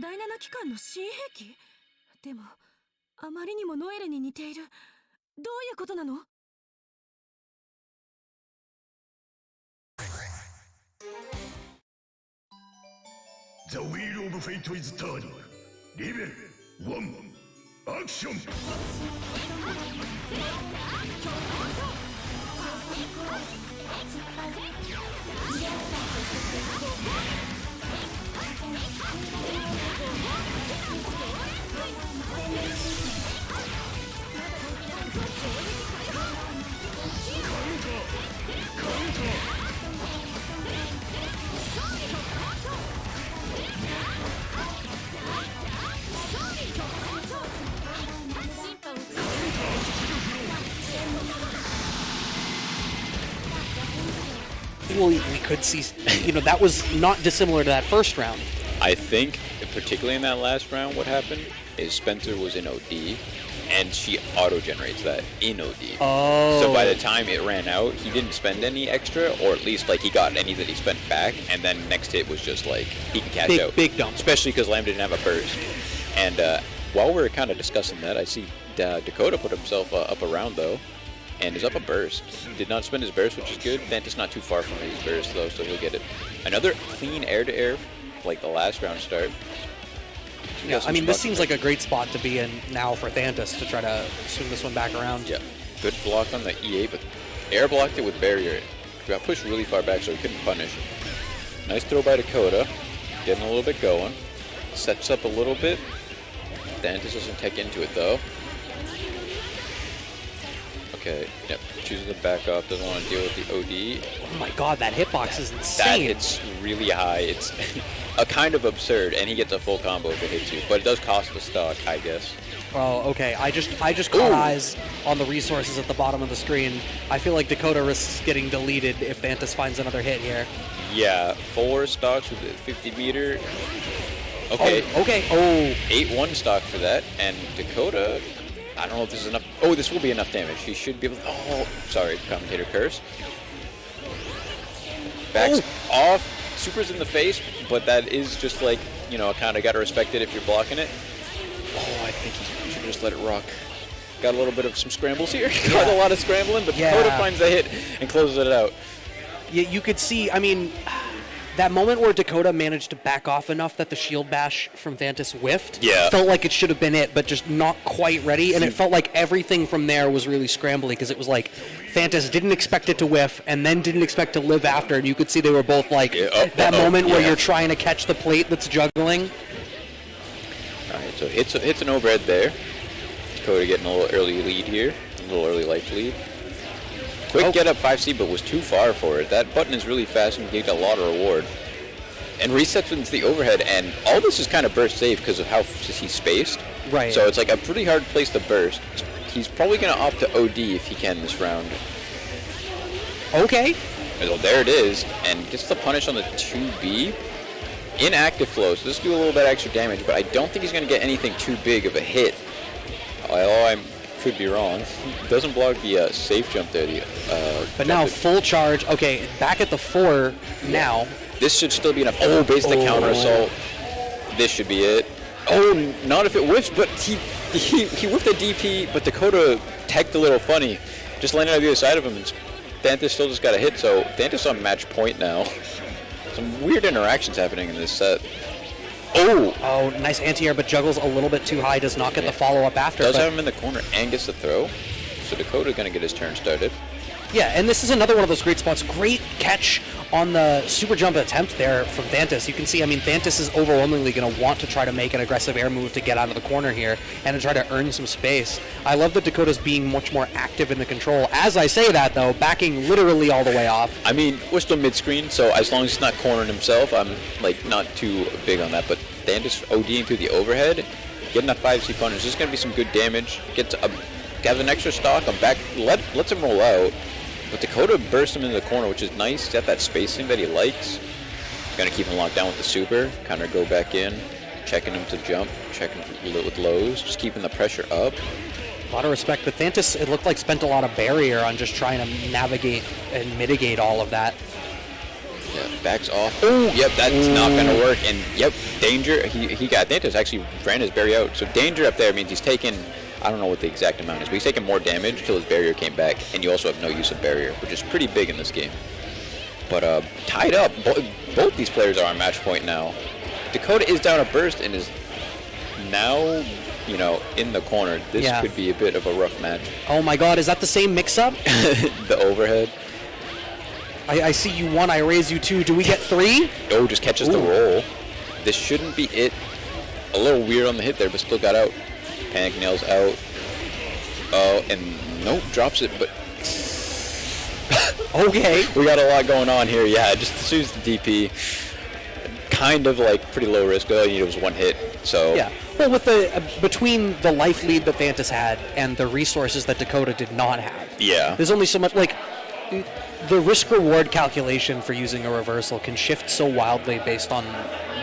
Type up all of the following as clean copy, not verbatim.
第7機関の新兵器？でもあまりにもノエルに似ている。どういうことなの？The wheel of fate is turning. Level 1. Action! Well, we could see, that was not dissimilar to that first round. I think, particularly in that last round, what happened is Spencer was in OD, and she auto-generates that in OD. Oh. So by the time it ran out, he didn't spend any extra, or at least, he got any that he spent back, and then next hit was just, he can cash out. Big dump. Especially because Lamb didn't have a burst. And while we're kind of discussing that, I see Dakota put himself up a round, though. And is up a burst. Did not spend his burst, which is good. Thantis not too far from his burst, though, so he'll get it. Another clean air-to-air, like the last round start. Yeah, I mean, this seems like a great spot to be in now for Thantis to try to swing this one back around. Yeah, good block on the E8, but air blocked it with barrier. Got pushed really far back, so he couldn't punish. Nice throw by Dakota. Getting a little bit going. Sets up a little bit. Thantis doesn't take into it, though. Okay, yep, chooses to back off, doesn't want to deal with the OD. Oh my god, that hitbox is insane. That hits really high. It's a kind of absurd, and he gets a full combo if it hits you, but it does cost the stock, I guess. Oh, okay. I just caught eyes on the resources at the bottom of the screen. I feel like Dakota risks getting deleted if Thantis finds another hit here. Yeah, 4 stocks with a 50 meter. Okay. Oh, okay. Oh. 8-1 stock for that, and Dakota, I don't know if this is enough. Oh, this will be enough damage. He should be able to. Oh, sorry, commentator curse. Backs off. Super's in the face, but that is just kind of got to respect it if you're blocking it. Oh, I think he should just let it rock. got a little bit of some scrambles here. Got a lot of scrambling, but Dakota finds the hit and closes it out. Yeah, you could see, I mean, that moment where Dakota managed to back off enough that the shield bash from Thantis whiffed felt like it should have been it, but just not quite ready. And it felt like everything from there was really scrambly because it was like Thantis didn't expect it to whiff and then didn't expect to live after. And you could see they were both like that moment where you're trying to catch the plate that's juggling. All right, so it's an overhead there. Dakota getting a little early lead here, a little early life lead. Quick get up 5C, but was too far for it. That button is really fast and gave a lot of reward. And resets into the overhead, and all this is kind of burst safe because of how he's spaced. Right. So it's like a pretty hard place to burst. He's probably going to opt to OD if he can this round. Okay. So there it is, and gets the punish on the 2B. Inactive flow, so this will do a little bit extra damage, but I don't think he's going to get anything too big of a hit. Although I could be wrong. Doesn't block the safe jump there. But now full charge. Okay, back at the 4 now. This should still be enough. Oh, base the counter assault. This should be it. Oh, not if it whiffs, but he whiffed the DP, but Dakota tagged a little funny. Just landed on the other side of him, and Thantis still just got a hit, so Thantis on match point now. Some weird interactions happening in this set. Oh, nice anti-air, but juggles a little bit too high, does not get the follow-up after. Does have him in the corner and gets the throw. So Dakota's going to get his turn started. Yeah, and this is another one of those great spots. Great catch on the super jump attempt there from Thantis. You can see, I mean, Thantis is overwhelmingly going to want to try to make an aggressive air move to get out of the corner here and to try to earn some space. I love that Dakota's being much more active in the control. As I say that, though, backing literally all the way off. I mean, we're still mid-screen, so as long as he's not cornering himself, I'm, like, not too big on that. But Thantis ODing through the overhead, getting a 5C punish. There's going to be some good damage. Has an extra stock. I'm back. Lets him roll out. But Dakota bursts him into the corner, which is nice. He's got that spacing that he likes. Going to keep him locked down with the super. Kind of go back in. Checking him to jump. Checking with lows. Just keeping the pressure up. A lot of respect. But Thantis, it looked like, spent a lot of barrier on just trying to navigate and mitigate all of that. Yeah, backs off. Oh, yep, that's not going to work. And, yep, danger. He got Thantis actually ran his barrier out. So danger up there means he's taken, I don't know what the exact amount is, but he's taken more damage until his barrier came back. And you also have no use of barrier, which is pretty big in this game. But tied up. Both these players are on match point now. Dakota is down a burst and is now, you know, in the corner. This could be a bit of a rough match. Oh, my God. Is that the same mix-up? The overhead. I see you 1, I raise you 2. Do we get 3? Oh, just catches the roll. This shouldn't be it. A little weird on the hit there, but still got out. Panic nails out. Oh, and nope, drops it, but... Okay. We got a lot going on here. Yeah, just as soon as the DP, kind of like pretty low risk. All you need was 1 hit, so... Yeah. Well, with the between the life lead that Thantis had and the resources that Dakota did not have. Yeah. There's only so much, like... The risk-reward calculation for using a reversal can shift so wildly based on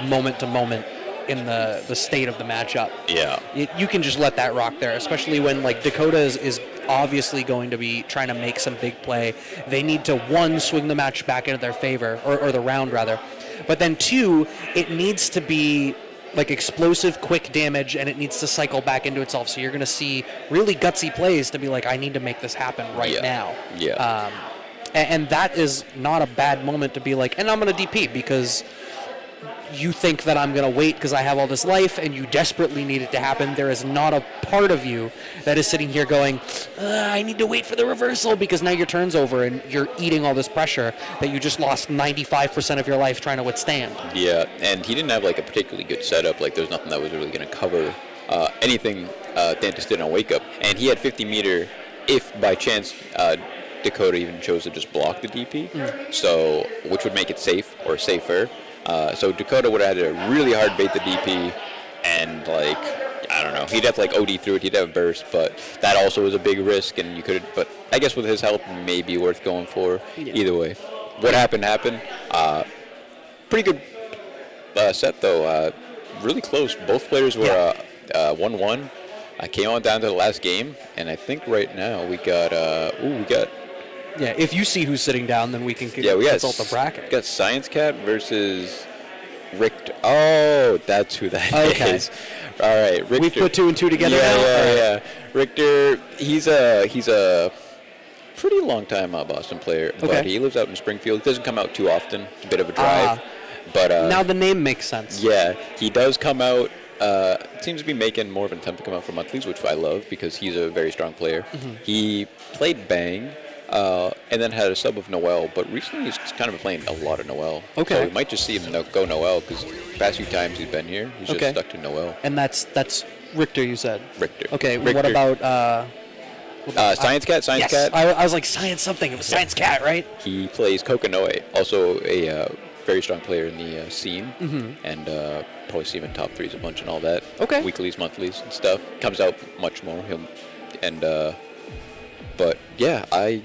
moment to moment in the state of the matchup. Yeah. You can just let that rock there, especially when, like, Dakota is obviously going to be trying to make some big play. They need to, 1, swing the match back into their favor, or the round, rather. But then, 2, it needs to be, like, explosive, quick damage, and it needs to cycle back into itself. So you're going to see really gutsy plays to be like, I need to make this happen right now. Yeah. And that is not a bad moment to be like, and I'm going to DP because you think that I'm going to wait because I have all this life and you desperately need it to happen. There is not a part of you that is sitting here going, I need to wait for the reversal because now your turn's over and you're eating all this pressure that you just lost 95% of your life trying to withstand. Yeah, and he didn't have like a particularly good setup. Like there's nothing that was really going to cover anything Thantis did on Wake Up. And he had 50 meter if by chance Dakota even chose to just block the DP, so which would make it safe or safer. So Dakota would have had to really hard bait the DP, and like I don't know, he'd have to like OD through it. He'd have a burst, but that also was a big risk, and you could. But I guess with his help, maybe worth going for. Yeah. Either way, what happened happened. Pretty good set though. Really close. Both players were 1-1. I came on down to the last game, and I think right now we got Yeah, if you see who's sitting down, then we can consult the bracket. We got ScienceCat versus Rychtor. Oh, that's who that is. All right, Rychtor. We've put 2 and 2 together now? Yeah. Rychtor, he's a pretty long time Boston player, but he lives out in Springfield. He doesn't come out too often. It's a bit of a drive. But now the name makes sense. Yeah, he does come out. Seems to be making more of an attempt to come out for monthlies, which I love because he's a very strong player. He played Bang, and then had a sub of Noel, but recently he's kind of been playing a lot of Noel. So we might just see him go Noel because the past few times he's been here, he's just stuck to Noel. And that's Rychtor, you said? Rychtor. Okay, Rychtor. What about... ScienceCat? Yes, ScienceCat? I was like, Science something. It was ScienceCat, right? He plays Kokonoe, also a very strong player in the scene, and probably see him in top threes a bunch and all that. Weeklies, monthlies, and stuff. Comes out much more. But yeah, I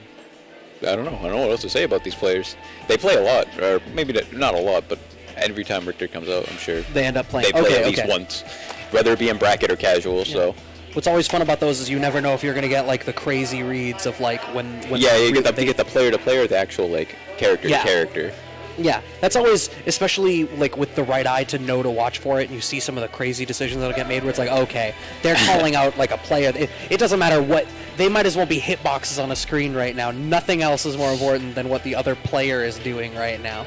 don't know. I don't know what else to say about these players. They play a lot, or maybe not a lot, but every time Rychtor comes out, I'm sure they end up playing. They play at least once, whether it be in bracket or casual. Yeah. So. What's always fun about those is you never know if you're going to get like the crazy reads of like when you get the player to player, the actual like character to character. Yeah, that's always, especially like with the right eye to know to watch for it, and you see some of the crazy decisions that'll get made where it's like, okay, they're calling out like a player. It doesn't matter what, they might as well be hitboxes on a screen right now. Nothing else is more important than what the other player is doing right now.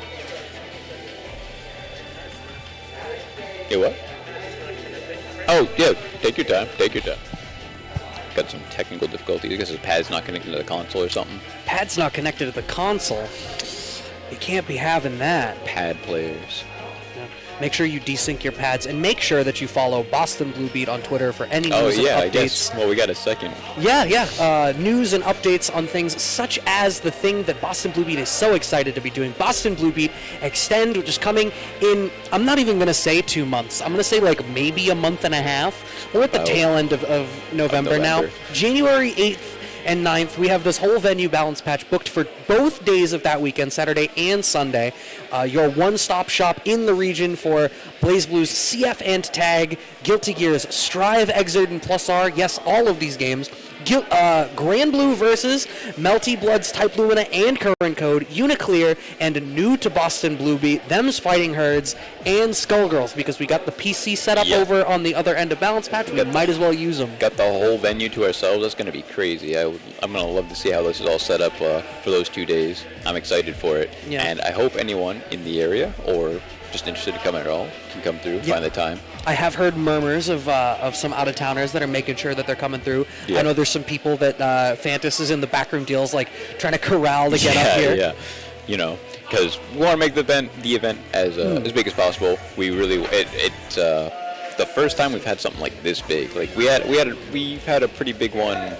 Hey, what? Oh, yeah, take your time. Got some technical difficulties. I guess his pad's not connected to the console or something. Pad's not connected to the console? You can't be having that. Pad players. Yeah. Make sure you desync your pads, and make sure that you follow BostonBlueBeat on Twitter for any news and updates. I guess. Well, we got a second. Yeah. News and updates on things such as the thing that BostonBlueBeat is so excited to be doing. BostonBlueBeat Extend, which is coming in, I'm not even going to say 2 months. I'm going to say like maybe a month and a half. We're at the tail end of November now. January 8th. And 9th, we have this whole venue balance patch booked for both days of that weekend, Saturday and Sunday. Your one-stop shop in the region for BlazBlue's CF and Tag, Guilty Gear's Strive, Exert, and Plus R. Yes, all of these games. Grand Blue versus Melty Bloods, Type Lumina, and Current Code, Uniclear, and new to BostonBlueBeat, Them's Fighting Herds, and Skullgirls, because we got the PC set up over on the other end of balance patch. We might as well use them. Got the whole venue to ourselves. That's going to be crazy. I'm going to love to see how this is all set up for those 2 days. I'm excited for it. Yeah. And I hope anyone in the area or just interested to come at all can come through, find the time. I have heard murmurs of some out-of-towners that are making sure that they're coming through. I know there's some people that Thantis is in the backroom deals, like trying to corral to get up here. Yeah, you know, because we want to make the event as big as possible. We really it's the first time we've had something like this big. Like we've had a pretty big one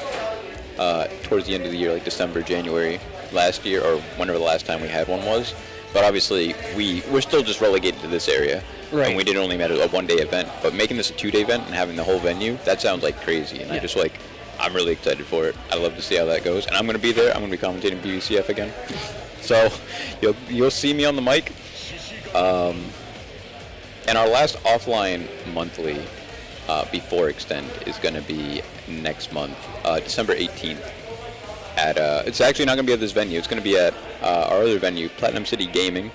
towards the end of the year, like December, January last year, or whenever the last time we had one was. But obviously, we're still just relegated to this area. Right. And we didn't only make it a one-day event. But making this a 2-day event and having the whole venue, that sounds like crazy. And I'm really excited for it. I love to see how that goes. And I'm going to be there. I'm going to be commentating BBCF again. So you'll see me on the mic. And our last offline monthly before Extend is going to be next month, December 18th. It's actually not going to be at this venue. It's going to be at our other venue, Platinum City Gaming,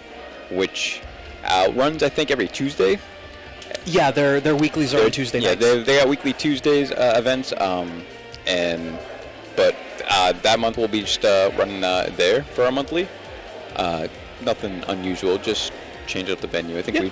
which runs, I think, every Tuesday. Yeah, their weeklies are on Tuesday nights. Yeah, they got weekly Tuesdays events, but that month we'll be just running there for our monthly. Nothing unusual, just change up the venue. I think we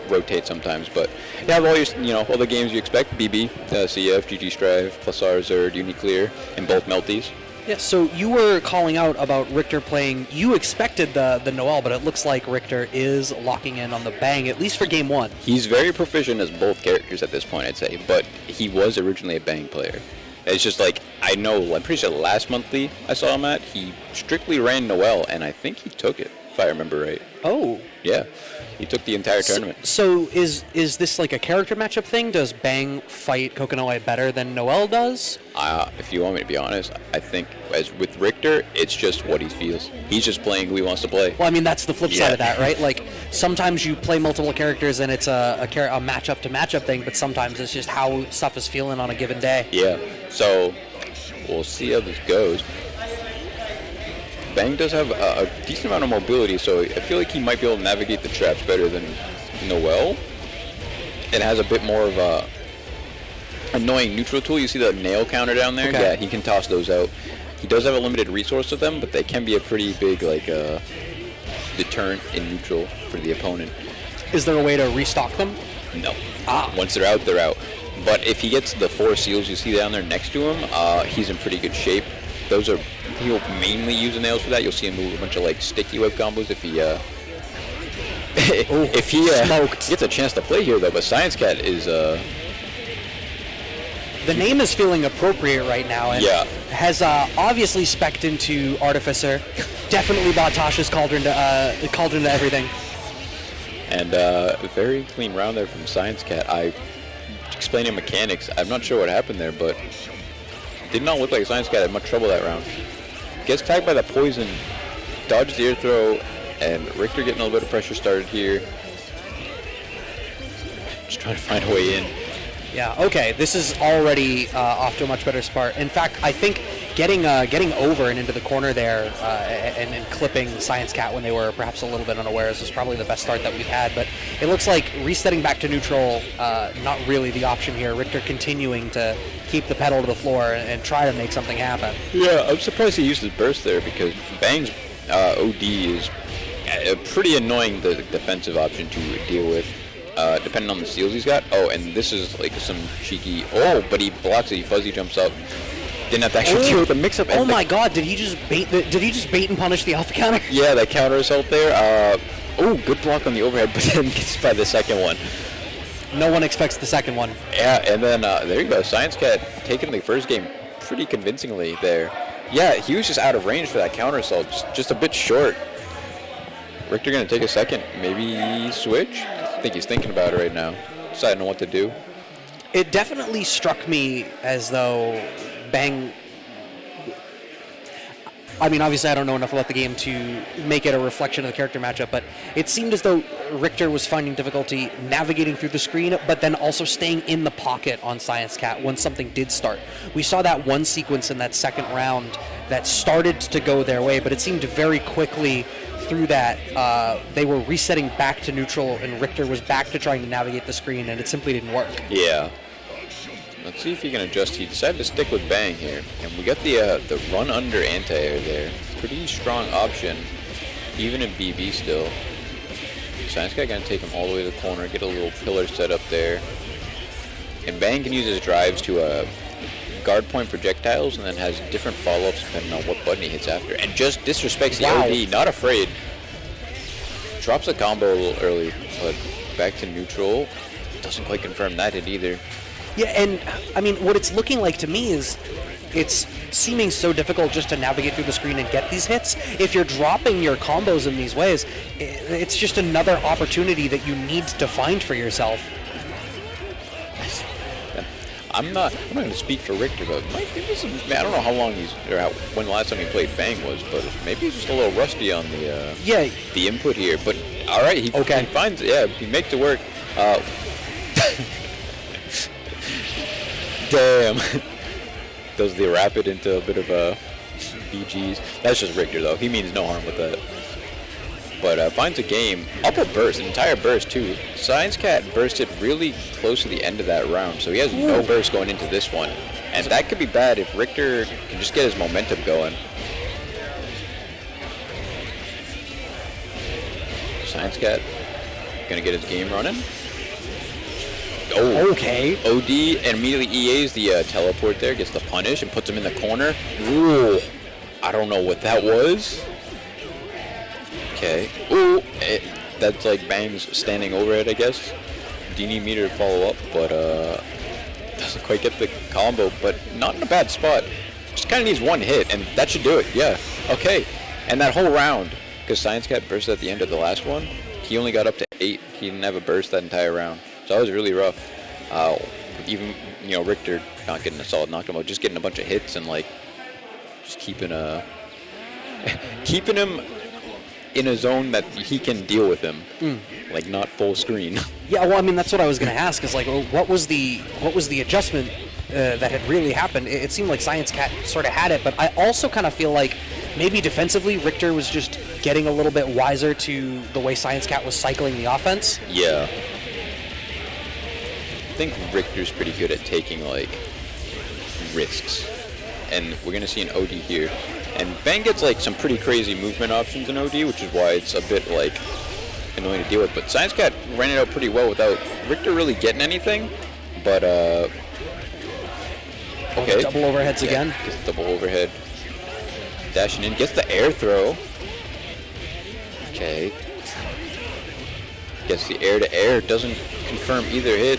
rotate sometimes, but you have all your, all the games you expect: BB, CF, GG Strive, Plus R, Zerd, Uniclear, and both Melties. Yeah, so you were calling out about Rychtor playing. You expected the Noel, but it looks like Rychtor is locking in on the Bang, at least for game one. He's very proficient as both characters at this point, I'd say, but he was originally a Bang player. It's just like, I'm pretty sure last monthly I saw him at, he strictly ran Noel, and I think he took it, if I remember right. Oh. Yeah. He took the entire tournament. So is this like a character matchup thing? Does Bang fight Kokonoe better than Noel does? If you want me to be honest, I think as with Rychtor, it's just what he feels. He's just playing who he wants to play. Well, I mean, that's the flip side of that, right? Like, sometimes you play multiple characters and it's a matchup to matchup thing, but sometimes it's just how stuff is feeling on a given day. Yeah. So we'll see how this goes. Bang does have a decent amount of mobility, so I feel like he might be able to navigate the traps better than Noel. It has a bit more of a annoying neutral tool. You see the nail counter down there? Okay. Yeah, he can toss those out. He does have a limited resource with them, but they can be a pretty big like deterrent in neutral for the opponent. Is there a way to restock them? No. Once they're out, they're out. But if he gets the 4 seals you see down there next to him, he's in pretty good shape. Those are, he'll mainly use the nails for that. You'll see him move a bunch of like sticky web combos if he if he gets a chance to play here though. But ScienceCat is the name is feeling appropriate right now, and has obviously spec'd into Artificer. Definitely bought Tasha's Cauldron to everything. And a very clean round there from ScienceCat. I explaining mechanics. I'm not sure what happened there, but did not look like ScienceCat had much trouble that round. Gets tagged by the poison, dodges the air throw, and Rychtor getting a little bit of pressure started here. Just trying to find a way in. Yeah, okay, this is already off to a much better start. In fact, I think getting over and into the corner there and clipping ScienceCat when they were perhaps a little bit unawares was probably the best start that we've had. But it looks like resetting back to neutral, not really the option here. Rychtor continuing to keep the pedal to the floor and try to make something happen. Yeah, I'm surprised he used his burst there because Bang's OD is a pretty annoying defensive option to deal with. Depending on the seals he's got. Oh, and this is like some cheeky. Oh, but he blocks it. He fuzzy jumps up. Didn't have to actually deal with the mix-up. Oh my God! Did he just bait and punish the alpha counter? Yeah, that counter assault there. Oh, good block on the overhead, but then gets by the second one. No one expects the second one. Yeah, and then there you go. ScienceCat taking the first game pretty convincingly there. Yeah, he was just out of range for that counter assault. Just a bit short. Rychtor gonna take a second. Maybe switch. I think he's thinking about it right now, deciding on what to do. It definitely struck me as though Bang... I mean, obviously I don't know enough about the game to make it a reflection of the character matchup, but it seemed as though Rychtor was finding difficulty navigating through the screen, but then also staying in the pocket on ScienceCat when something did start. We saw that one sequence in that second round that started to go their way, but it seemed very quickly through that, they were resetting back to neutral, and Rychtor was back to trying to navigate the screen, and it simply didn't work. Yeah. Let's see if he can adjust. He decided to stick with Bang here, and we got the run under anti-air there. Pretty strong option, even in BB still. ScienceCat gonna take him all the way to the corner, get a little pillar set up there, and Bang can use his drives to guard point projectiles, and then has different follow-ups depending on what button he hits after. And just disrespects the OD, not afraid. Drops a combo a little early, but back to neutral. Doesn't quite confirm that hit either. Yeah, and I mean, what it's looking like to me is it's seeming so difficult just to navigate through the screen and get these hits. If you're dropping your combos in these ways, it's just another opportunity that you need to find for yourself. I'm not going to speak for Rychtor, but I don't know how long when the last time he played Bang was, but maybe he's just a little rusty on the input here. But all right, he finds he makes it work. Damn, does the rapid into a bit of a BGs. That's just Rychtor though. He means no harm with that. But finds a game, up a burst, an entire burst too. ScienceCat bursted really close to the end of that round, so he has no burst going into this one. And that could be bad if Rychtor can just get his momentum going. ScienceCat gonna get his game running. Oh, okay. OD and immediately EAs the teleport there, gets the punish and puts him in the corner. Ooh, I don't know what that was. Okay. Ooh, that's like Bang's standing over it, I guess. Do you need me to follow up, but doesn't quite get the combo, but not in a bad spot. Just kind of needs one hit, and that should do it. Yeah. Okay. And that whole round, because ScienceCat burst at the end of the last one, he only got up to 8. He didn't have a burst that entire round, so that was really rough. Even Rychtor not getting a solid knockdown, but just getting a bunch of hits and like just keeping him in a zone that he can deal with him, like not full screen. Yeah, well, I mean that's what I was going to ask. Is like, well, what was the adjustment that had really happened? It seemed like ScienceCat sort of had it, but I also kind of feel like maybe defensively Rychtor was just getting a little bit wiser to the way ScienceCat was cycling the offense. Yeah. think Richtor's pretty good at taking, like, risks. And we're going to see an OD here. And Ben gets, like, some pretty crazy movement options in OD, which is why it's a bit, like, annoying to deal with. But ScienceCat ran it out pretty well without Rychtor really getting anything. But, okay. Double overheads again. Gets the double overhead. Dashing in. Gets the air throw. Okay. Gets the air-to-air. Doesn't confirm either hit.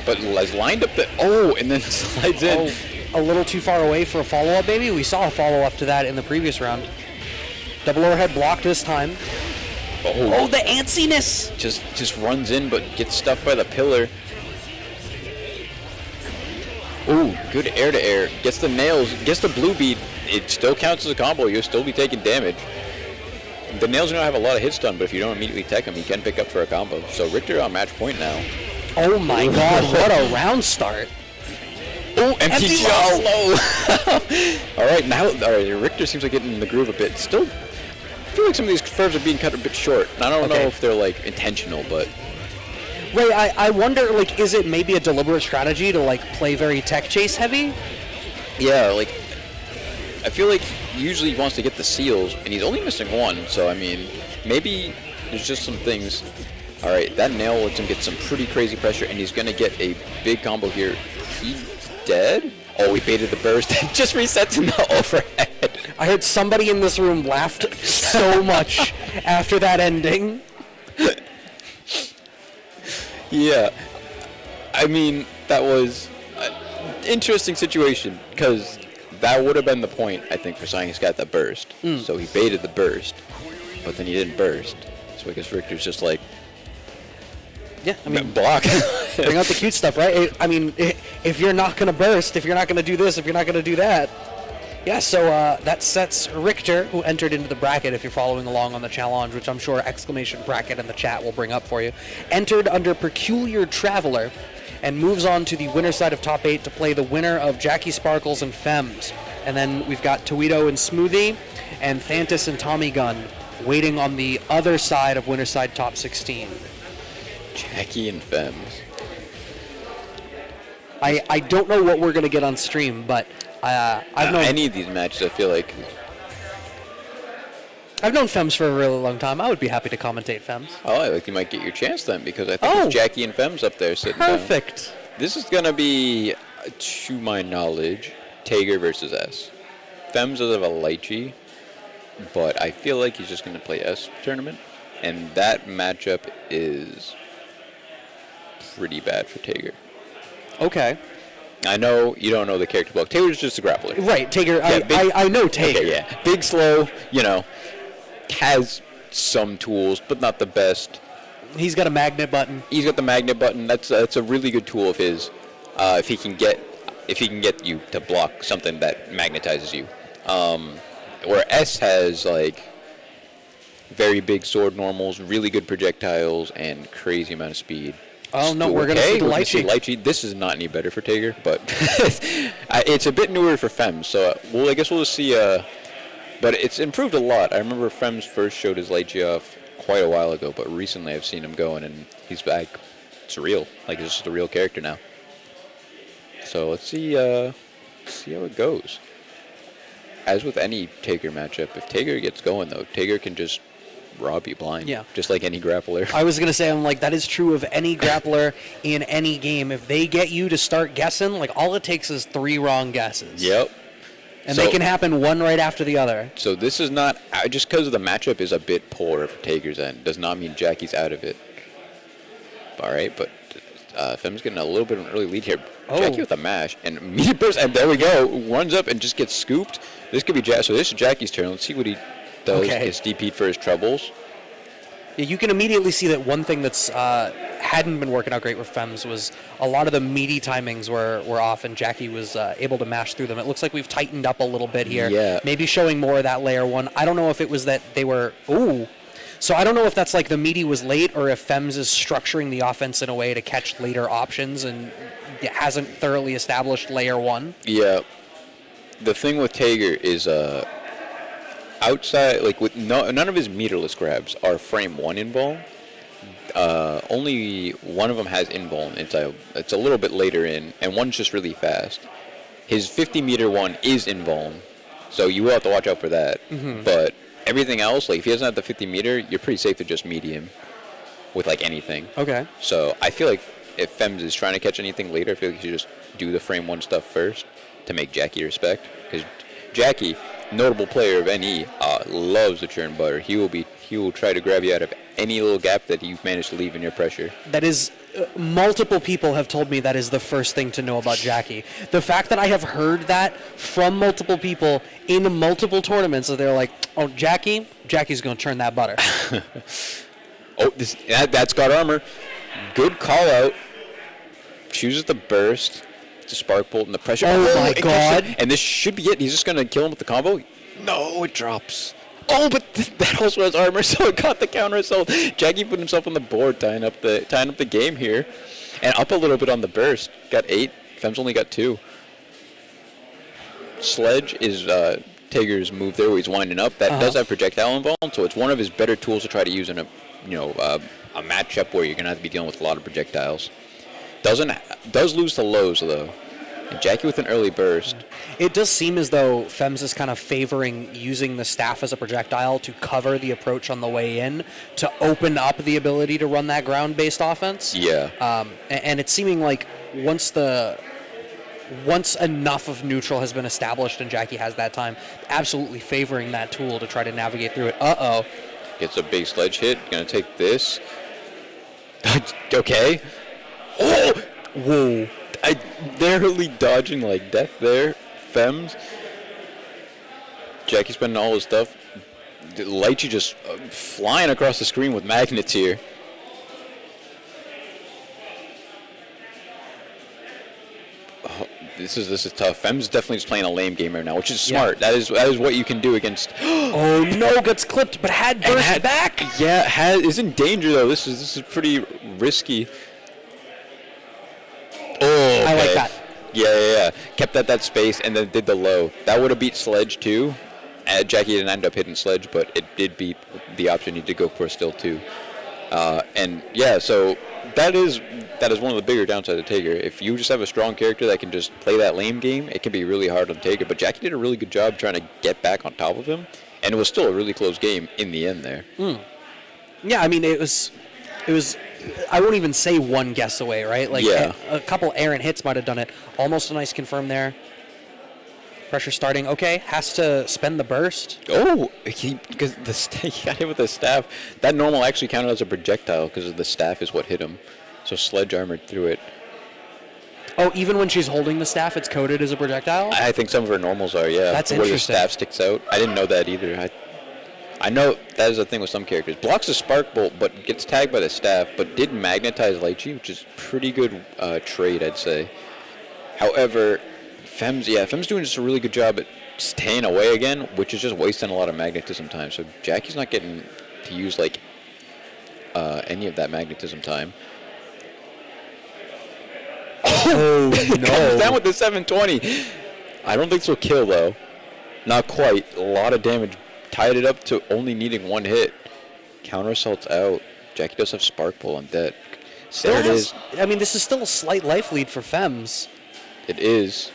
But has lined up the... Oh, and then slides in. Oh, a little too far away for a follow-up, maybe? We saw a follow-up to that in the previous round. Double overhead blocked this time. Oh, the antsiness! Just runs in, but gets stuffed by the pillar. Ooh, good air-to-air. Gets the nails. Gets the blue beat. It still counts as a combo. You'll still be taking damage. The nails don't have a lot of hits done, but if you don't immediately tech him, he can pick up for a combo. So Rychtor on match point now. Oh my god, what a round start. Oh, empty shot. Alright, Rychtor seems like getting in the groove a bit. Still, I feel like some of these firms are being cut a bit short. And I don't know if they're, like, intentional, but... Ray, I wonder, like, is it maybe a deliberate strategy to, like, play very tech chase heavy? Yeah, like, I feel like usually he wants to get the seals, and he's only missing one, so, I mean, maybe there's just some things. All right, that nail lets him get some pretty crazy pressure, and he's going to get a big combo here. He's dead? Oh, he baited the burst and just resets in the overhead. I heard somebody in this room laughed so much after that ending. Yeah, I mean, that was an interesting situation, because that would have been the point, I think, for ScienceCat that burst. So he baited the burst, but then he didn't burst. So I guess Richtor's just like, yeah, I mean, block. Bring out the cute stuff, right? I mean, if you're not going to burst, if you're not going to do this, if you're not going to do that. Yeah, so that sets Rychtor, who entered into the bracket, if you're following along on the challenge, which I'm sure exclamation bracket in the chat will bring up for you, entered under Peculiar Traveler and moves on to the winner side of top 8 to play the winner of JackieSparkles and Fems. And then we've got Towito and Smoothie and Thantis and Tommygun waiting on the other side of winner side top 16. Jackie and Fems. I don't know what we're going to get on stream, but I've known any of these matches, I feel like. I've known Fems for a really long time. I would be happy to commentate Fems. Oh, I think you might get your chance then, because I think it's Jackie and Fems up there sitting Perfect. down. This is going to be, to my knowledge, Tager versus S. Fems does have a Lychee, but I feel like he's just going to play S tournament, and that matchup is pretty bad for Tager. Okay. I know you don't know the character block. Tager's just a grappler. Right, Tager. Yeah, I know Tager. Okay, yeah. Big, slow, has some tools, but not the best. He's got a magnet button. He's got the magnet button. That's a really good tool of his. If he can get you to block something that magnetizes you. Where S has like very big sword normals, really good projectiles, and crazy amount of speed. Oh no, we're gonna see the Lychee. This is not any better for Tager, but it's a bit newer for Fems. So I guess we'll just see. But it's improved a lot. I remember Fems first showed his Lychee off quite a while ago, but recently I've seen him going, and he's back. It's real. Like, it's just a real character now. So let's see how it goes. As with any Tager matchup, if Tager gets going, though, Tager can just rob you blind. Yeah. Just like any grappler. I was going to say, I'm like, that is true of any grappler in any game. If they get you to start guessing, like, all it takes is 3 wrong guesses. Yep. And they can happen one right after the other. So this is not, just because the matchup is a bit poor for Tager's end, does not mean Jackie's out of it. All right, but Fem's getting a little bit of an early lead here. Oh. Jackie with a mash, and meteor burst, and there we go. Runs up and just gets scooped. This could be so this is Jackie's turn. Let's see what he does. Okay. Gets DP'd for his troubles. Yeah, you can immediately see that one thing that's hadn't been working out great with Fems was a lot of the meaty timings were off, and Jackie was able to mash through them. It looks like we've tightened up a little bit here. Yeah. Maybe showing more of that layer 1. I don't know if it was that they were... Ooh. So I don't know if that's like the meaty was late or if Fems is structuring the offense in a way to catch later options and it hasn't thoroughly established layer 1. Yeah. The thing with Tager is outside, like with none of his meterless grabs are frame 1 involved, only one of them has invuln. It's a little bit later in, and one's just really fast. His 50-meter one is invuln, so you will have to watch out for that. But everything else, like if he doesn't have the 50-meter, you're pretty safe to just medium with like anything. Okay. So I feel like if Fems is trying to catch anything later, I feel like he should just do the frame 1 stuff first to make Jackie respect. Because Jackie, notable player of NE, loves the churn butter. He will try to grab you out of any little gap that you've managed to leave in your pressure. That is, multiple people have told me that is the first thing to know about Jackie. The fact that I have heard that from multiple people in multiple tournaments, that they're like, oh, Jackie's going to churn that butter. Oh, that's got armor. Good call out. Chooses the burst. The spark bolt and the pressure. Oh my god. And this should be it. He's just going to kill him with the combo. No, it drops. Oh, but that also has armor, so it got the counter assault. Jackie put himself on the board, tying up the game here. And up a little bit on the burst. Got 8. Fems only got 2. Sledge is Tager's move there where he's winding up. That does have projectile involved, so it's one of his better tools to try to use in a matchup where you're going to have to be dealing with a lot of projectiles. Does lose to lows, though. And Jackie with an early burst. It does seem as though Fems is kind of favoring using the staff as a projectile to cover the approach on the way in, to open up the ability to run that ground-based offense. Yeah. And it's seeming like once enough of neutral has been established and Jackie has that time, absolutely favoring that tool to try to navigate through it. Uh-oh. Gets a big sledge hit. Gonna take this. Okay. Oh! Whoa. Narrowly dodging like death there. Fems. Jackie spending all his stuff. Lychee just flying across the screen with magnets here. Oh, this is tough. Fems definitely just playing a lame game right now, which is smart. Yeah. That is what you can do against. Oh no, gets clipped, but had burst back. Yeah, is in danger though. This is pretty risky. Oh, okay. I like that. Yeah. Kept that space and then did the low. That would have beat Sledge too. Jackie didn't end up hitting Sledge, but it did beat the option he did go for still too. And yeah, so that is one of the bigger downsides of Tager. If you just have a strong character that can just play that lame game, it can be really hard on Tager. But Jackie did a really good job trying to get back on top of him, and it was still a really close game in the end there. Yeah, I mean it was. I won't even say one guess away, right? Like a couple errant hits might have done it. Almost a nice confirm there. Pressure starting. Okay, has to spend the burst. Oh, because he got hit with the staff. That normal actually counted as a projectile because the staff is what hit him. So Sledge armored through it. Oh, even when she's holding the staff, it's coded as a projectile? I think some of her normals are, yeah. That's where interesting. The staff sticks out. I didn't know that either. I know that is a thing with some characters. Blocks a spark bolt, but gets tagged by the staff, but did magnetize Lychee, which is pretty good trade, I'd say. However, Fems doing just a really good job at staying away again, which is just wasting a lot of magnetism time. So Jackie's not getting to use like any of that magnetism time. Oh no! Comes down with the 720. I don't think so. Kill though, not quite. A lot of damage. Tied it up to only needing one hit. Counter assault's out. Jackie does have spark pull on deck. There it is. I mean, this is still a slight life lead for Fems. It is.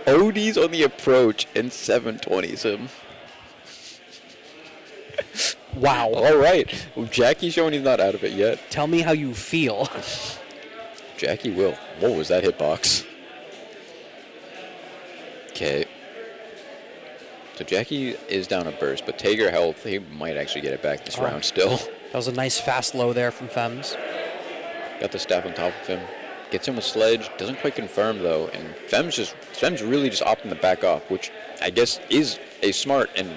OD's on the approach and 720s him. Wow. All right. Well, Jackie's showing he's not out of it yet. Tell me how you feel. Jackie will. What was that hitbox? Okay. So Jackie is down a burst, but Tager health, he might actually get it back this round still. That was a nice fast low there from Fems. Got the staff on top of him. Gets him with Sledge. Doesn't quite confirm though. And Fems really just opting to back off, which I guess is a smart and,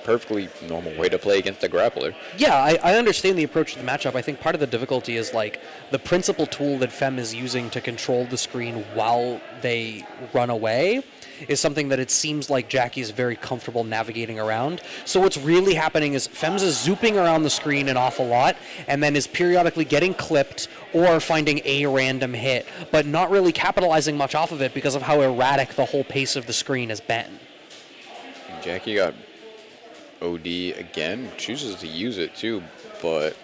perfectly normal way to play against a grappler. Yeah, I understand the approach to the matchup. I think part of the difficulty is like the principal tool that Fem is using to control the screen while they run away is something that it seems like Jackie is very comfortable navigating around. So what's really happening is Fems is zooping around the screen an awful lot and then is periodically getting clipped or finding a random hit, but not really capitalizing much off of it because of how erratic the whole pace of the screen has been. Jackie got OD again. Chooses to use it too, but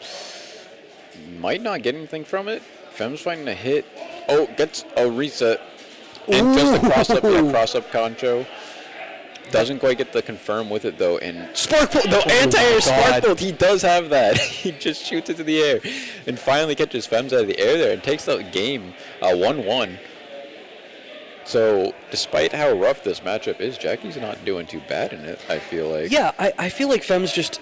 might not get anything from it. Fems finding a hit. Oh, gets a reset. And does the cross-up concho. Doesn't quite get the confirm with it, though. And Sparkle, the anti-air Sparkle, he does have that. He just shoots into the air and finally catches Fems out of the air there and takes the game 1-1. So, despite how rough this matchup is, Jackie's not doing too bad in it, I feel like. Yeah, I feel like Fems just...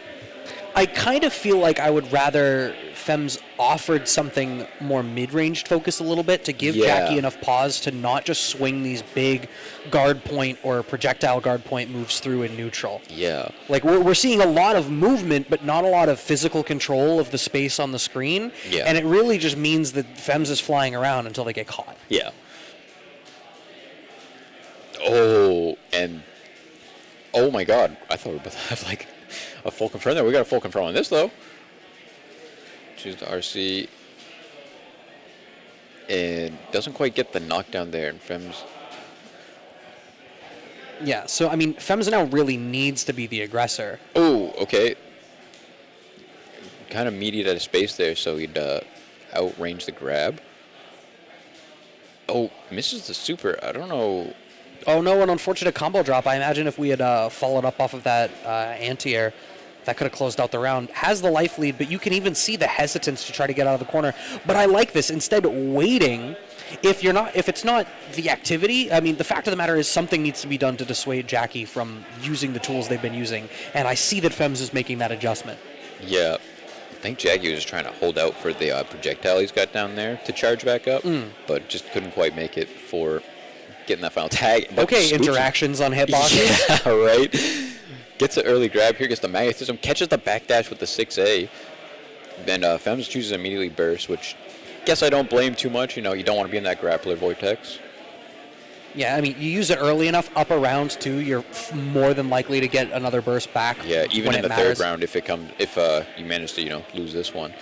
I kind of feel like I would rather Fems offered something more mid-range focus a little bit to give Jackie enough pause to not just swing these big guard point or projectile guard point moves through in neutral. Yeah. Like, we're seeing a lot of movement, but not a lot of physical control of the space on the screen. Yeah. And it really just means that Fems is flying around until they get caught. Yeah. Oh, and... Oh my god. I thought we were about to have, like... a full confirm there. We got a full confirm on this, though. Choose the RC. And doesn't quite get the knockdown there. And Fems... Yeah, so, I mean, Fems now really needs to be the aggressor. Oh, okay. Kind of meaty out of space there, so he'd outrange the grab. Oh, misses the super. I don't know... Oh, no, an unfortunate combo drop. I imagine if we had followed up off of that anti-air, that could have closed out the round. Has the life lead, but you can even see the hesitance to try to get out of the corner. But I like this. Instead, waiting. If it's not the activity, I mean, the fact of the matter is something needs to be done to dissuade Jackie from using the tools they've been using. And I see that Fems is making that adjustment. Yeah. I think Jackie was just trying to hold out for the projectile he's got down there to charge back up, but just couldn't quite make it for... getting that final tag. Okay, interactions on hitboxes. Yeah, right. Gets an early grab here, gets the magnetism, catches the backdash with the 6A. Then Fems chooses immediately burst, which guess I don't blame too much. You know, you don't want to be in that grappler vortex. Yeah, I mean, you use it early enough up a round too, you're more than likely to get another burst back. Yeah, even when in the matters. third round if you manage to, lose this one.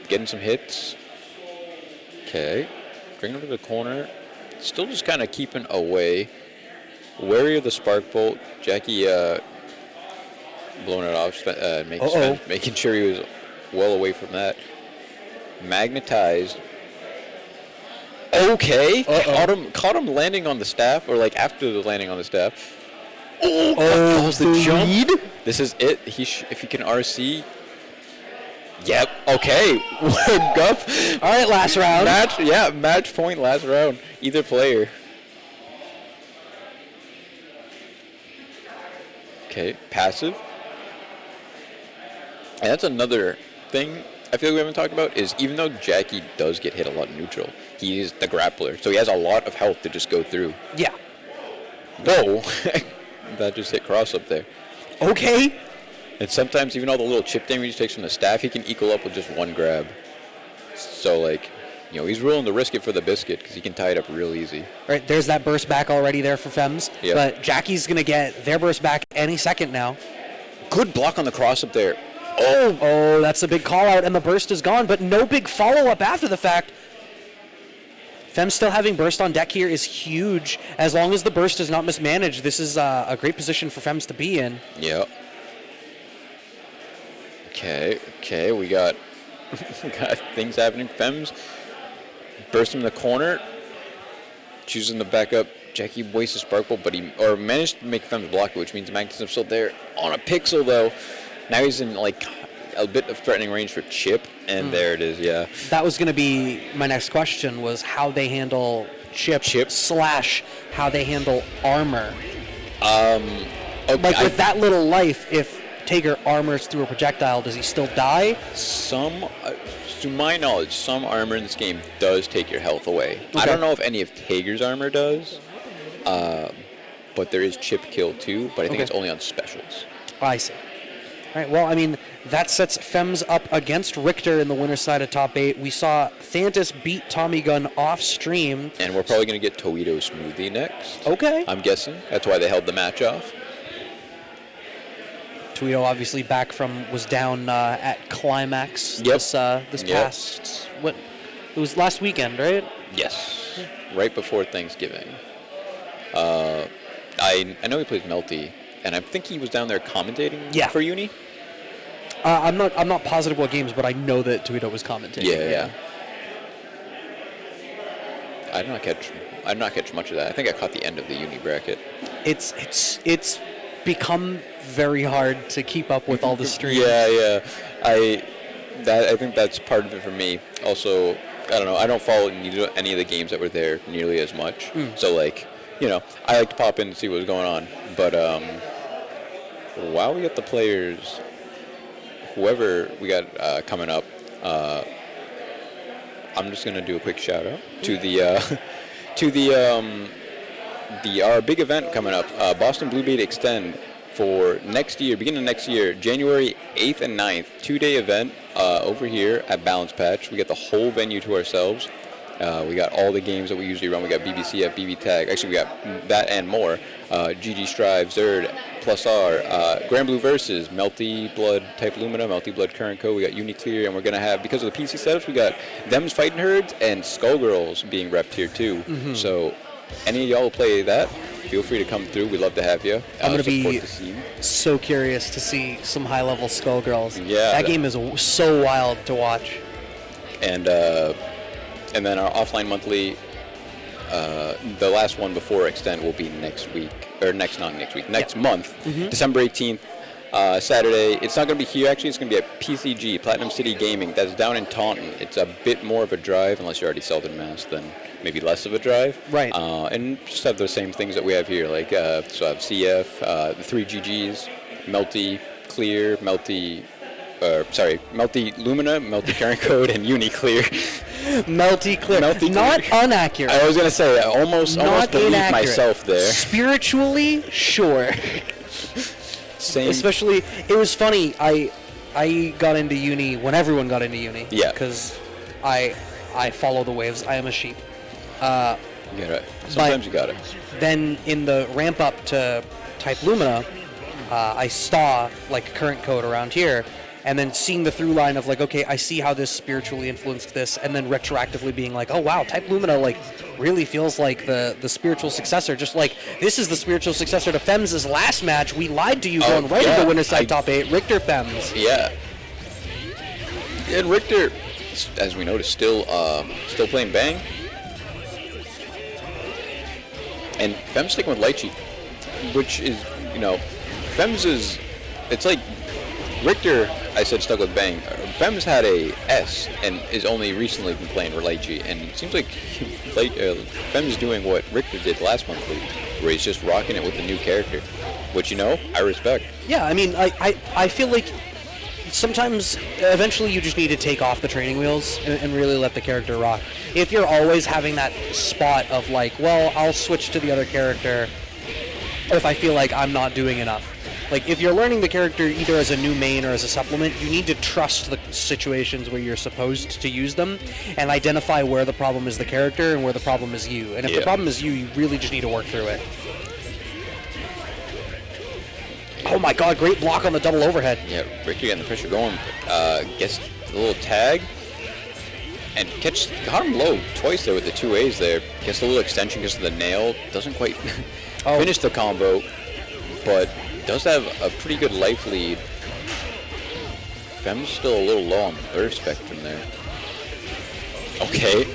Getting some hits. Okay. Bring him to the corner. Still just kind of keeping away. Wary of the spark bolt. Jackie blowing it off, making sure he was well away from that. Magnetized. Okay. Caught him landing on the staff, or like after the landing on the staff. Oh, the jump. This is it. If he can RC. Yep. Okay. Gup. All right, last round. Match point last round. Either player. Okay, passive. And that's another thing I feel like we haven't talked about is even though Jackie does get hit a lot in neutral, he is the grappler, so he has a lot of health to just go through. Yeah. Whoa. That just hit cross up there. Okay. And sometimes even all the little chip damage he takes from the staff, he can equal up with just one grab. So, like, he's willing to risk it for the biscuit because he can tie it up real easy. Right, there's that burst back already there for Fems. Yep. But Jackie's going to get their burst back any second now. Good block on the cross up there. Oh, that's a big call out, and the burst is gone, but no big follow-up after the fact. Fems still having burst on deck here is huge. As long as the burst is not mismanaged, this is a great position for Fems to be in. Yep. Okay, we got things happening. Fems burst in the corner, choosing the backup. Jackie wastes a sparkle, but he managed to make Fems block it, which means the magnetism's still there. On a pixel, though. Now he's in, like, a bit of threatening range for chip, and there it is, yeah. That was going to be my next question, was how they handle chip / how they handle armor. Okay, like, with that little life, if Tager armors through a projectile, does he still die? To my knowledge, some armor in this game does take your health away. Okay. I don't know if any of Tager's armor does, but there is chip kill too, but I think it's only on specials. I see. All right, well, I mean, that sets Fems up against Rychtor in the winner's side of top 8. We saw Thantis beat Tommygun off stream. And we're probably going to get Towito Smoothie next. Okay. I'm guessing. That's why they held the match off. Towito obviously was down at Climax this past, it was last weekend, right? Yes, right before Thanksgiving. I know he plays Melty and I think he was down there commentating Yeah. for Uni. I'm not positive what games, but I know that Towito was commentating. Yeah. I did not catch much of that. I think I caught the end of the Uni bracket. It's become very hard to keep up with all the streams. Yeah. I think that's part of it for me. Also, I don't know. I don't follow any of the games that were there nearly as much. So like, I like to pop in and see what's going on. But while we get the players, whoever we got coming up, I'm just gonna do a quick shout out to our big event coming up, BostonBlueBeat Extend for next year, beginning of next year, January 8th and 9th, 2-day event over here at Balance Patch. We got the whole venue to ourselves. We got all the games that we usually run. We got BBCF, BB Tag. Actually, we got that and more. GG Strive, Zerd, Plus R, Grand Blue Versus, Melty Blood Type Lumina, Melty Blood Current Code. We got Uniclear, and we're going to have, because of the PC setups, we got Them's Fighting Herds and Skullgirls being repped here too. So any of y'all who play that, feel free to come through. We'd love to have you. I'm going to be so curious to see some high-level Skullgirls. Yeah. That game is so wild to watch. And then our offline monthly, the last one before Extend will be next month, December 18th, Saturday. It's not going to be here, actually. It's going to be at PCG, Platinum City Gaming. That's down in Taunton. It's a bit more of a drive, unless you're already Southern Mass, then maybe less of a drive. Right. And just have the same things that we have here, like so I have CF, the 3 GGs, Melty, Clear, Melty Lumina, Melty Current Code, and Uniclear. Melty Clear. Not inaccurate. I was going to say, I almost believed myself there. Spiritually, sure. Same. Especially, it was funny, I got into Uni when everyone got into Uni. Yeah. Because I follow the waves. I am a sheep. Sometimes you got it. Then in the ramp up to Type Lumina, I saw like current code around here, and then seeing the through line of like, okay, I see how this spiritually influenced this, and then retroactively being like, oh wow, Type Lumina like really feels like the spiritual successor, just like this is the spiritual successor to Fems' last match. We lied to you going right into the winner's side top 8, Rychtor Fems. Yeah. And Rychtor, as we noticed, still playing Bang. And Fems sticking with Lychee, which is, Fems is, it's like Rychtor, I said stuck with Bang. Fems had a S and is only recently been playing for Lychee, and it seems like Fems is doing what Rychtor did last month, where he's just rocking it with the new character, which, I respect. Yeah, I mean, I feel like sometimes, eventually you just need to take off the training wheels and really let the character rock. If you're always having that spot of like, well, I'll switch to the other character if I feel like I'm not doing enough. Like, if you're learning the character either as a new main or as a supplement, you need to trust the situations where you're supposed to use them and identify where the problem is the character and where the problem is you. And if the problem is you, you really just need to work through it. Oh my god, great block on the double overhead. Yeah, Rychtor getting the pressure going. Gets the little tag. And got him low twice there with the 2 A's there. Gets the little extension, gets to the nail. Doesn't quite finish the combo, but does have a pretty good life lead. Fem's still a little low on the burst spectrum there. Okay.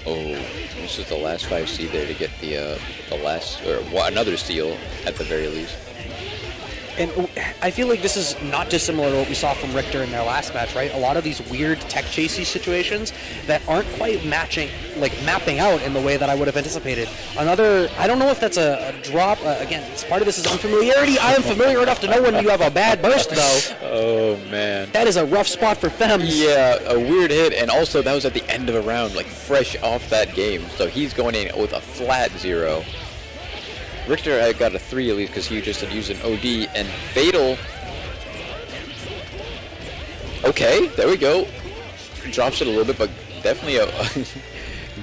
Oh, this is the last 5C there to get the last, or another steal at the very least. And I feel like this is not dissimilar to what we saw from Rychtor in their last match, right? A lot of these weird tech chasey situations that aren't quite mapping out in the way that I would have anticipated. Another, I don't know if that's a drop. Again, part of this is unfamiliarity. I am familiar enough to know when you have a bad burst, though. Oh, man. That is a rough spot for Fems. Yeah, a weird hit. And also, that was at the end of a round, like fresh off that game. So he's going in with a flat 0. Rychtor had got a 3 at least because he just had used an OD, and Fatal. Okay, there we go. Drops it a little bit, but definitely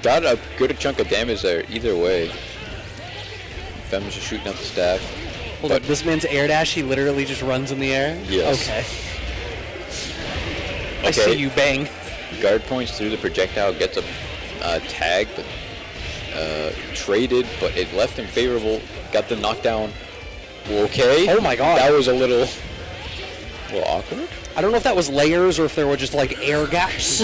got a good chunk of damage there either way. Fems just shooting up the staff. Hold up, this man's air dash, he literally just runs in the air? Yes. Okay. I see you, Bang. Guard points through the projectile, gets a tag, but traded, but it left him favorable. Got the knockdown. Okay. Oh my god. That was a little awkward. I don't know if that was layers or if there were just like air gaps.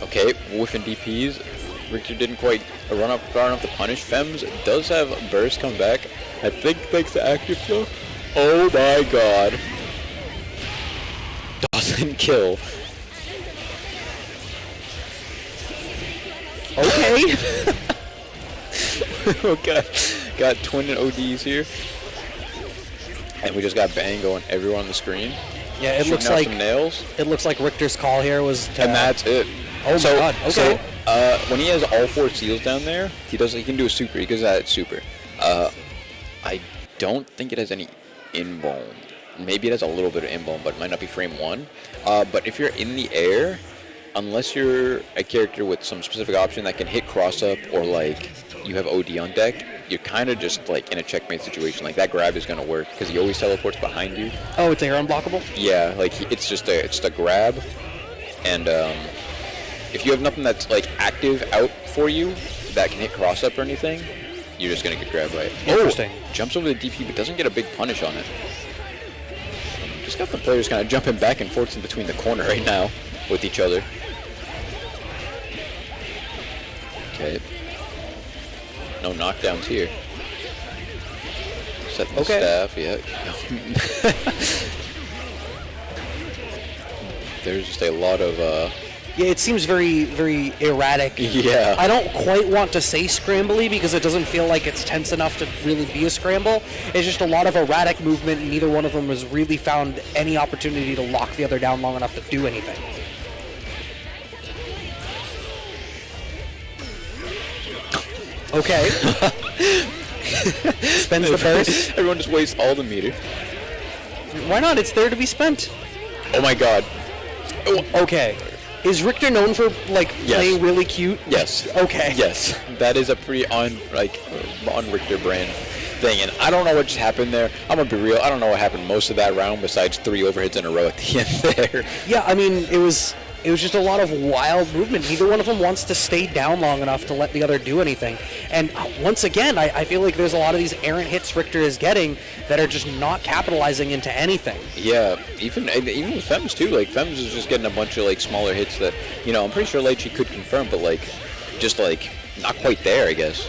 Okay, whiffing DPs. Rychtor didn't quite run up far enough to punish. Fems does have a burst come back. I think thanks to active flow. Oh my god. Doesn't kill. Okay. Okay. Got twin ODs here. And we just got bang going everywhere on the screen. Yeah, it Shooting looks out like some nails. it looks like Richter's call here was to, And that's it. Oh my god. Okay. So when he has all 4 seals down there, he can do a super. He goes at it super. I don't think it has any inbone. Maybe it has a little bit of inbone, but it might not be frame 1. But if you're in the air, unless you're a character with some specific option that can hit cross up or like you have OD on deck, you're kind of just like in a checkmate situation. Like that grab is going to work because he always teleports behind you. Oh, it's air unblockable? Yeah, like it's just a grab, and if you have nothing that's like active out for you that can hit cross up or anything, you're just gonna get grabbed by it. Interesting. Oh, jumps over the DP but doesn't get a big punish on it. Just got the players kind of jumping back and forth in between the corner right now with each other. Okay. No knockdowns here. Setting the staff, yeah. There's just a lot of Yeah, it seems very, very erratic. Yeah. I don't quite want to say scrambly because it doesn't feel like it's tense enough to really be a scramble. It's just a lot of erratic movement, and neither one of them has really found any opportunity to lock the other down long enough to do anything. Okay. Spends the burst. Everyone just wastes all the meter. Why not? It's there to be spent. Oh my god. Oh, okay. Is Rychtor known for like playing really cute? Yes. Okay. Yes. That is a pretty on Rychtor brand thing, and I don't know what just happened there. I'm gonna be real. I don't know what happened most of that round besides 3 overhits in a row at the end there. Yeah, I mean it was just a lot of wild movement. Neither one of them wants to stay down long enough to let the other do anything. And once again, I feel like there's a lot of these errant hits Rychtor is getting that are just not capitalizing into anything. Yeah, even with Fems too. Like Fems is just getting a bunch of like smaller hits that, you know, I'm pretty sure Lychee could confirm, but like just like not quite there, I guess.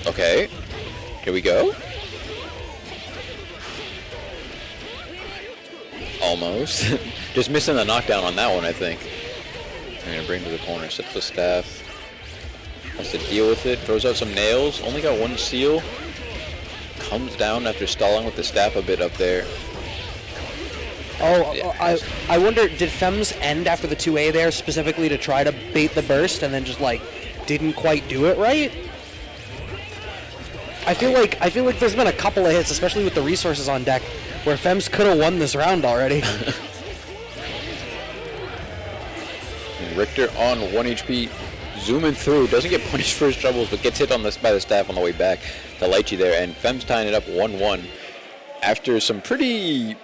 Okay, here we go. Almost. Just missing the knockdown on that one, I think. I'm going to bring to the corner, sets the staff. Has to deal with it, throws out some nails. Only got 1 seal. Comes down after stalling with the staff a bit up there. Oh, Yeah. I wonder, did Fems end after the 2A there specifically to try to bait the burst and then just like didn't quite do it right? I feel like there's been a couple of hits, especially with the resources on deck, where Fems could have won this round already. Rychtor on 1 HP, zooming through, doesn't get punished for his troubles, but gets hit on this by the staff on the way back to Lychee there, and Fems tying it up 1-1 after some pretty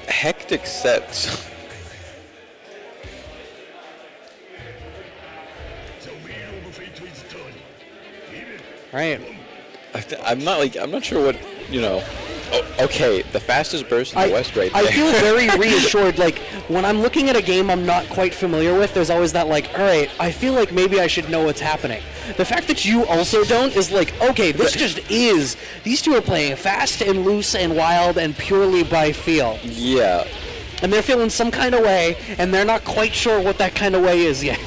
hectic sets. Right. I'm not sure what, you know. Oh, okay, the fastest burst in the West right there. I feel very reassured. Like, when I'm looking at a game I'm not quite familiar with, there's always that, like, all right, I feel like maybe I should know what's happening. The fact that you also don't is like, okay, this just is. These two are playing fast and loose and wild and purely by feel. Yeah. And they're feeling some kind of way, and they're not quite sure what that kind of way is yet.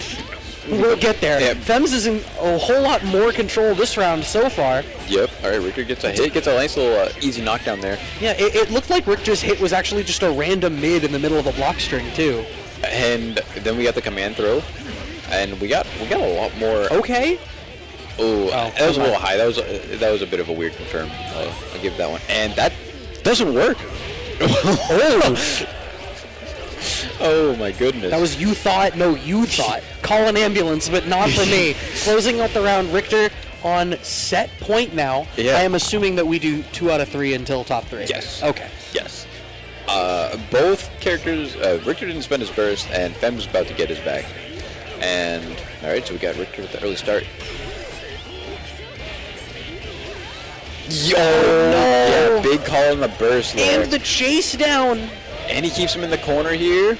We'll get there. Yeah. Fems is in a whole lot more control this round so far. Yep. All right, Rychtor gets a hit, gets a nice little easy knockdown there. Yeah, it looked like Richtor's hit was actually just a random mid in the middle of a block string too. And then we got the command throw, and we got a lot more. Okay. Ooh, that was a little high. That was a bit of a weird confirm. I'll give that one. And that doesn't work. Oh. Oh my goodness. That was you thought. No, you thought. Call an ambulance, but not for me. Closing out the round, Rychtor on set point now. Yeah. I am assuming that we do 2 out of 3 until top 3. Yes. Okay. Yes. Both characters. Rychtor didn't spend his burst, and Fems was about to get his back. And all right, so we got Rychtor with the early start. Yo, no. Yeah, big call on the burst there. And the chase down. And he keeps him in the corner here.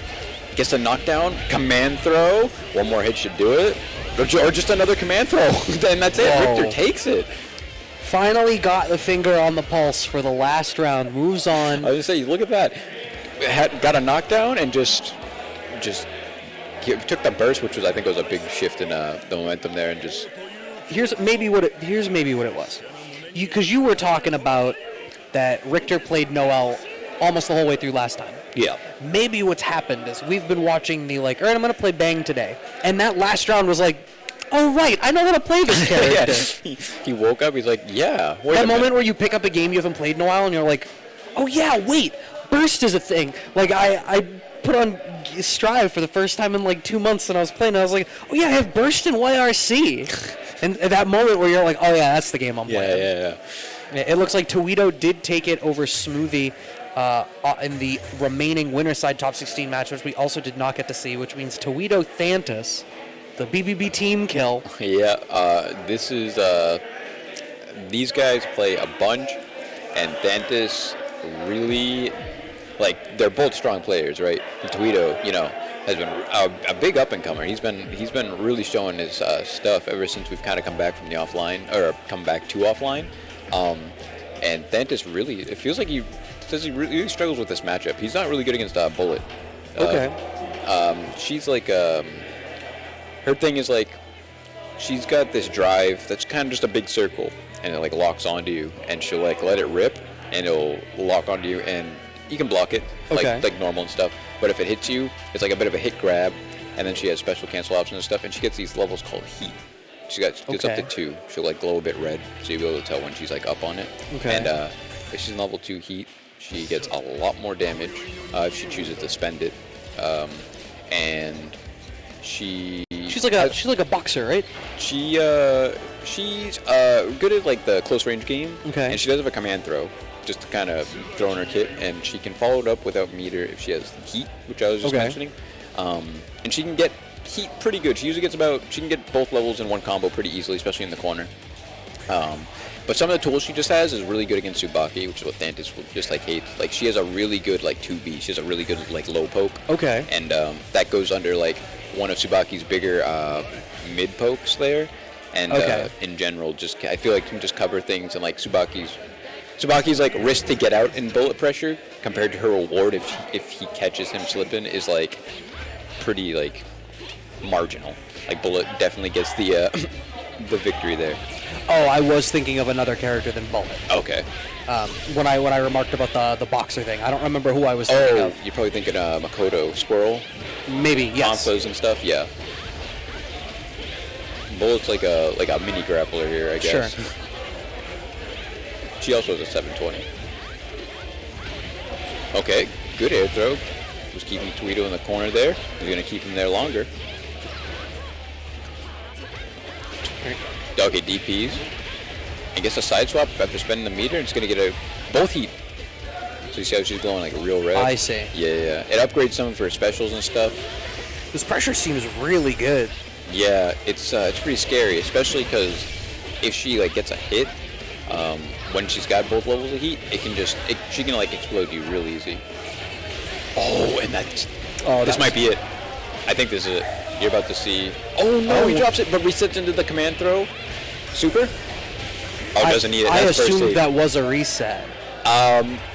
Gets the knockdown. Command throw. One more hit should do it. Or just another command throw. Then that's it. Whoa. Rychtor takes it. Finally got the finger on the pulse for the last round. Moves on. I was going to say, look at that. Got a knockdown and just took the burst, which was, I think, was a big shift in the momentum there, and just. Here's maybe what it was. Because you were talking about that Rychtor played Noel almost the whole way through last time. Yeah. Maybe what's happened is we've been watching the all right, I'm going to play Bang today. And that last round was like, oh, right, I know how to play this character. Yeah. He woke up, he's like, yeah. That moment where you pick up a game you haven't played in a while and you're like, oh, yeah, wait, burst is a thing. Like, I put on Strive for the first time in like 2 months and I was playing and I was like, oh, yeah, I have burst in YRC. And at that moment where you're like, oh, yeah, that's the game I'm playing. Yeah. It looks like Towito did take it over Smoothie in the remaining winner side top 16 match, which we also did not get to see, which means Towito Thantis, the BBB team kill. Yeah, this is, these guys play a bunch, and Thantis really, like, they're both strong players, right? And Towito, has been a big up-and-comer. He's been really showing his stuff ever since we've kind of come back from the offline, or come back to offline. And Thantis really, it feels like he really struggles with this matchup. He's not really good against Bullet. Okay. She's like, her thing is like, she's got this drive that's kind of just a big circle, and it like locks onto you, and she'll like let it rip, and it'll lock onto you, and you can block it like normal and stuff. But if it hits you, it's like a bit of a hit grab, and then she has special cancel options and stuff, and she gets these levels called heat. Gets up to 2. She'll like glow a bit red, so you'll be able to tell when she's like up on it. Okay. And if she's in level 2 heat, she gets a lot more damage if she chooses to spend it. And she's like a boxer, right? She's good at like the close range game. Okay. And she does have a command throw, just to kind of throw in her kit, and she can follow it up without meter if she has heat, which I was just mentioning. And she can get heat pretty good. She can get both levels in one combo pretty easily, especially in the corner. But some of the tools she just has is really good against Tsubaki, which is what Thantis will just like hate. Like she has a really good like 2B. She has a really good like low poke. Okay. And that goes under like one of Tsubaki's bigger mid pokes there. And in general, just I feel like can just cover things, and like Tsubaki's like risk to get out in bullet pressure compared to her reward if he catches him slipping is like pretty like marginal. Like Bullet definitely gets the the victory there. Oh, I was thinking of another character than Bullet. Okay. When I remarked about the boxer thing, I don't remember who I was thinking of. You're probably thinking Makoto Squirrel. Maybe, yes. Tonfas and stuff, yeah. Bullet's like a mini grappler here, I guess. Sure. She also has a 720. Okay, good air throw. Was keeping Towito in the corner there. He's going to keep him there longer. Okay, DPs. I guess a side swap after spending the meter, it's going to get both heat. So you see how she's glowing like real red? I see. Yeah. It upgrades some of her specials and stuff. This pressure seems really good. Yeah, it's pretty scary, especially because if she like gets a hit, when she's got both levels of heat, she can like explode you real easy. Oh, and this might be it. I think this is it. You're about to see. Oh no, he drops it, but resets into the command throw. Super. Oh, doesn't need it. I That's assumed that was a reset.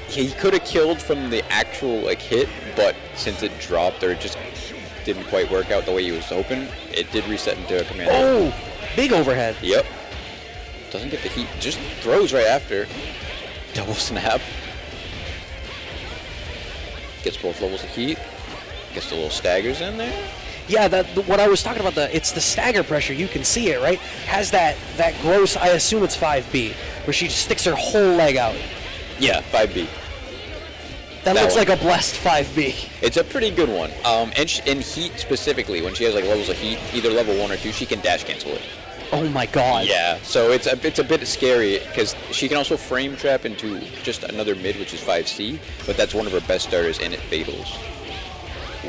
He could have killed from the actual like hit, but since it dropped or it just didn't quite work out the way he was hoping, it did reset into a command. Oh, big overhead. Yep. Doesn't get the heat, just throws right after. Double snap. Gets both levels of heat. Gets the little staggers in there. Yeah, what I was talking about, it's the stagger pressure. You can see it, right? Has that gross, I assume it's 5B, where she just sticks her whole leg out. Yeah, 5B. That looks like a blessed 5B. It's a pretty good one. And in heat specifically, when she has like levels of heat, either level 1 or 2, she can dash cancel it. Oh my god. Yeah, so it's a bit scary because she can also frame trap into just another mid, which is 5C, but that's one of her best starters, and it fatals.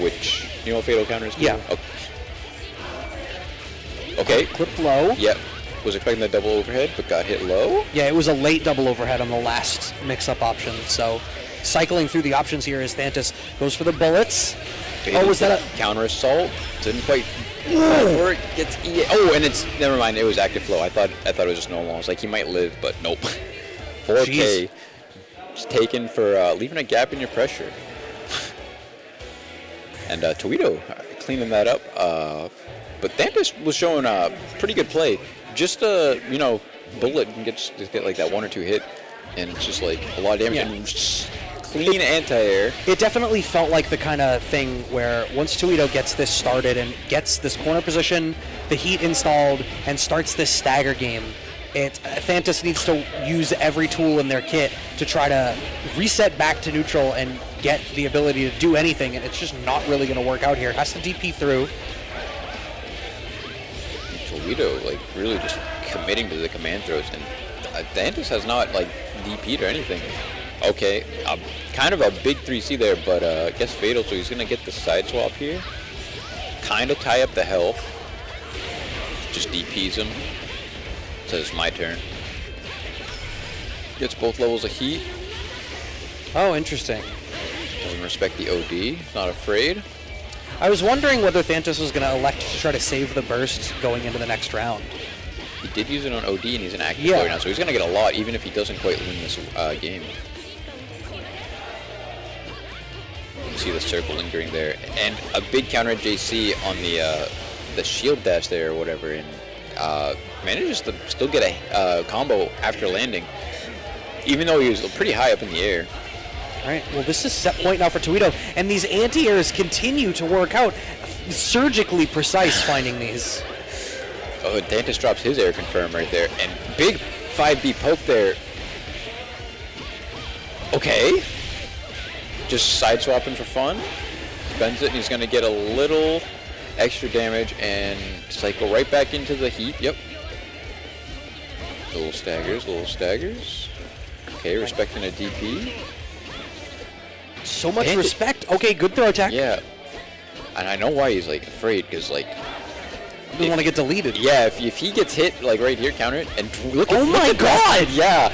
which, you know what fatal counters do? Yeah. Okay. Clipped low. Yep. Was expecting the double overhead, but got hit low. Yeah, it was a late double overhead on the last mix-up option. So cycling through the options here as Thantis goes for the bullets. Oh, was that a counter assault? Didn't quite fall for it. Gets and it's never mind. It was active flow. I thought it was just normal. I was like, he might live, but nope. 4K. Jeez. Just taken for leaving a gap in your pressure. And Towito cleaning that up. But Thantis was showing pretty good play. Just bullet can get like that 1 or 2 hit, and it's just like a lot of damage. Yeah. And just clean anti-air. It definitely felt like the kind of thing where once Towito gets this started and gets this corner position, the heat installed, and starts this stagger game, Thantis needs to use every tool in their kit to try to reset back to neutral and get the ability to do anything, and it's just not really going to work out here. Has to DP through. Towito, like, really just committing to the command throws, and Thantis has not, like, DP'd or anything. Okay, kind of a big 3C there, but I guess fatal, so he's going to get the side swap here. Kind of tie up the health. Just DPs him. Says, my turn. Gets both levels of heat. Oh, interesting. Doesn't respect the OD. Not afraid. I was wondering whether Thantis was going to elect to try to save the burst going into the next round. He did use it on OD, and he's an active player now, so he's going to get a lot, even if he doesn't quite win this game. You see the circle lingering there, and a big counter at JC on the shield dash there or whatever, and manages to still get a combo after landing, even though he was pretty high up in the air. All right, well, this is set point now for Towito, and these anti-airs continue to work out. Surgically precise finding these. Oh, and Thantis drops his air confirm right there, and big 5B poke there. Okay. Just side swapping for fun. Bends it, and he's going to get a little extra damage and cycle right back into the heat. Yep. Little staggers. Okay, respecting a DP. So much respect. Okay, good throw attack. Yeah. And I know why he's, like, afraid, because, like, he doesn't want to get deleted. Yeah, if he gets hit, like, right here, counter it, and look at oh my god! Yeah.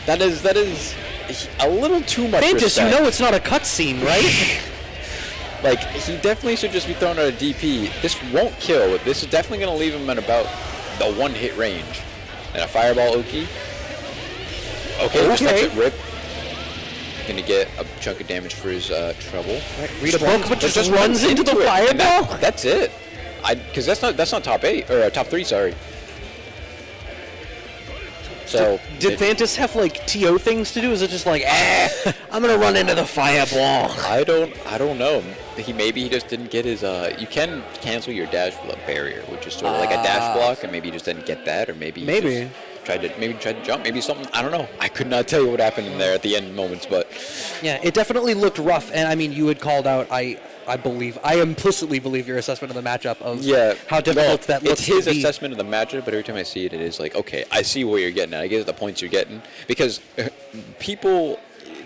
That is a little too much Thantis, respect. you know it's not a cutscene, right? Like, he definitely should just be thrown out a DP. This won't kill, but this is definitely going to leave him at about the 1-hit range. And a fireball Oki. Okay, just lets it rip. Going to get a chunk of damage for his trouble. Right, read a book, but just runs into the fireball? That's it. Because that's not top 8, or top 3, sorry. So did Thantis have like TO things to do? Is it just like, I'm gonna run into the fireball? I don't know. Maybe he just didn't get his. You can cancel your dash with a barrier, which is sort of like a dash block, and maybe he just didn't get that, or maybe tried to jump, maybe something. I don't know. I could not tell you what happened in there at the end moments, but yeah, it definitely looked rough. And I mean, you had called out. I implicitly believe your assessment of the matchup of how difficult that looks. It's his assessment of the matchup, but every time I see it, it is like, okay, I see what you're getting at. I get the points you're getting, because people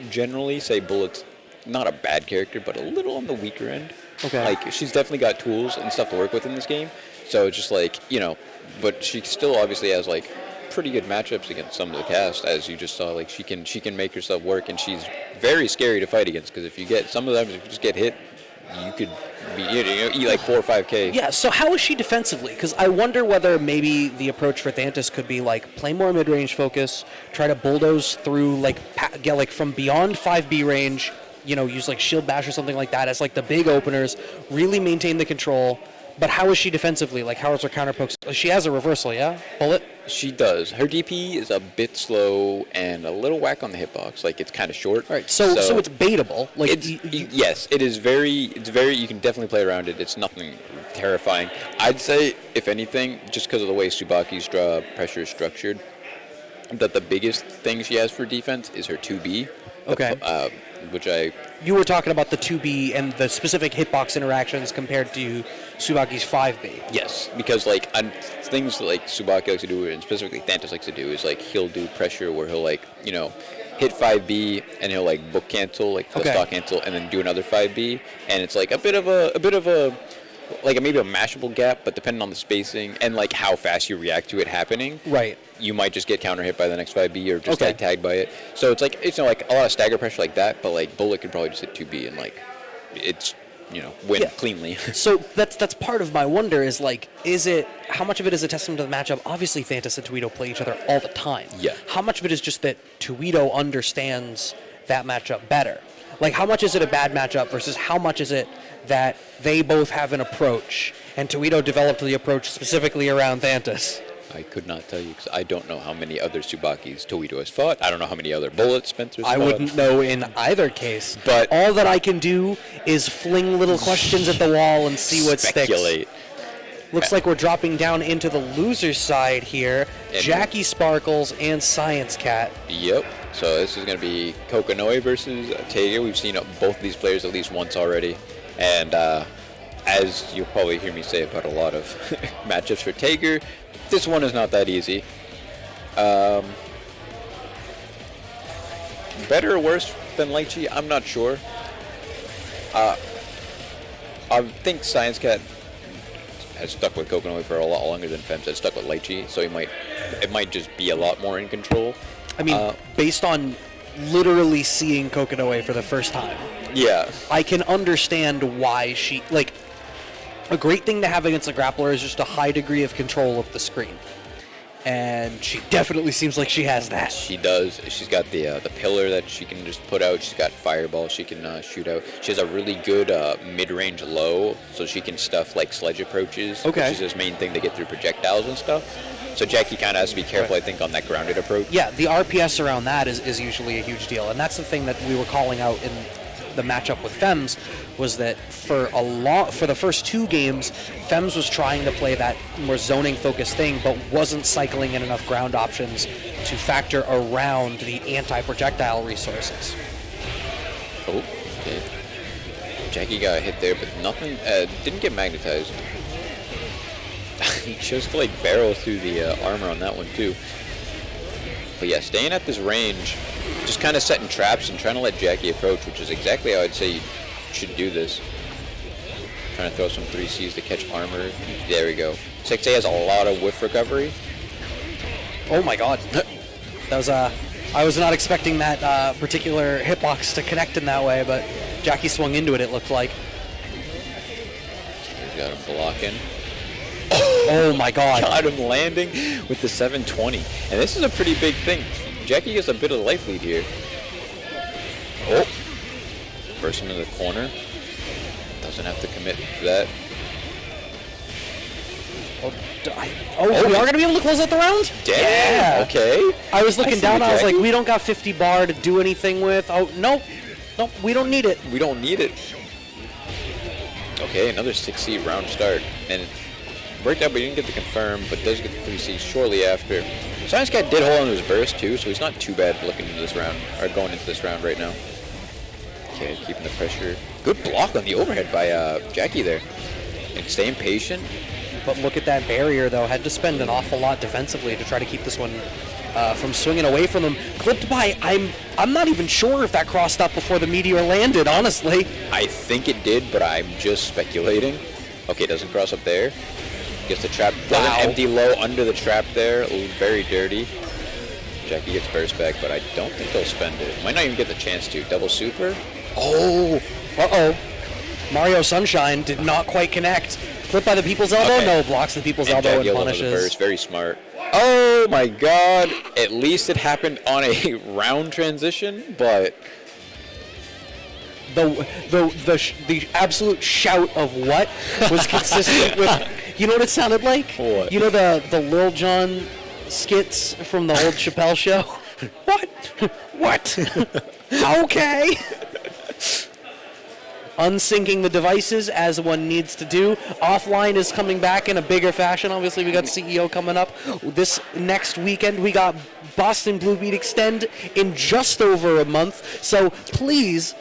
generally say Bullet's not a bad character, but a little on the weaker end. Okay. Like, she's definitely got tools and stuff to work with in this game, so it's just like, but she still obviously has like pretty good matchups against some of the cast, as you just saw. Like, she can make herself work, and she's very scary to fight against, because if you get some of them, if you just get hit, you could eat like 4 or 5K. Yeah, so how is she defensively? Because I wonder whether maybe the approach for Thantis could be like play more mid-range focus, try to bulldoze through get like from beyond 5B range, use like shield bash or something like that as like the big openers, really maintain the control. But how is she defensively? Like, how is her counter pokes? She has a reversal, yeah? Bullet? She does. Her DP is a bit slow and a little whack on the hitbox. Like, it's kind of short. All right, so it's baitable. Like, yes, it is very, you can definitely play around it. It's nothing terrifying. I'd say, if anything, just because of the way Tsubaki's pressure is structured, that the biggest thing she has for defense is her 2B. Okay. You were talking about the 2B and the specific hitbox interactions compared to Tsubaki's 5B. Yes, because like things like Tsubaki likes to do, and specifically Thantis likes to do, is like he'll do pressure where he'll like hit 5B and he'll like book cancel, like stock cancel, and then do another 5B, and it's like a bit of a like maybe a mashable gap, but depending on the spacing and like how fast you react to it happening, right, you might just get counter hit by the next 5B or just get tagged by it. So it's like like a lot of stagger pressure like that, but like Bullet could probably just hit 2B and like it's win cleanly. So that's part of my wonder is like, how much of it is a testament to the matchup? Obviously, Thantis and Towito play each other all the time. Yeah. How much of it is just that Towito understands that matchup better? Like, how much is it a bad matchup versus how much is it that they both have an approach and Towito developed the approach specifically around Thantis? I could not tell you because I don't know how many other Tsubakis Towito has fought. I don't know how many other Bullets Spencer's fought. I wouldn't know in either case. But all that I can do is fling little questions at the wall and see what speculate. Sticks. Looks like we're dropping down into the loser's side here. And JackieSparkles and ScienceCat. Yep. So this is going to be Kokonoi versus Tager. We've seen both of these players at least once already. And as you'll probably hear me say about a lot of matchups for Tager, this one is not that easy. Better or worse than Lychee? I'm not sure. I think ScienceCat has stuck with Kokonoi for a lot longer than Fems has stuck with Lychee, so it might just be a lot more in control. I mean, based on literally seeing Kokonoi for the first time, yeah, I can understand why she a great thing to have against a grappler is just a high degree of control of the screen. And she definitely seems like she has that. She does. She's got the pillar that she can just put out. She's got fireball she can shoot out. She has a really good mid-range low, so she can stuff like sledge approaches, which is his main thing to get through projectiles and stuff. So Jackie kind of has to be careful, I think, on that grounded approach. Yeah, the RPS around that is usually a huge deal. And that's the thing that we were calling out in the matchup with Fems, was that for the first two games, Fems was trying to play that more zoning focused thing, but wasn't cycling in enough ground options to factor around the anti-projectile resources. Oh, okay. Jackie got hit there, but nothing, didn't get magnetized. Just like barrel through the armor on that one too. But yeah, staying at this range, just kind of setting traps and trying to let Jackie approach, which is exactly how I'd say you should do this. Trying to throw some 3Cs to catch armor. There we go. 6A has a lot of whiff recovery. Oh my god. That was I was not expecting that particular hitbox to connect in that way, but Jackie swung into it, it looked like. He's got him blocking. Oh my god. Got him landing with the 720. And this is a pretty big thing. Jackie gets a bit of life lead here. Oh. First one in the corner. Doesn't have to commit to that. We are going to be able to close out the round? Damn. Yeah. Okay. I was looking down, I was like, we don't got 50 bar to do anything with. Oh, nope. Nope, we don't need it. We don't need it. Okay, another 6C round start. And it worked out, but he didn't get the confirm, but does get the 3C shortly after. ScienceCat did hold on to his burst too, so he's not too bad looking into this round, or going into this round right now. Okay, keeping the pressure. Good block on the overhead by Jackie there. And staying patient. But look at that barrier, though. Had to spend an awful lot defensively to try to keep this one from swinging away from him. Clipped by, I'm not even sure if that crossed up before the meteor landed, honestly. I think it did, but I'm just speculating. Okay, doesn't cross up there. Gets the trap. Doesn't empty low under the trap there. Very dirty. Jackie gets burst back, but I don't think he'll spend it. Might not even get the chance to. Double super. Oh! Uh-oh. Mario Sunshine did not quite connect. Clipped by the people's elbow? Okay. No, blocks the people's elbow and punishes. Burst. Very smart. Oh my god. At least it happened on a round transition, but the absolute shout of what was consistent with, you know what it sounded like? What? You know the Lil Jon skits from the old Chappelle show? What? What? Okay. Unsyncing the devices as one needs to do. Offline is coming back in a bigger fashion. Obviously, we got CEO coming up. This next weekend, we got BostonBlueBeat Extend in just over a month. So please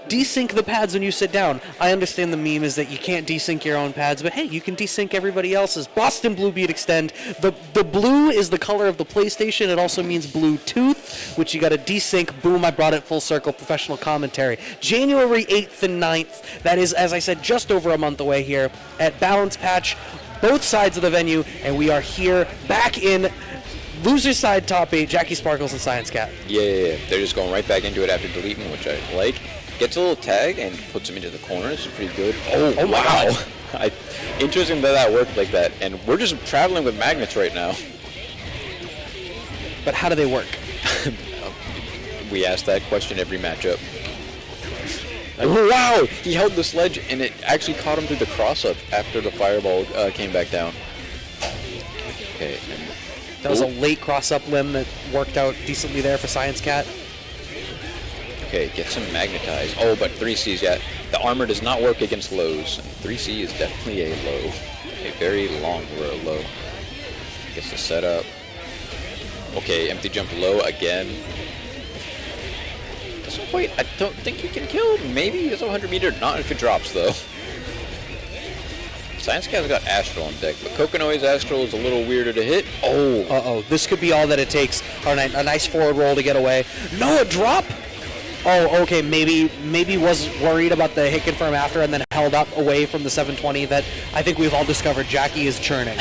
desync the pads when you sit down. I understand the meme is that you can't desync your own pads, but hey, you can desync everybody else's. BostonBlueBeat Extend. The blue is the color of the PlayStation. It also means Bluetooth, which you got to desync. Boom, I brought it full circle. Professional commentary. January 8th and 9th. That is, as I said, just over a month away here at Balance Patch. Both sides of the venue, and we are here back in loser side top 8, JackieSparkles and ScienceCat. Yeah. They're just going right back into it after deleting, which I like. Gets a little tag and puts him into the corner. This is pretty good. Oh wow. Interesting that worked like that. And we're just traveling with magnets right now. But how do they work? We ask that question every matchup. Oh, wow! He held the sledge, and it actually caught him through the cross-up after the fireball came back down. Okay. That was a late cross-up limb that worked out decently there for ScienceCat. Okay, gets him magnetized. Oh, but 3C's, yeah. The armor does not work against lows. 3C is definitely a low. A very long low. Gets the setup. Okay, empty jump low again. Wait, I don't think he can kill. Maybe he has a 100 meter. Not if it drops, though. ScienceCat's got Astral on deck, but Kokonoi's Astral is a little weirder to hit. Oh. Uh-oh. This could be all that it takes. A nice forward roll to get away. No, a drop? Oh, okay. Maybe was worried about the hit confirm after and then held up away from the 720 that I think we've all discovered Jackie is churning.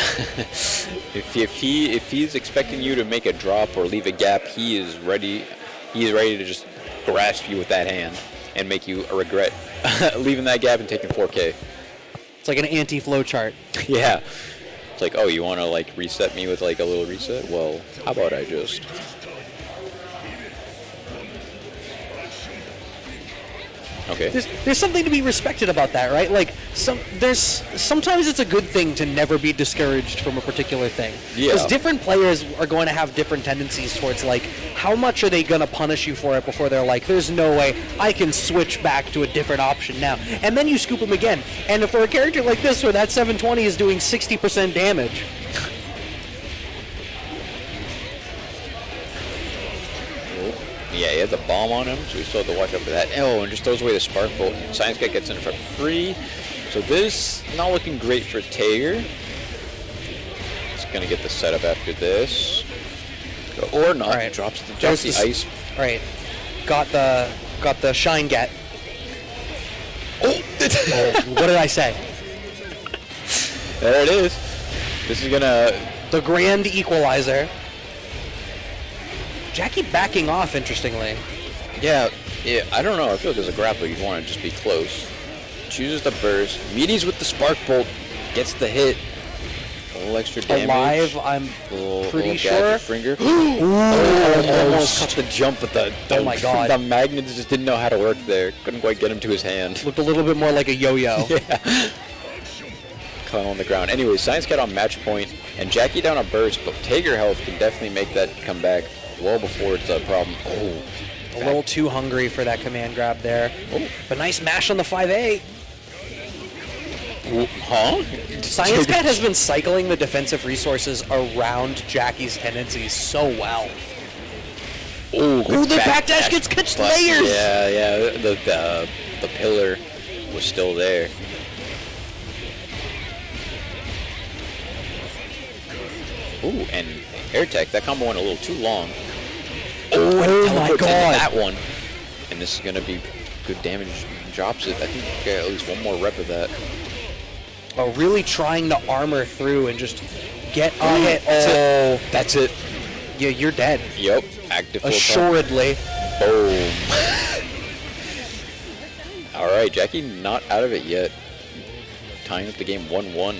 If he's expecting you to make a drop or leave a gap, he is ready to just grasp you with that hand and make you regret leaving that gap and taking 4K. It's like an anti-flow chart. Yeah. It's like, oh, you want to like reset me with like a little reset? Well, how about I just... Okay. There's something to be respected about that, right? Like sometimes it's a good thing to never be discouraged from a particular thing. Yeah. Because different players are going to have different tendencies towards like how much are they going to punish you for it before they're like, there's no way I can switch back to a different option now. And then you scoop them again. And for a character like this where that 720 is doing 60% damage. Yeah, he has a bomb on him, so we still have to watch out for that. Oh, and just throws away the Spark Bolt. ScienceCat gets in for free. So this not looking great for Tager. It's going to get the setup after this. Or not. Right. Drops the ice. All right. Got the shine get. Oh! What did I say? There it is. This is going to... The grand equalizer. Jackie backing off, interestingly. Yeah, I don't know. I feel like as a grappler, you'd want to just be close. Chooses the burst. Meaties with the Spark Bolt. Gets the hit. A little extra damage. Alive, I'm pretty sure. Finger. Almost cut the jump, but oh my god. The magnets just didn't know how to work there. Couldn't quite get him to his hand. Looked a little bit more like a yo-yo. Yeah. Caught on the ground. Anyway, ScienceCat on match point, and Jackie down a burst, but Tager health can definitely make that come back well before it's a problem. Oh, a little too hungry for that command grab there. Oh. But nice mash on the 5A. Huh? ScienceCat has been cycling the defensive resources around Jackie's tendencies so well. Oh, the backdash gets catch layers. Yeah. The pillar was still there. Ooh, and air tech. That combo went a little too long. Oh my god. That one. And this is going to be good damage. Drops it. I think at least one more rep of that. Oh, really trying to armor through and just get a hit. Oh, that's it. Yeah, you're dead. Yep. Active full assuredly. Boom. All right, Jackie not out of it yet. Tying up the game 1-1.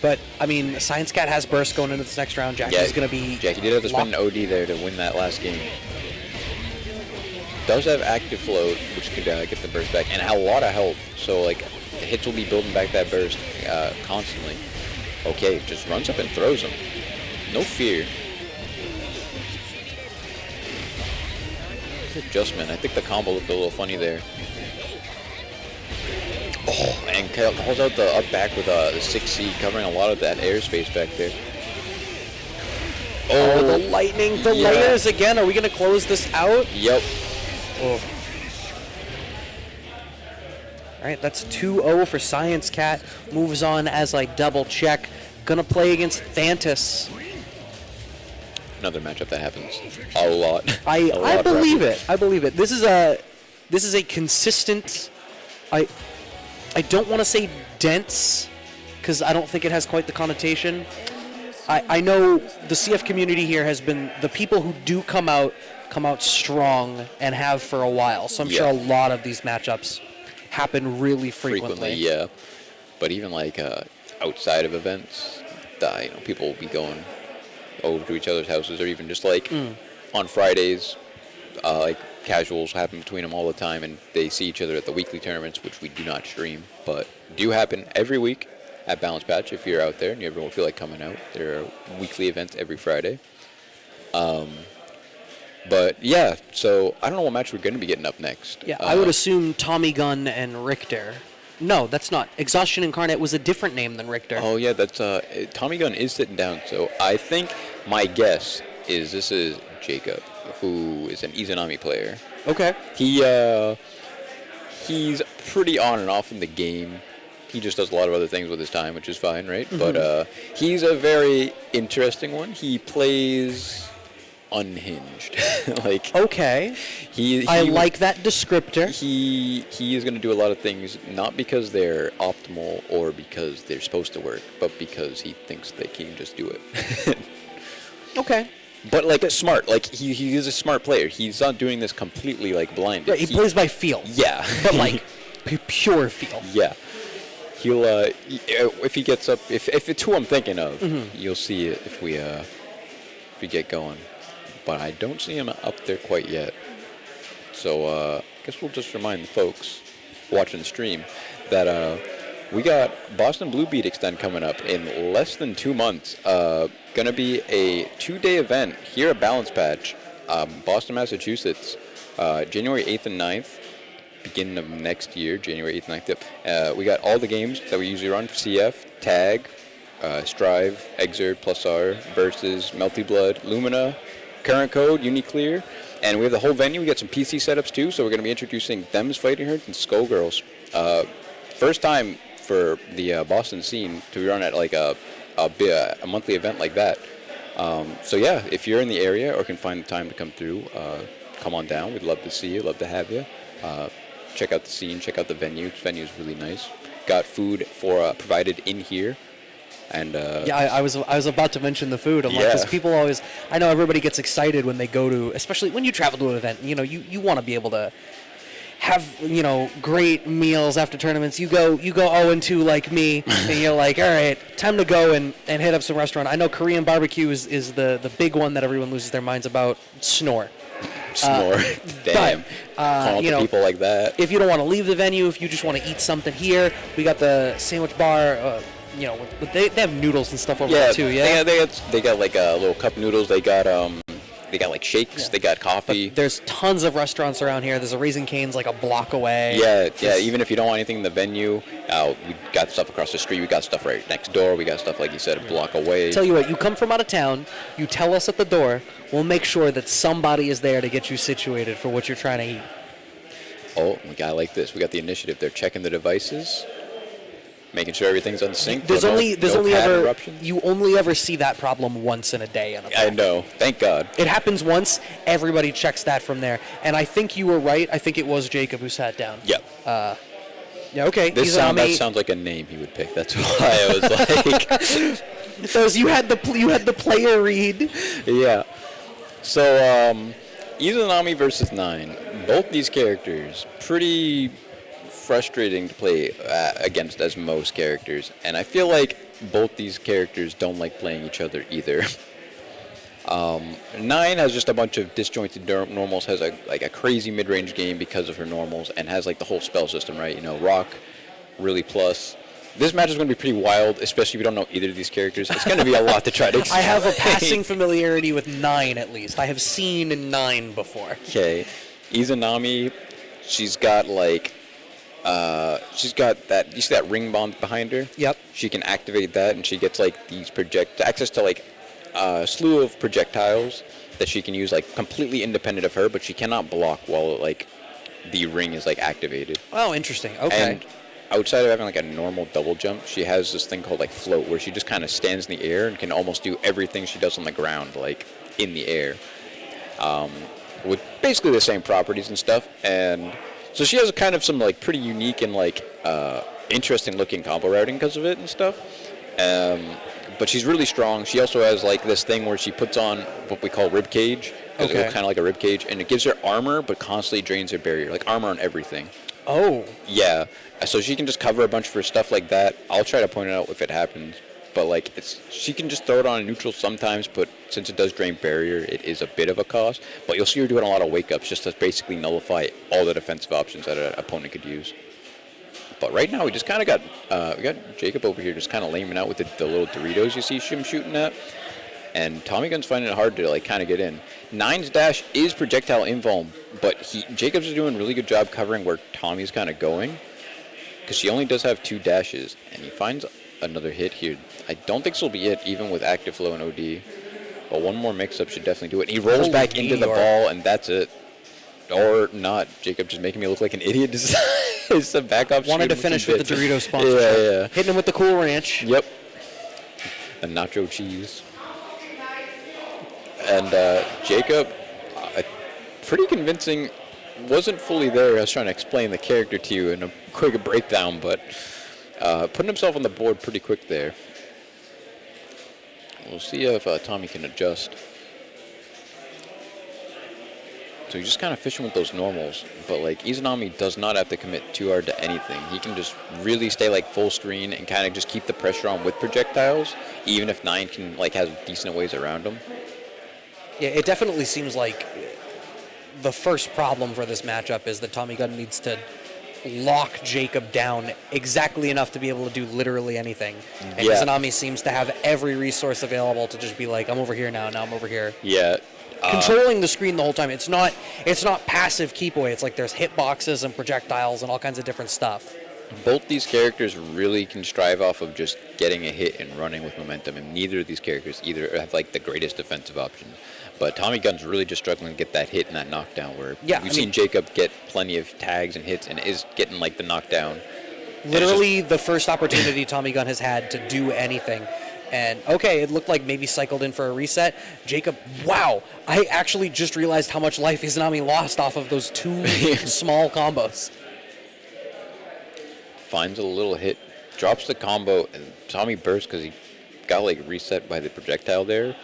But, I mean, ScienceCat has burst going into this next round. Jackie's going to be... Jackie did have to spend an OD there to win that last game. Does have active float, which could get the burst back, and a lot of health. So, like, the hits will be building back that burst constantly. Okay, just runs up and throws him. No fear. Adjustment. I think the combo looked a little funny there. Oh, and calls out the up back with the 6C, covering a lot of that airspace back there. Oh, the lightning, the layers again. Are we going to close this out? Yep. Oh. All right, that's 2-0 for ScienceCat. Moves on as I double check. Gonna play against Thantis. Another matchup that happens a lot. I believe it. I believe it. This is a consistent. I don't want to say dense, because I don't think it has quite the connotation. I know the CF community here has been, the people who do come out strong and have for a while. So I'm sure a lot of these matchups happen really frequently. Yeah. But even like outside of events, people will be going over to each other's houses, or even just like on Fridays, like casuals happen between them all the time, and they see each other at the weekly tournaments, which we do not stream, but do happen every week at Balance Patch. If you're out there and you ever feel like coming out, there are weekly events every Friday. But yeah, so I don't know what match we're going to be getting up next. Yeah, I would assume Tommygun and Rychtor. No, that's not. Exhaustion Incarnate was a different name than Rychtor. Oh yeah, that's Tommygun is sitting down. So I think my guess is this is Jacob, who is an Izanami player. Okay. He's pretty on and off in the game. He just does a lot of other things with his time, which is fine, right? Mm-hmm. But he's a very interesting one. He plays unhinged. Okay. I like that descriptor. He is going to do a lot of things not because they're optimal or because they're supposed to work, but because he thinks they can just do it. Okay. But smart. He is a smart player. He's not doing this completely blinded. Right, he plays by feel. Yeah. But pure feel. Yeah. He'll if he gets up, if it's who I'm thinking of, you'll see it if we get going. But I don't see him up there quite yet. So I guess we'll just remind the folks watching the stream that we got BostonBlueBeat Extend coming up in less than 2 months. Going to be a 2-day event here at Balance Patch, Boston, Massachusetts, January 8th and 9th, beginning of next year, January 8th and 9th. We got all the games that we usually run for CF, Tag, Strive, Exert, Plus R, Versus, Melty Blood, Lumina, Current Code, Uniclear, and we have the whole venue. We got some PC setups too, so we're going to be introducing Fems Fighting Herds and Skullgirls. First time for the Boston scene to run at a monthly event like that. So yeah, if you're in the area or can find the time to come through, come on down. We'd love to see you, love to have you. Check out the scene, check out the venue. The venue is really nice. Got food provided in here. And yeah, I was about to mention the food. I'm because people always, I know everybody gets excited when they go to, especially when you travel to an event. You want to be able to have great meals after tournaments. You go 0-2 like me, and you're like, all right, time to go and hit up some restaurant. I know Korean barbecue is the big one that everyone loses their minds about. Snore. Damn. Calling to people like that. If you don't want to leave the venue, if you just want to eat something here, we got the sandwich bar. They have noodles and stuff over there too. Yeah, they got little cup noodles. They got shakes. Yeah. They got coffee. But there's tons of restaurants around here. There's a Raising Cane's a block away. Yeah. Even if you don't want anything in the venue, we got stuff across the street. We got stuff right next door. We got stuff like you said, a block away. Tell you what, you come from out of town. You tell us at the door. We'll make sure that somebody is there to get you situated for what you're trying to eat. Oh, we got this. We got the initiative. They're checking the devices. Making sure everything's on sync. You only ever see that problem once in a day. I know. Thank God. It happens once. Everybody checks that from there. And I think you were right. I think it was Jacob who sat down. Yep. Yeah. Okay. That sounds like a name he would pick. That's why I was like. Those you had the player read. Yeah. So Izanami versus 9. Both these characters pretty frustrating to play against as most characters, and I feel like both these characters don't like playing each other either. 9 has just a bunch of disjointed normals, has a crazy mid-range game because of her normals, and has the whole spell system, right? Rock, really plus. This match is going to be pretty wild, especially if you don't know either of these characters. It's going to be a lot to try to explain. I have a passing familiarity with 9 at least. I have seen 9 before. Okay. Izanami, she's got that. You see that ring bomb behind her? Yep. She can activate that, and she gets these access to a slew of projectiles that she can use completely independent of her, but she cannot block while the ring is like activated. Oh, interesting. Okay. And outside of having like a normal double jump, she has this thing called like float, where she just kind of stands in the air and can almost do everything she does on the ground, like in the air, with basically the same properties and stuff. And so she has kind of some like pretty unique and like interesting looking combo routing because of it and stuff. But she's really strong. She also has like this thing where she puts on what we call rib cage. Okay. It looks kind of like a rib cage, and it gives her armor, but constantly drains her barrier, like armor on everything. Oh. Yeah. So she can just cover a bunch of her stuff like that. I'll try to point it out if it happens. But like, she can just throw it on a neutral sometimes, but since it does drain barrier, it is a bit of a cost. But you'll see her doing a lot of wake-ups just to basically nullify all the defensive options that an opponent could use. But right now, we just kind of got we got Jacob over here just kind of laming out with the little Doritos you see him shooting at. And Tommygun's finding it hard to like kind of get in. 9's dash is projectile invuln, but Jacob's is doing a really good job covering where Tommy's kind of going, because she only does have 2 dashes, and he finds another hit here. I don't think this will be it, even with active flow and OD. But one more mix-up should definitely do it. He rolls back into the ball, and that's it. Or not. Jacob just making me look like an idiot. It's a backup. Wanted to finish with the Dorito sponsorship. Yeah. Hitting him with the Cool Ranch. Yep. The nacho cheese. And Jacob, pretty convincing, wasn't fully there. I was trying to explain the character to you in a quick breakdown, but putting himself on the board pretty quick there. We'll see if Tommy can adjust. So he's just kind of fishing with those normals, but like Izanami does not have to commit too hard to anything. He can just really stay like full screen and kind of just keep the pressure on with projectiles, even if 9 can like has decent ways around him. Yeah, it definitely seems like the first problem for this matchup is that Tommygun needs to lock Jacob down exactly enough to be able to do literally anything. And Izanami seems to have every resource available to just be like, I'm over here now I'm over here. Yeah. Controlling the screen the whole time. It's not passive keep away. It's like there's hitboxes and projectiles and all kinds of different stuff. Both these characters really can strive off of just getting a hit and running with momentum, and neither of these characters either have like the greatest defensive options. But Tommygun's really just struggling to get that hit and that knockdown, where we've seen Jacob get plenty of tags and hits and is getting like the knockdown. Literally the first opportunity Tommygun has had to do anything. And okay, it looked like maybe cycled in for a reset. Jacob, wow, I actually just realized how much life Izanami lost off of those 2 small combos. Finds a little hit, drops the combo, and Tommy bursts because he got like reset by the projectile there.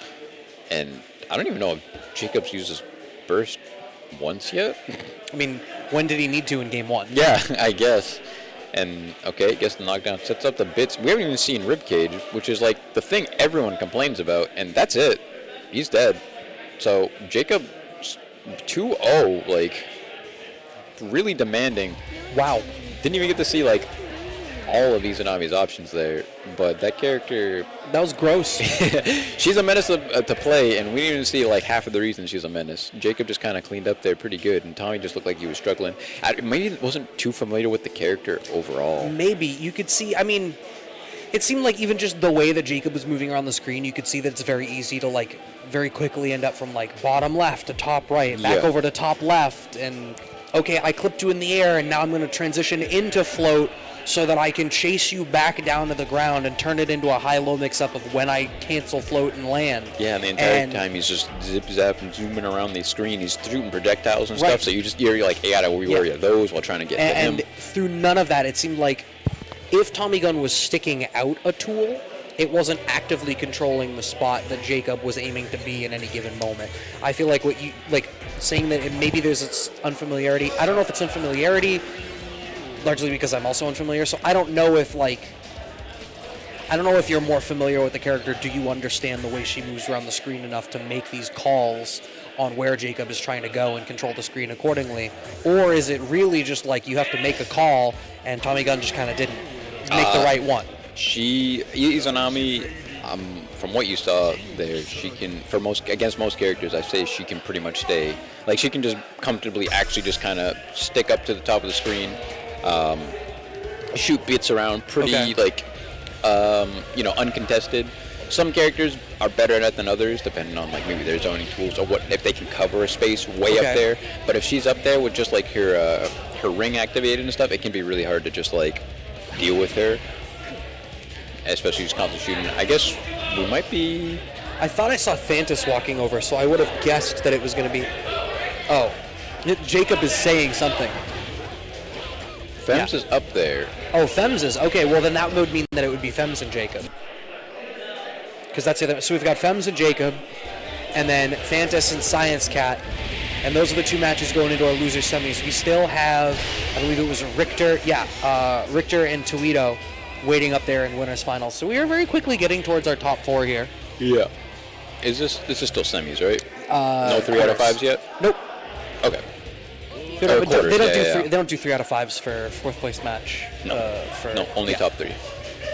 And I don't even know if Jacob's used his burst once yet. I mean, when did he need to in game 1? Yeah, I guess. And okay, gets the knockdown, sets up the bits. We haven't even seen Ribcage, which is like the thing everyone complains about, and that's it. He's dead. So Jacob 2-0, like really demanding. Wow. Didn't even get to see like all of Izanami's options there, but that character, that was gross. She's a menace to play, and we didn't even see like half of the reason she's a menace. Jacob just kind of cleaned up there pretty good, and Tommy just looked like he was struggling. Maybe wasn't too familiar with the character overall. Maybe you could see. I mean, it seemed like even just the way that Jacob was moving around the screen, you could see that it's very easy to like very quickly end up from like bottom left to top right, back over to top left, and okay, I clipped you in the air, and now I'm going to transition into float so that I can chase you back down to the ground and turn it into a high-low mix-up of when I cancel float and land. Yeah, and the entire time he's just zip-zap and zooming around the screen. He's shooting projectiles and stuff, so you're like, hey, I gotta worry of those while trying to get to him. And through none of that, it seemed like if Tommygun was sticking out a tool, it wasn't actively controlling the spot that Jacob was aiming to be in any given moment. I feel like what you, like, saying that maybe there's its unfamiliarity. I don't know if it's unfamiliarity, largely because I'm also unfamiliar, so I don't know if you're more familiar with the character. Do you understand the way she moves around the screen enough to make these calls on where Jacob is trying to go and control the screen accordingly? Or is it really just like you have to make a call and Tommygun just kind of didn't make the right one? Izanami, from what you saw there, she can, against most characters, I say she can pretty much stay. Like, she can just comfortably actually just kind of stick up to the top of the screen, shoot bits around pretty, uncontested. some characters are better at it than others, depending on like maybe their zoning tools or what if they can cover a space way up there. But if she's up there with just like her ring activated and stuff, it can be really hard to just like deal with her, especially just constant shooting. I guess we might be. I thought I saw Thantis walking over, so I would have guessed that it was going to be. Oh, Jacob is saying something. Fems is up there. Oh, Fems is. Okay, well then that would mean that it would be Fems and Jacob. Because that's the other. So we've got Fems and Jacob, and then Thantis and ScienceCat, and those are the 2 matches going into our loser semis. We still have, I believe it was Rychtor, Rychtor and Towito waiting up there in winners finals. So we are very quickly getting towards our top 4 here. Yeah. This is still semis, right? No 3 out of 5s yet? Nope. Okay. They don't do 3 out of 5s for 4th place match. No. Only top 3.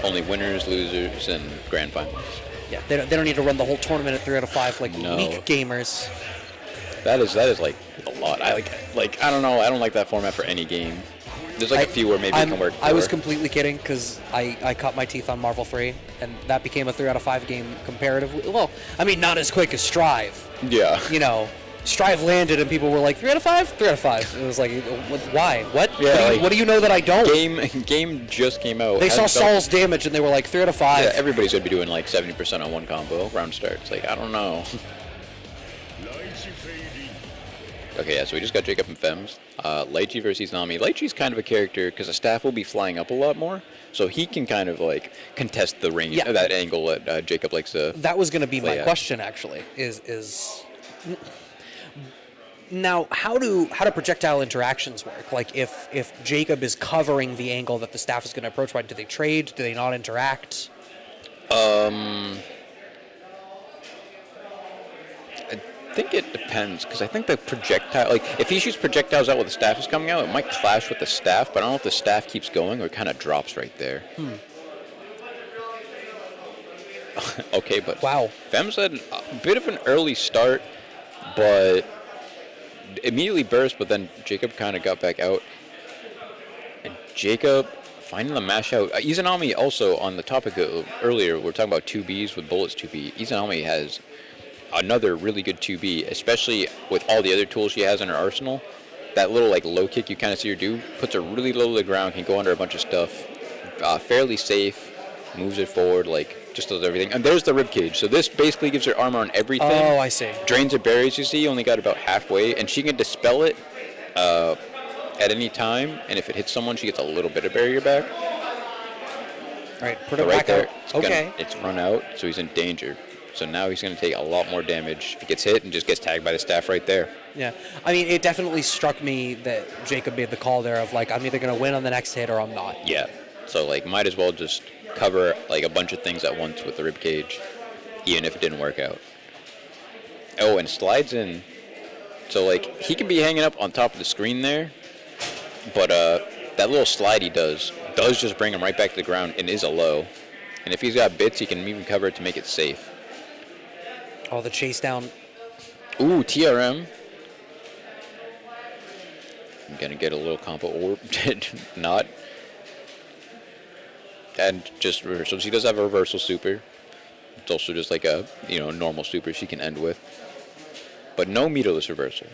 Only winners, losers, and grand finals. Yeah, they don't need to run the whole tournament at 3 out of 5 like weak gamers. That is like a lot. I don't know. I don't like that format for any game. There's like a few where maybe it can work. I was completely kidding because I cut my teeth on Marvel 3, and that became a 3 out of 5 game comparatively. Well, I mean, not as quick as Strive. Yeah. You know, Strive landed and people were like 3 out of 5, 3 out of 5. It was like, why? What? Yeah, what do you know that I don't? Game just came out. They saw Saul's damage and they were like 3 out of 5. Yeah, everybody's gonna be doing like 70% on one combo round start. It's like I don't know. Okay, yeah, so we just got Jacob and Fems. Lychee versus Nami. Lychee's kind of a character because the staff will be flying up a lot more, so he can kind of like contest the ring, that angle that Jacob likes to. That was going to be my question, actually. Is now how do projectile interactions work? Like if Jacob is covering the angle that the staff is going to approach by, do they trade? Do they not interact? I think it depends, because I think the projectile, like, if he shoots projectiles out while the staff is coming out, it might clash with the staff, but I don't know if the staff keeps going or it kind of drops right there. Okay, but wow. Fems had a bit of an early start, but immediately burst, but then Jacob kind of got back out. And Jacob finding the mash out. Izanami also, on the topic of earlier, we were talking about 2Bs with bullets 2B. Izanami has another really good 2B, especially with all the other tools she has in her arsenal. That little like low kick you kind of see her do puts her really low to the ground, can go under a bunch of stuff, fairly safe, moves it forward, like just does everything. And there's the ribcage. So this basically gives her armor on everything. Oh, I see. Drains her barriers, you see, only got about halfway, and she can dispel it at any time. And if it hits someone, she gets a little bit of barrier back. All right, put it right back there. out. It's run out, so he's in danger. So now he's going to take a lot more damage if he gets hit and just gets tagged by the staff right there. Yeah. I mean, it definitely struck me that Jacob made the call there of, like, I'm either going to win on the next hit or I'm not. Yeah. So, like, might as well just cover, like, a bunch of things at once with the ribcage, even if it didn't work out. Oh, and slides in. So, like, he can be hanging up on top of the screen there, but that little slide he does just bring him right back to the ground and is a low. And if he's got bits, he can even cover it to make it safe. Oh, the chase down. Ooh, TRM. I'm going to get a little combo orb. Not. And just reversal. She does have a reversal super. It's also just like a, normal super she can end with. But no meterless reversal.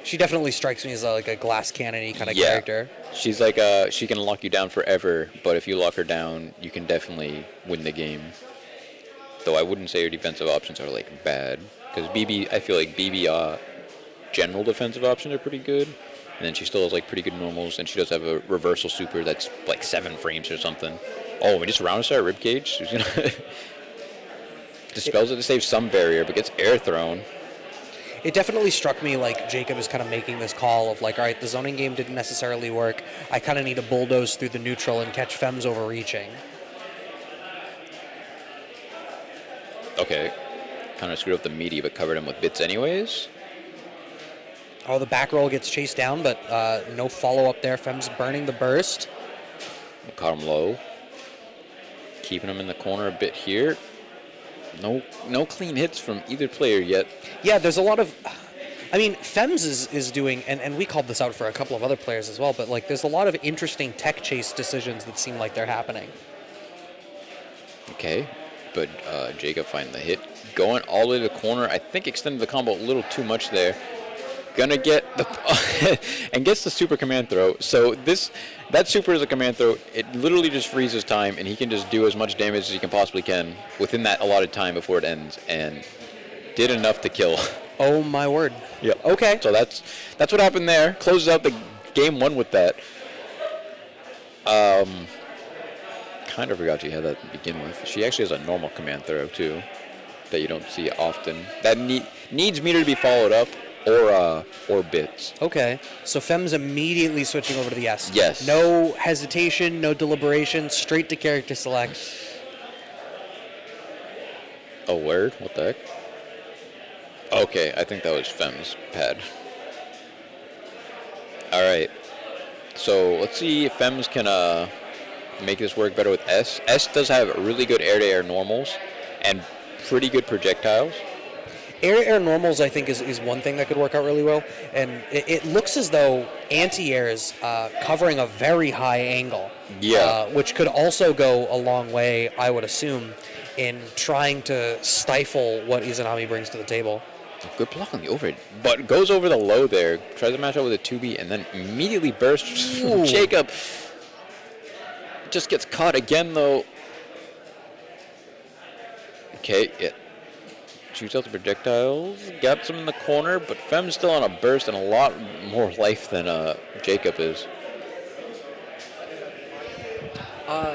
She definitely strikes me as like a glass cannon-y kind of character. She's like she can lock you down forever, but if you lock her down, you can definitely win the game. Though I wouldn't say her defensive options are like bad, because I feel like BB general defensive options are pretty good, and then she still has like pretty good normals, and she does have a reversal super that's like 7 frames or something. Oh, we just round us our ribcage. She's gonna dispels it to save some barrier, but gets air thrown. It definitely struck me like Jacob is kind of making this call of like, all right, the zoning game didn't necessarily work. I kind of need to bulldoze through the neutral and catch Fems overreaching. Okay. Kind of screwed up the meaty, but covered him with bits anyways. Oh, the back roll gets chased down, but no follow-up there. Fems burning the burst. Caught him low. Keeping him in the corner a bit here. No clean hits from either player yet. Yeah, there's a lot of... I mean, Fems is doing, and we called this out for a couple of other players as well, but like there's a lot of interesting tech chase decisions that seem like they're happening. Okay, but Jacob finding the hit. Going all the way to the corner. I think extended the combo a little too much there. Gonna get the and gets the super command throw. So that super is a command throw. It literally just freezes time, and he can just do as much damage as he can possibly can within that allotted time before it ends, and did enough to kill. Oh my word. Yep. Okay. So that's what happened there. Closes out the game 1 with that. Kind of forgot she had that to begin with. She actually has a normal command throw too, that you don't see often. That needs meter to be followed up, or bits. Okay. So Fems immediately switching over to the S. Yes. No hesitation, no deliberation, straight to character select. Oh, word? What the heck? Okay, I think that was Fem's pad. Alright. So let's see if Fems can make this work better with S. S does have really good air-to-air normals and pretty good projectiles. Air-to-air normals, I think, is one thing that could work out really well. And it looks as though anti-air is covering a very high angle. Yeah. Which could also go a long way, I would assume, in trying to stifle what Izanami brings to the table. Good block on the overhead, but goes over the low there, tries to match up with a 2B, and then immediately bursts from Jacob. Just gets caught again, though. Okay, yeah. Shoots out the projectiles, got some in the corner, but Fem's still on a burst and a lot more life than Jacob is.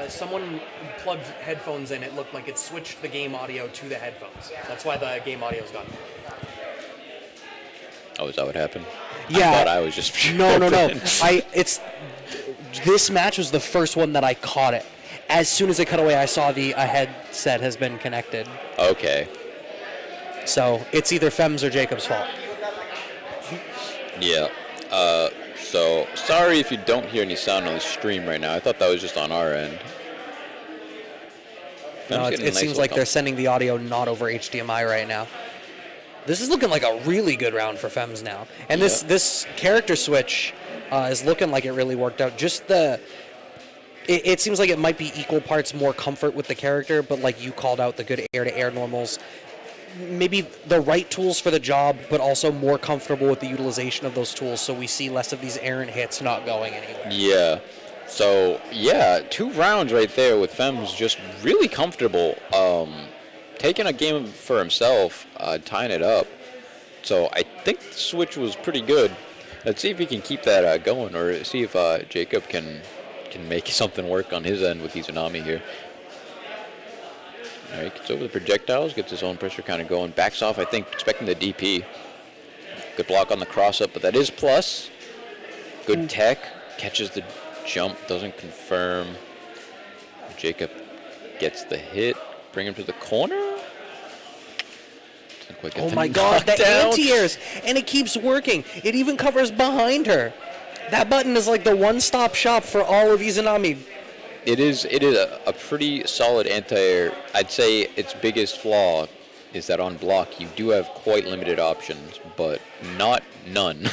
Someone plugged headphones in. It looked like it switched the game audio to the headphones. That's why the game audio's gone. Oh, is that what happened? Yeah. I thought I was just... No. This match was the first one that I caught it. As soon as it cut away, I saw a headset has been connected. Okay. So it's either Fem's or Jacob's fault. Yeah. So, sorry if you don't hear any sound on the stream right now. I thought that was just on our end. No, it seems like they're sending the audio not over HDMI right now. This is looking like a really good round for Fems now. And this character switch is looking like it really worked out. Just it seems like it might be equal parts more comfort with the character, but like you called out, the good air-to-air normals. Maybe the right tools for the job, but also more comfortable with the utilization of those tools, so we see less of these errant hits not going anywhere. Yeah. So, yeah, 2 rounds right there with Fems just really comfortable. Taking a game for himself, tying it up. So I think the switch was pretty good. Let's see if he can keep that going, or see if Jacob can make something work on his end with Izanami here. All right, gets over the projectiles, gets his own pressure kind of going. Backs off, I think, expecting the DP. Good block on the cross-up, but that is plus. Good tech. Catches the jump, doesn't confirm. Jacob gets the hit. Bring him to the corner. Oh my god, the anti-airs! And it keeps working. It even covers behind her. That button is like the one-stop shop for all of Izanami. It is a pretty solid anti-air. I'd say its biggest flaw is that on block you do have quite limited options, but not none.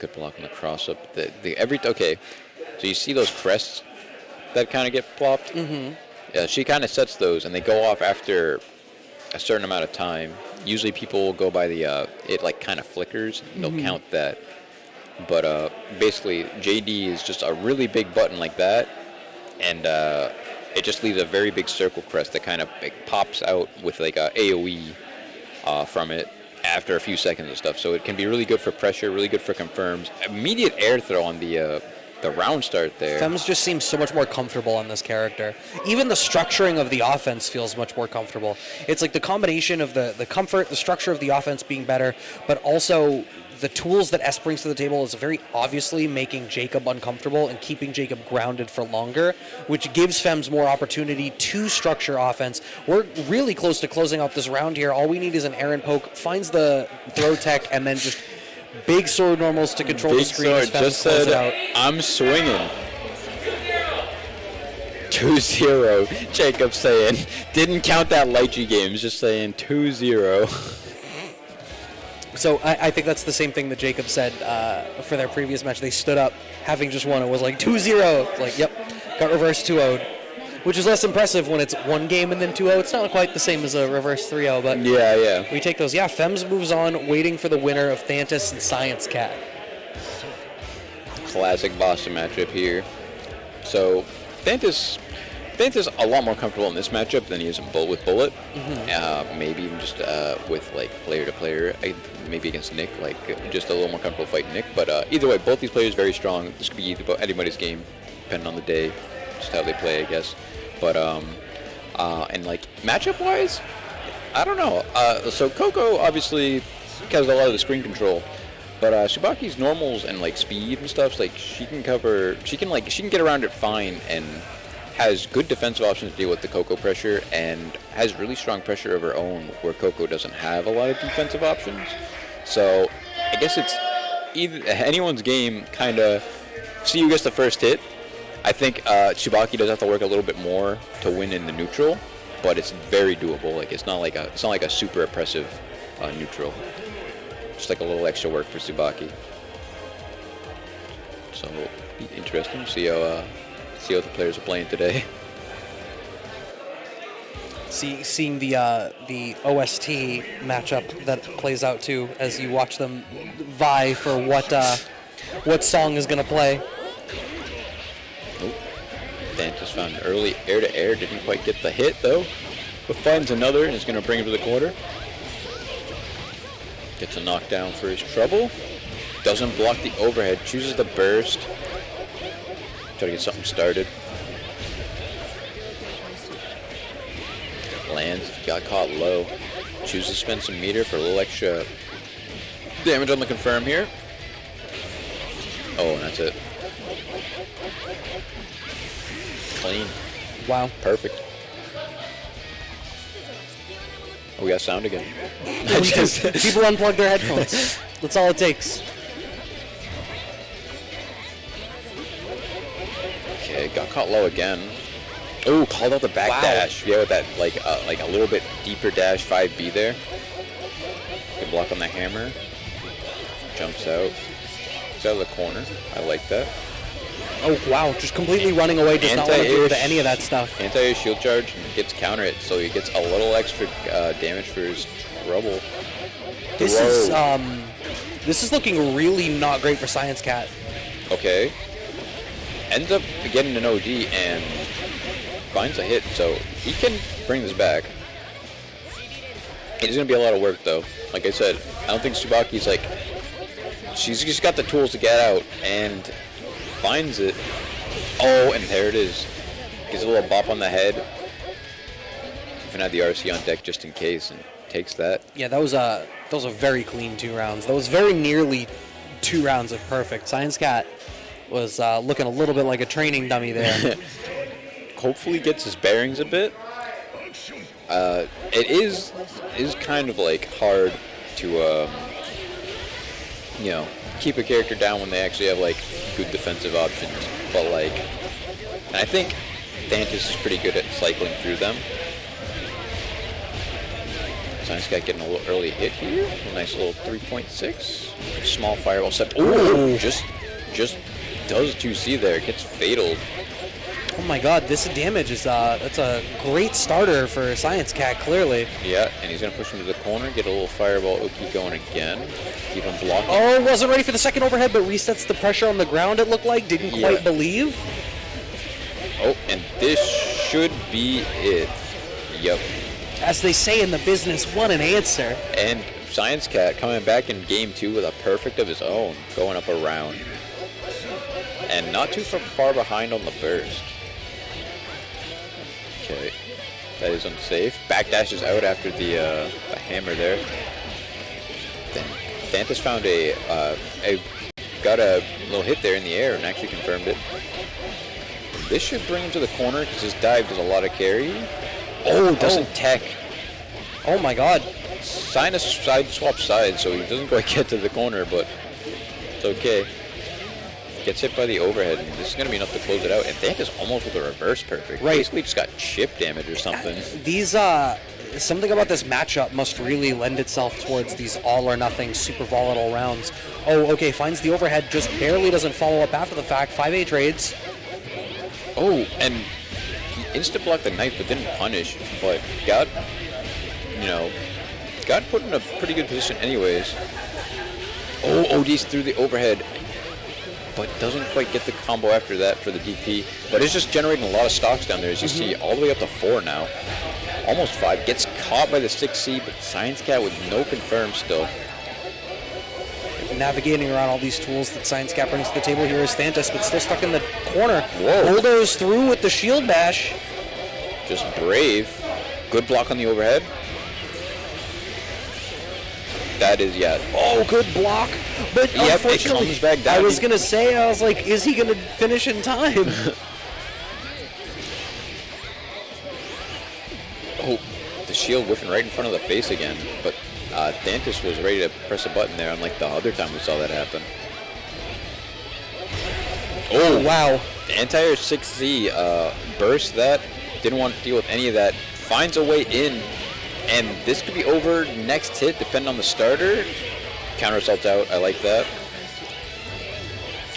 Good block on the cross-up. Okay, so you see those crests that kind of get plopped? Mm-hmm. Yeah, she kind of sets those, and they go off after a certain amount of time. Usually people will go by the, it like kind of flickers, and they'll count that. But basically, JD is just a really big button like that, and it just leaves a very big circle crest that kind of pops out with like a AoE from it after a few seconds of stuff. So it can be really good for pressure, really good for confirms. Immediate air throw on the round start there. Fems just seems so much more comfortable on this character. Even the structuring of the offense feels much more comfortable. It's like the combination of the comfort, the structure of the offense being better, but also the tools that S brings to the table is very obviously making Jacob uncomfortable and keeping Jacob grounded for longer, which gives Fems more opportunity to structure offense. We're really close to closing out this round here. All we need is an errant poke, finds the throw tech, and then just big sword normals to control the screen as Fems close it out. I'm swinging. 2-0, Jacob saying. Didn't count that Lychee games, just saying 2-0. So I think that's the same thing that Jacob said for their previous match. They stood up, having just won. It was like 2-0. Like, yep, got reversed 2-0'd. which is less impressive when it's one game and then 2-0. It's not quite the same as a reverse 3-0, but Yeah. we take those. Yeah, Fems moves on, waiting for the winner of Thantis and ScienceCat. Classic Boston matchup here. So Thantis a lot more comfortable in this matchup than he is with Bullet. Maybe even just with like player to player. Maybe against Nick, like just a little more comfortable fighting Nick. But either way, both these players very strong. This could be anybody's game, depending on the day, just how they play, I guess. But and like matchup wise, I don't know. So Coco obviously has a lot of the screen control. But Tsubaki's normals and like speed and stuff, like she can get around it fine and has good defensive options to deal with the Coco pressure and has really strong pressure of her own where Coco doesn't have a lot of defensive options. So I guess it's either anyone's game, kind of see who gets the first hit. I think Tsubaki does have to work a little bit more to win in the neutral, but it's very doable. Like it's not like a super oppressive neutral. Just like a little extra work for Tsubaki. So it'll be interesting to see how the players are playing today. Seeing the OST matchup that plays out too, as you watch them vie for what song is gonna play. Oh, Thantis found an early air to air, didn't quite get the hit though, but finds another and is gonna bring him to the quarter. Gets a knockdown for his trouble. Doesn't block the overhead. Chooses the burst. Try to get something started. Lands. Got caught low. Chooses to spend some meter for a little extra damage on the confirm here. Oh, and that's it. Clean. Wow. Perfect. Oh, we got sound again. People unplug their headphones. That's all it takes. Okay, got caught low again. Oh, called out the back dash. Yeah, with that like a little bit deeper dash 5B there. Good block on the hammer. Jumps out. It's out of the corner. I like that. Oh wow, just completely running away, does not want to do any of that stuff. Anti-air shield charge and gets counter it, so he gets a little extra damage for his trouble. This is looking really not great for ScienceCat. Okay. Ends up getting an OD and finds a hit, so he can bring this back. It's going to be a lot of work, though. Like I said, I don't think Tsubaki's like... She's just got the tools to get out, and finds it. Oh, and there it is. Gives a little bop on the head. Even had the RC on deck just in case, and takes that. Yeah, that was a very clean 2 rounds. That was very nearly 2 rounds of perfect. ScienceCat was looking a little bit like a training dummy there. Hopefully gets his bearings a bit. It is kind of like hard to keep a character down when they actually have like good defensive options. But like, and I think Thantis is pretty good at cycling through them. ScienceCat getting a little early hit here. A nice little 3.6. Small firewall set. Ooh, just does 2C there. Gets fatal. Oh my god, this damage is that's a great starter for ScienceCat, clearly. Yeah, and he's gonna push him to the corner, get a little fireball Oki going again. Keep him blocking. Oh, wasn't ready for the second overhead, but resets the pressure on the ground, it looked like. Didn't quite believe. Oh, and this should be it. Yep. As they say in the business, what an answer. And ScienceCat coming back in game 2 with a perfect of his own, going up a round. And not too far behind on the burst. Okay, that is unsafe. Backdash is out after the hammer there. Then Thantis found got a little hit there in the air and actually confirmed it. This should bring him to the corner because his dive does a lot of carry. Oh, doesn't tech. Oh my god. Side swap sides, so he doesn't quite get to the corner, but it's okay. Gets hit by the overhead, and this is going to be enough to close it out. And Thantis almost with a reverse perfect. Right. Basically just got chip damage or something. These, something about this matchup must really lend itself towards these all-or-nothing, super volatile rounds. Oh, okay, finds the overhead, just barely doesn't follow up after the fact. 5A trades. Oh, and He insta-blocked the knife but didn't punish, but got put in a pretty good position anyways. Oh, ODs through the overhead, but doesn't quite get the combo after that for the DP. But it's just generating a lot of stocks down there, as you see, all the way up to 4 now. Almost 5. Gets caught by the 6C, but ScienceCat with no confirm still. Navigating around all these tools that ScienceCat brings to the table here is Thantis, but still stuck in the corner. Whoa. Bulldoze through with the shield bash. Just brave. Good block on the overhead. That is, yeah. Oh, good block. But yep, it unfortunately, comes back down. I was going to say, I was like, is he going to finish in time? Oh, the shield whiffing right in front of the face again. But Thantis was ready to press a button there, unlike the other time we saw that happen. Oh, wow. The anti-air 6Z burst that. Didn't want to deal with any of that. Finds a way in. And this could be over next hit, depending on the starter. Counter assault out. I like that.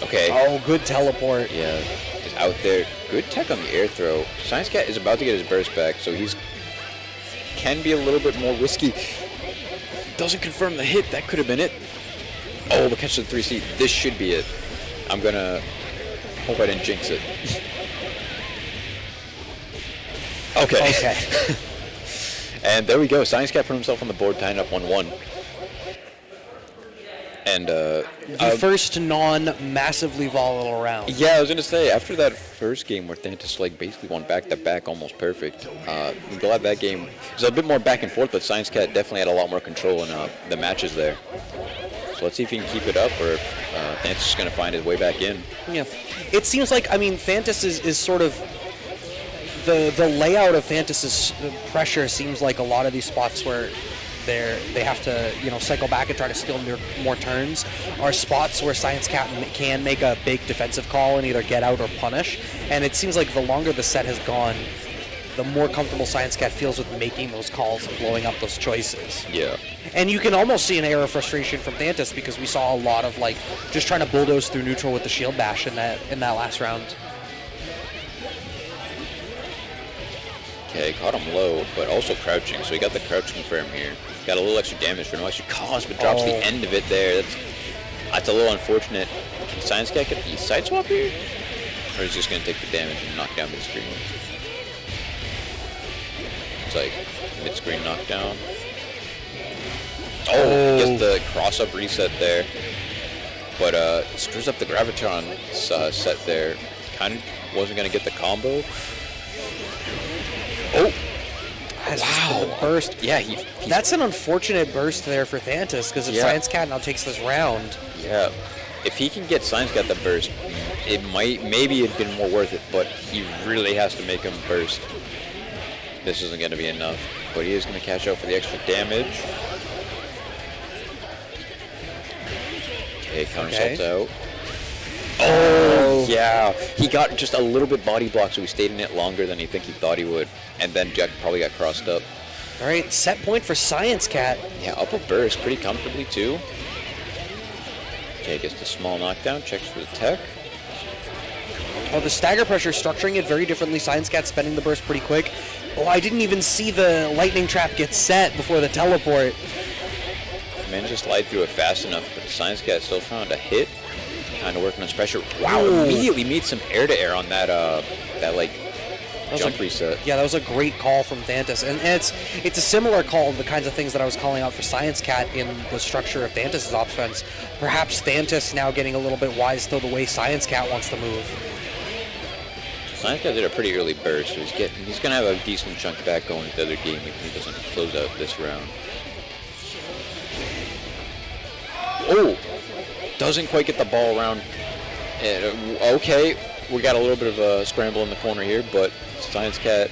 Okay. Oh, good teleport. Yeah, he's out there. Good tech on the air throw. ScienceCat is about to get his burst back, so he's can be a little bit more risky. Doesn't confirm the hit. That could have been it. Oh, the catch to the 3C. This should be it. I'm gonna hope I didn't jinx it. Okay. And there we go. ScienceCat put himself on the board, tying up 1-1. And the first non-massively volatile round. yeah, I was gonna say, after that first game where Thantis basically won back-to-back, almost perfect. I'm glad that game was a bit more back and forth, but ScienceCat definitely had a lot more control in the matches there. So let's see if he can keep it up, or if Thantis is gonna find his way back in. Yeah, it seems like, I mean, Thantis is sort of the layout of Thantis's pressure seems like a lot of these spots where they have to, cycle back and try to steal more turns are spots where ScienceCat can make a big defensive call and either get out or punish. And it seems like the longer the set has gone, the more comfortable ScienceCat feels with making those calls and blowing up those choices. Yeah. And you can almost see an air of frustration from Thantis because we saw a lot of just trying to bulldoze through neutral with the shield bash in that last round. Okay, caught him low, but also crouching, so he got the crouch confirm here. Got a little extra damage for no extra cost, but drops the end of it there. That's a little unfortunate. Can ScienceCat get the side swap here? Or is he just going to take the damage and knock down mid-screen? It's like mid-screen knockdown. Oh, gets the cross-up reset there. But screws up the Gravitron set there. Kind of wasn't going to get the combo. Oh! Wow. The burst. Yeah, that's an unfortunate burst there for Thantis, because if ScienceCat now takes this round. Yeah. If he can get ScienceCat the burst, it maybe it'd been more worth it, but he really has to make him burst. This isn't going to be enough, but he is going to cash out for the extra damage. Okay, counter assault's out. Oh, yeah. He got just a little bit body block, so he stayed in it longer than he thought he would. And then Jack probably got crossed up. All right, set point for ScienceCat. Yeah, up a burst pretty comfortably, too. Okay, gets the small knockdown, checks for the tech. Oh, the stagger pressure, structuring it very differently. ScienceCat spending the burst pretty quick. Oh, I didn't even see the lightning trap get set before the teleport. Managed to slide through it fast enough, but ScienceCat still found a hit. Kind of working on his pressure. Wow, immediately made some air-to-air on that jump reset. Yeah, that was a great call from Thantis. And it's a similar call to the kinds of things that I was calling out for ScienceCat in the structure of Thantis' offense. Perhaps Thantis now getting a little bit wise to the way ScienceCat wants to move. ScienceCat did a pretty early burst, so he's going to have a decent chunk back going to the other game if he doesn't close out this round. Oh! Doesn't quite get the ball around. Okay, we got a little bit of a scramble in the corner here, but ScienceCat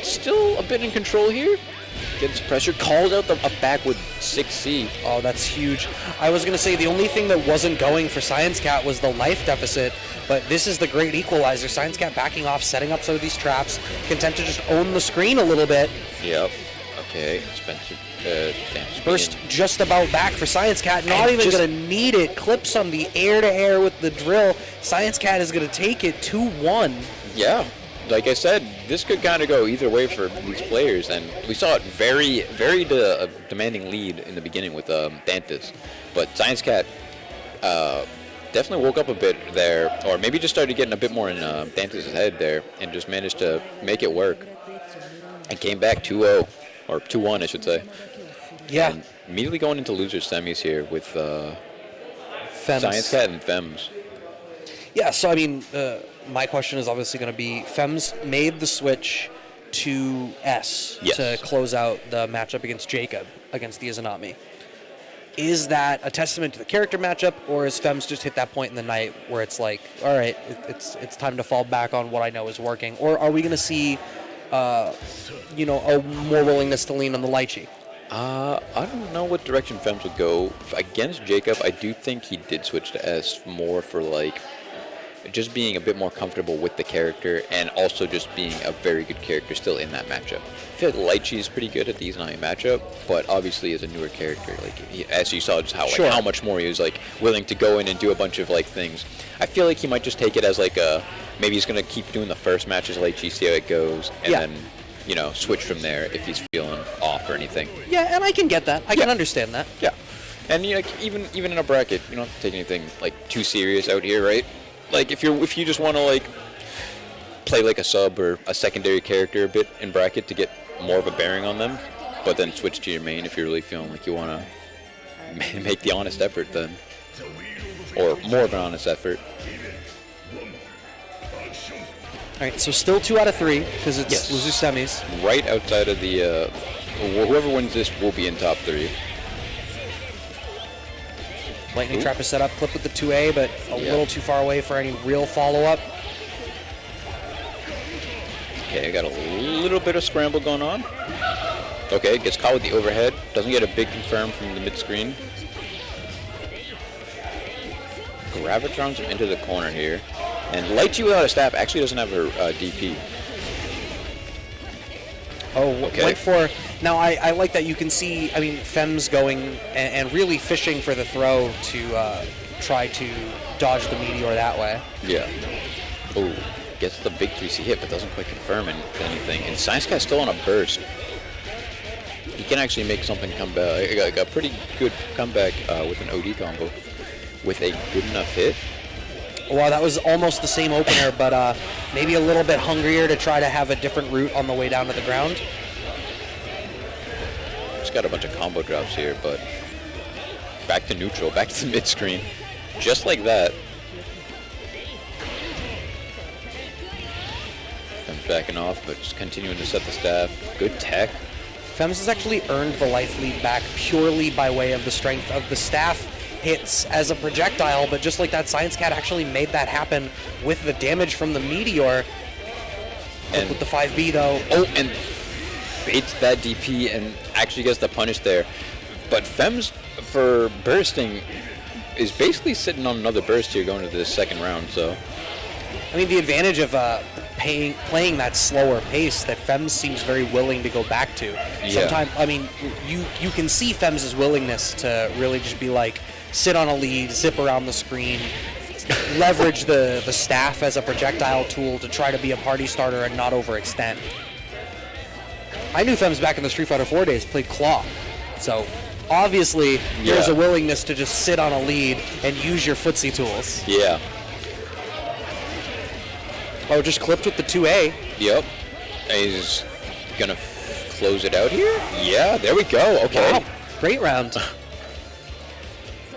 still a bit in control here. Gets pressure, calls out a backward 6C. Oh, that's huge. I was going to say the only thing that wasn't going for ScienceCat was the life deficit, but this is the great equalizer. ScienceCat backing off, setting up some of these traps, content to just own the screen a little bit. Yep. Okay, Spencer. Thantis Burst just about back for ScienceCat. Not even going to need it. Clips on the air-to-air with the drill. ScienceCat is going to take it 2-1. Yeah. Like I said, this could kind of go either way for these players, and we saw it very, very demanding lead in the beginning with Thantis, but ScienceCat definitely woke up a bit there, or maybe just started getting a bit more in Thantis' head there, and just managed to make it work, and came back 2-0, or 2-1, I should say. Yeah. And immediately going into loser semis here with Fems. ScienceCat and Fems. Yeah, so I mean, my question is obviously going to be, Fems made the switch to S to close out the matchup against Jacob, against the Izanami. Is that a testament to the character matchup, or has Fems just hit that point in the night where it's like, all right, it's time to fall back on what I know is working? Or are we going to see, a more willingness to lean on the lychee? I don't know what direction Fems would go. Against Jacob, I do think he did switch to S more for, like, just being a bit more comfortable with the character, and also just being a very good character still in that matchup. I feel like Lychee is pretty good at the Izanami matchup, but obviously as a newer character, like as you saw just how much more he was like willing to go in and do a bunch of like things. I feel like he might just take it as like maybe he's gonna keep doing the first match as Lychee, see how it goes, and then switch from there if he's feeling off or anything. Yeah, and I can get that. I can understand that. Yeah, and even in a bracket, you don't have to take anything like too serious out here, right? Like if you just want to like play like a sub or a secondary character a bit in bracket to get more of a bearing on them, but then switch to your main if you're really feeling like you want to make the honest effort then, or more of an honest effort. All right, so still 2 out of 3 because it's loser semis. Right outside of the whoever wins this will be in top 3. Lightning Trap is set up, clip with the 2A, but a little too far away for any real follow-up. Okay, I got a little bit of scramble going on. Okay, gets caught with the overhead. Doesn't get a big confirm from the mid-screen. Gravitrons him into the corner here. And Lychee without a staff actually doesn't have her DP. Oh, went for... Now, I like that you can see, I mean, Fems going and really fishing for the throw to try to dodge the meteor that way. Yeah. Oh, gets the big 3C hit, but doesn't quite confirm anything. And ScienceCat's still on a burst. He can actually make something come back. Got a pretty good comeback with an OD combo with a good enough hit. Wow, that was almost the same opener, but maybe a little bit hungrier to try to have a different route on the way down to the ground. Just got a bunch of combo drops here, but back to neutral, back to the mid-screen. Just like that. Fems backing off, but just continuing to set the staff. Good tech. Fems has actually earned the life lead back purely by way of the strength of the staff hits as a projectile, but just like that, ScienceCat actually made that happen with the damage from the meteor. And with the 5B though. Oh, and baits that DP and actually gets the punish there. But Fems, for bursting, is basically sitting on another burst here going into the second round, so. I mean, the advantage of playing that slower pace that Fems seems very willing to go back to. Yeah. Sometimes, I mean, you can see Fems' willingness to really just be like, sit on a lead, zip around the screen, leverage the staff as a projectile tool to try to be a party starter and not overextend. I knew Fems back in the Street Fighter 4 days played Claw, so obviously there's a willingness to just sit on a lead and use your footsie tools. Yeah. Oh, just clipped with the 2A. Yep. He's gonna close it out here? Yeah, there we go. Okay. Wow. Great round.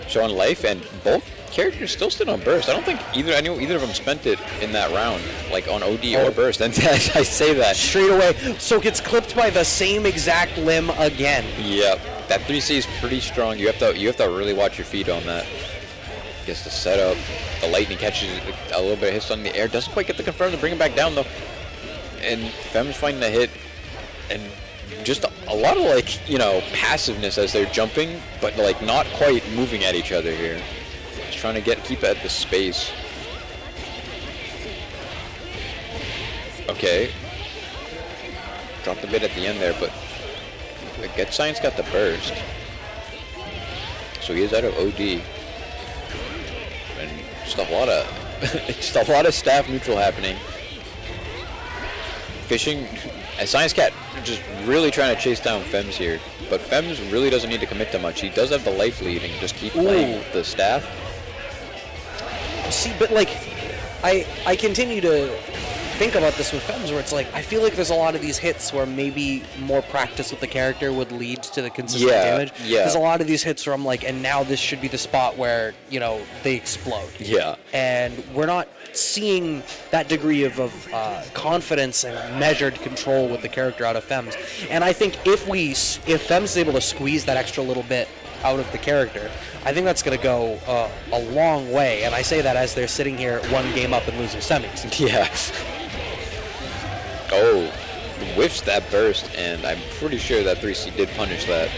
Showing life, and both characters still stood on burst. I don't think either of them spent it in that round, like on OD or burst. And I say that straight away. So gets clipped by the same exact limb again. Yep. That 3C is pretty strong. You have to really watch your feet on that. Gets the setup. The lightning catches a little bit of hits on the air. Doesn't quite get the confirm to bring him back down though. And Fems finding the hit, and just a lot of passiveness as they're jumping, but like not quite moving at each other here. Just trying to keep at the space. Okay. Dropped a bit at the end there, but Get ScienceCat the burst. So he is out of OD. And just a lot of just a lot of staff neutral happening. Fishing as ScienceCat just really trying to chase down Fems here. But Fems really doesn't need to commit to much. He does have the life lead and just keep playing with the staff. See, but like, I continue to think about this with Fems, where it's like, I feel like there's a lot of these hits where maybe more practice with the character would lead to the consistent damage. Yeah. There's a lot of these hits where I'm like, and now this should be the spot where, you know, they explode. Yeah. And we're not seeing that degree of confidence and measured control with the character out of Fems. And I think if Fems is able to squeeze that extra little bit out of the character, I think that's going to go a long way. And I say that as they're sitting here one game up and losing semis. Yeah. Oh, whiffs that burst, and I'm pretty sure that 3C did punish that.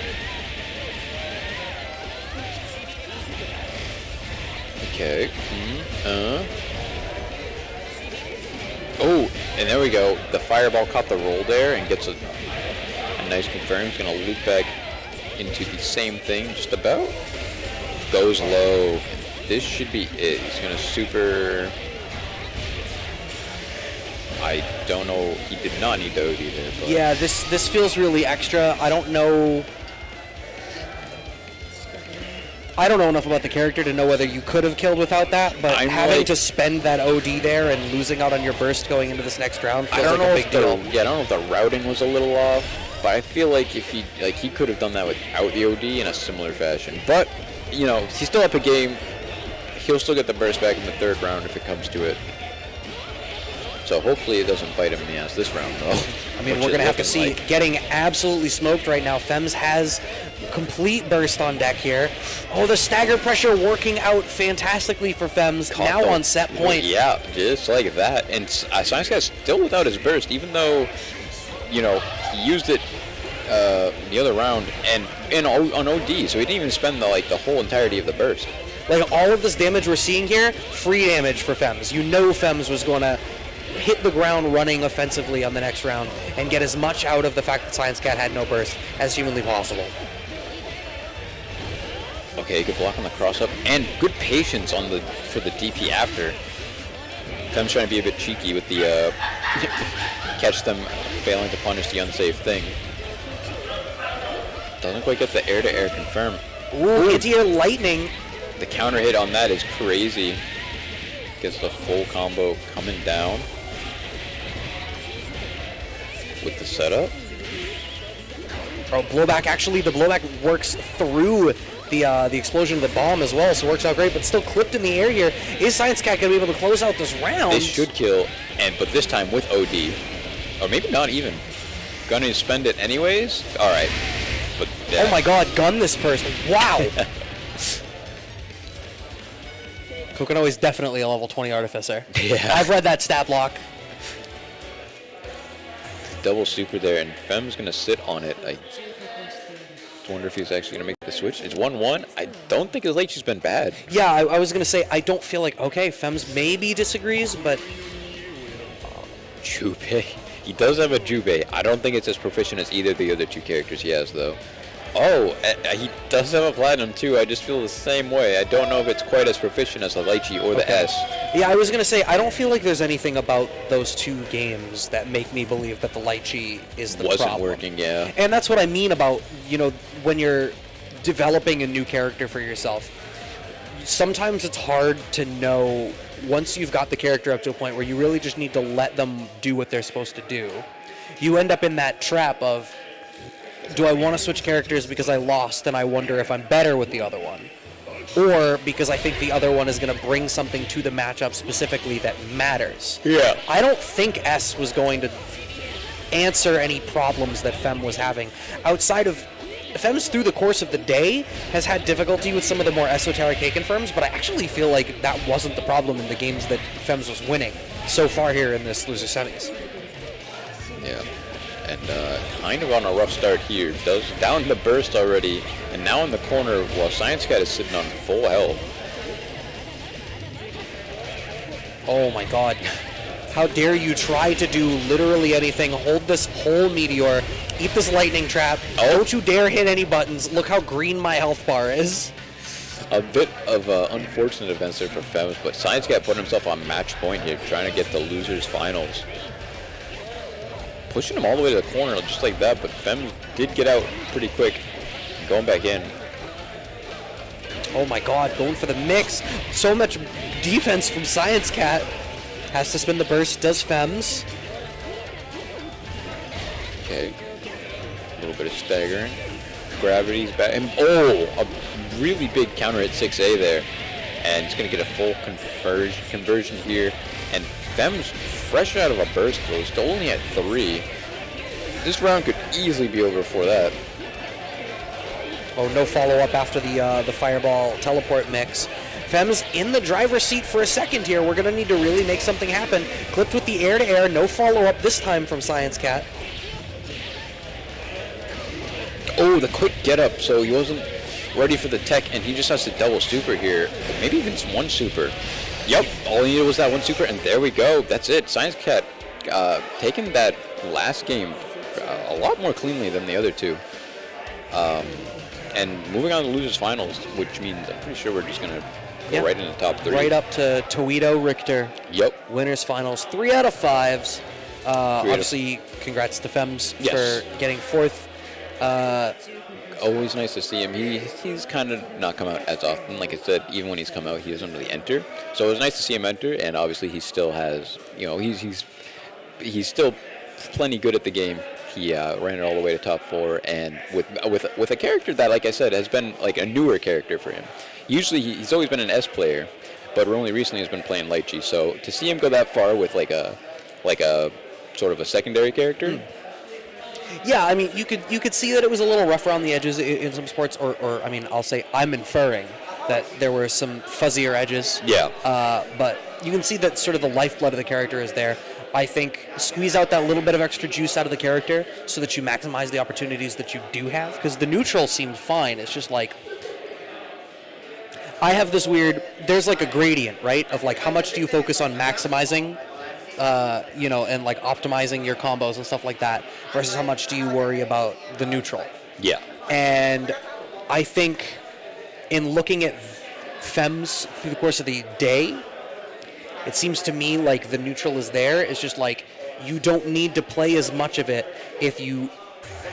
Okay. Oh, and there we go. The fireball caught the roll there and gets a nice confirm. He's going to loop back into the same thing just about. Goes low. This should be it. He's going to super... I don't know. He did not need to OD there. But. Yeah, this feels really extra. I don't know enough about the character to know whether you could have killed without that, but having to spend that OD there and losing out on your burst going into this next round feels like a big deal. Yeah, I don't know if the routing was a little off, but I feel like if he could have done that without the OD in a similar fashion. But, you know, he's still up a game. He'll still get the burst back in the third round if it comes to it. So hopefully it doesn't bite him in the ass this round, though. I mean, we're going to have to see. Getting absolutely smoked right now. Fems has complete burst on deck here. Oh, the stagger pressure working out fantastically for Fems. Now on set point. Yeah, just like that. And ScienceCat still without his burst, even though, you know, he used it the other round and on OD, so he didn't even spend the whole entirety of the burst. Like, all of this damage we're seeing here, free damage for Fems. You know Fems was going to hit the ground running offensively on the next round and get as much out of the fact that ScienceCat had no burst as humanly possible. Okay, good block on the cross-up, and good patience for the DP after. Fems trying to be a bit cheeky with the catch them failing to punish the unsafe thing. Doesn't quite get the air-to-air confirm. Ooh, anti-air lightning. The counter hit on that is crazy. Gets the full combo coming down with the setup. Oh, blowback. Actually, the blowback works through the explosion of the bomb as well, so it works out great, but still clipped in the air here. Is ScienceCat going to be able to close out this round? They should kill, but this time with OD. Or maybe not even. Gonna spend it anyways? Alright. But oh my god, gun this person. Wow! Kuon is definitely a level 20 artificer. Yeah. I've read that stat block. Double super there, and Fem's gonna sit on it. I wonder if he's actually gonna make the switch. It's 1-1. I don't think his late she's been bad. Yeah, I was gonna say I don't feel like Fems maybe disagrees, but Jubei. He does have a Jubei. I don't think it's as proficient as either of the other two characters he has though. Oh, he does have a platinum too. I just feel the same way. I don't know if it's quite as proficient as the Lychee or the S. Yeah, I was going to say, I don't feel like there's anything about those two games that make me believe that the Lychee is the problem. Wasn't working, yeah. And that's what I mean about, you know, when you're developing a new character for yourself. Sometimes it's hard to know once you've got the character up to a point where you really just need to let them do what they're supposed to do. You end up in that trap of, do I want to switch characters because I lost and I wonder if I'm better with the other one? Or because I think the other one is going to bring something to the matchup specifically that matters. Yeah. I don't think S was going to answer any problems that Fem was having. Outside of... Fems through the course of the day has had difficulty with some of the more esoteric K confirms, but I actually feel like that wasn't the problem in the games that Fems was winning so far here in this loser semis. Yeah. And kind of on a rough start here. Does down the burst already, and now in the corner while ScienceCat is sitting on full health. Oh my god. How dare you try to do literally anything, hold this whole meteor, eat this lightning trap. Don't you dare hit any buttons. Look how green my health bar is. A bit of unfortunate events there for Fems, but ScienceCat put himself on match point here, trying to get the losers finals. Pushing him all the way to the corner just like that, but Fems did get out pretty quick, going back in. Oh my god, going for the mix. So much defense from ScienceCat. Has to spin the burst, does Fems. Okay. A little bit of staggering. Gravity's back. And, a really big counter hit 6A there. And he's going to get a full conversion here. And Fems, fresh out of a burst, though, still only at 3. This round could easily be over for that. Oh, no follow-up after the fireball teleport mix. Fems in the driver's seat for a second here. We're going to need to really make something happen. Clipped with the air-to-air. No follow-up this time from ScienceCat. Oh, the quick get-up. So he wasn't ready for the tech, and he just has to double super here. Maybe even one super. Yep, all he needed was that one super, and there we go. That's it. ScienceCat taking that last game a lot more cleanly than the other two. And moving on to losers finals, which means I'm pretty sure we're just going to go right in the top 3. Right up to Towito, Rychtor. Yep. Winners finals, 3 out of 5s. Obviously, congrats to Fems for getting 4th. Always nice to see him. He's kind of not come out as often. Like I said, even when he's come out, he doesn't really enter. So it was nice to see him enter, and obviously he still has, he's still plenty good at the game. He ran it all the way to top 4, and with a character that, like I said, has been like a newer character for him. Usually he's always been an S player, but only recently has been playing light G. So to see him go that far with like a sort of a secondary character. Yeah, I mean, you could see that it was a little rough around the edges in some sports, or I mean, I'll say I'm inferring that there were some fuzzier edges. Yeah. But you can see that sort of the lifeblood of the character is there. I think squeeze out that little bit of extra juice out of the character so that you maximize the opportunities that you do have, because the neutral seemed fine. It's just like, I have this weird, there's like a gradient, right, of like how much do you focus on maximizing, and like optimizing your combos and stuff like that, versus how much do you worry about the neutral. Yeah. And I think in looking at Fems through the course of the day, it seems to me like the neutral is there. It's just like you don't need to play as much of it if you,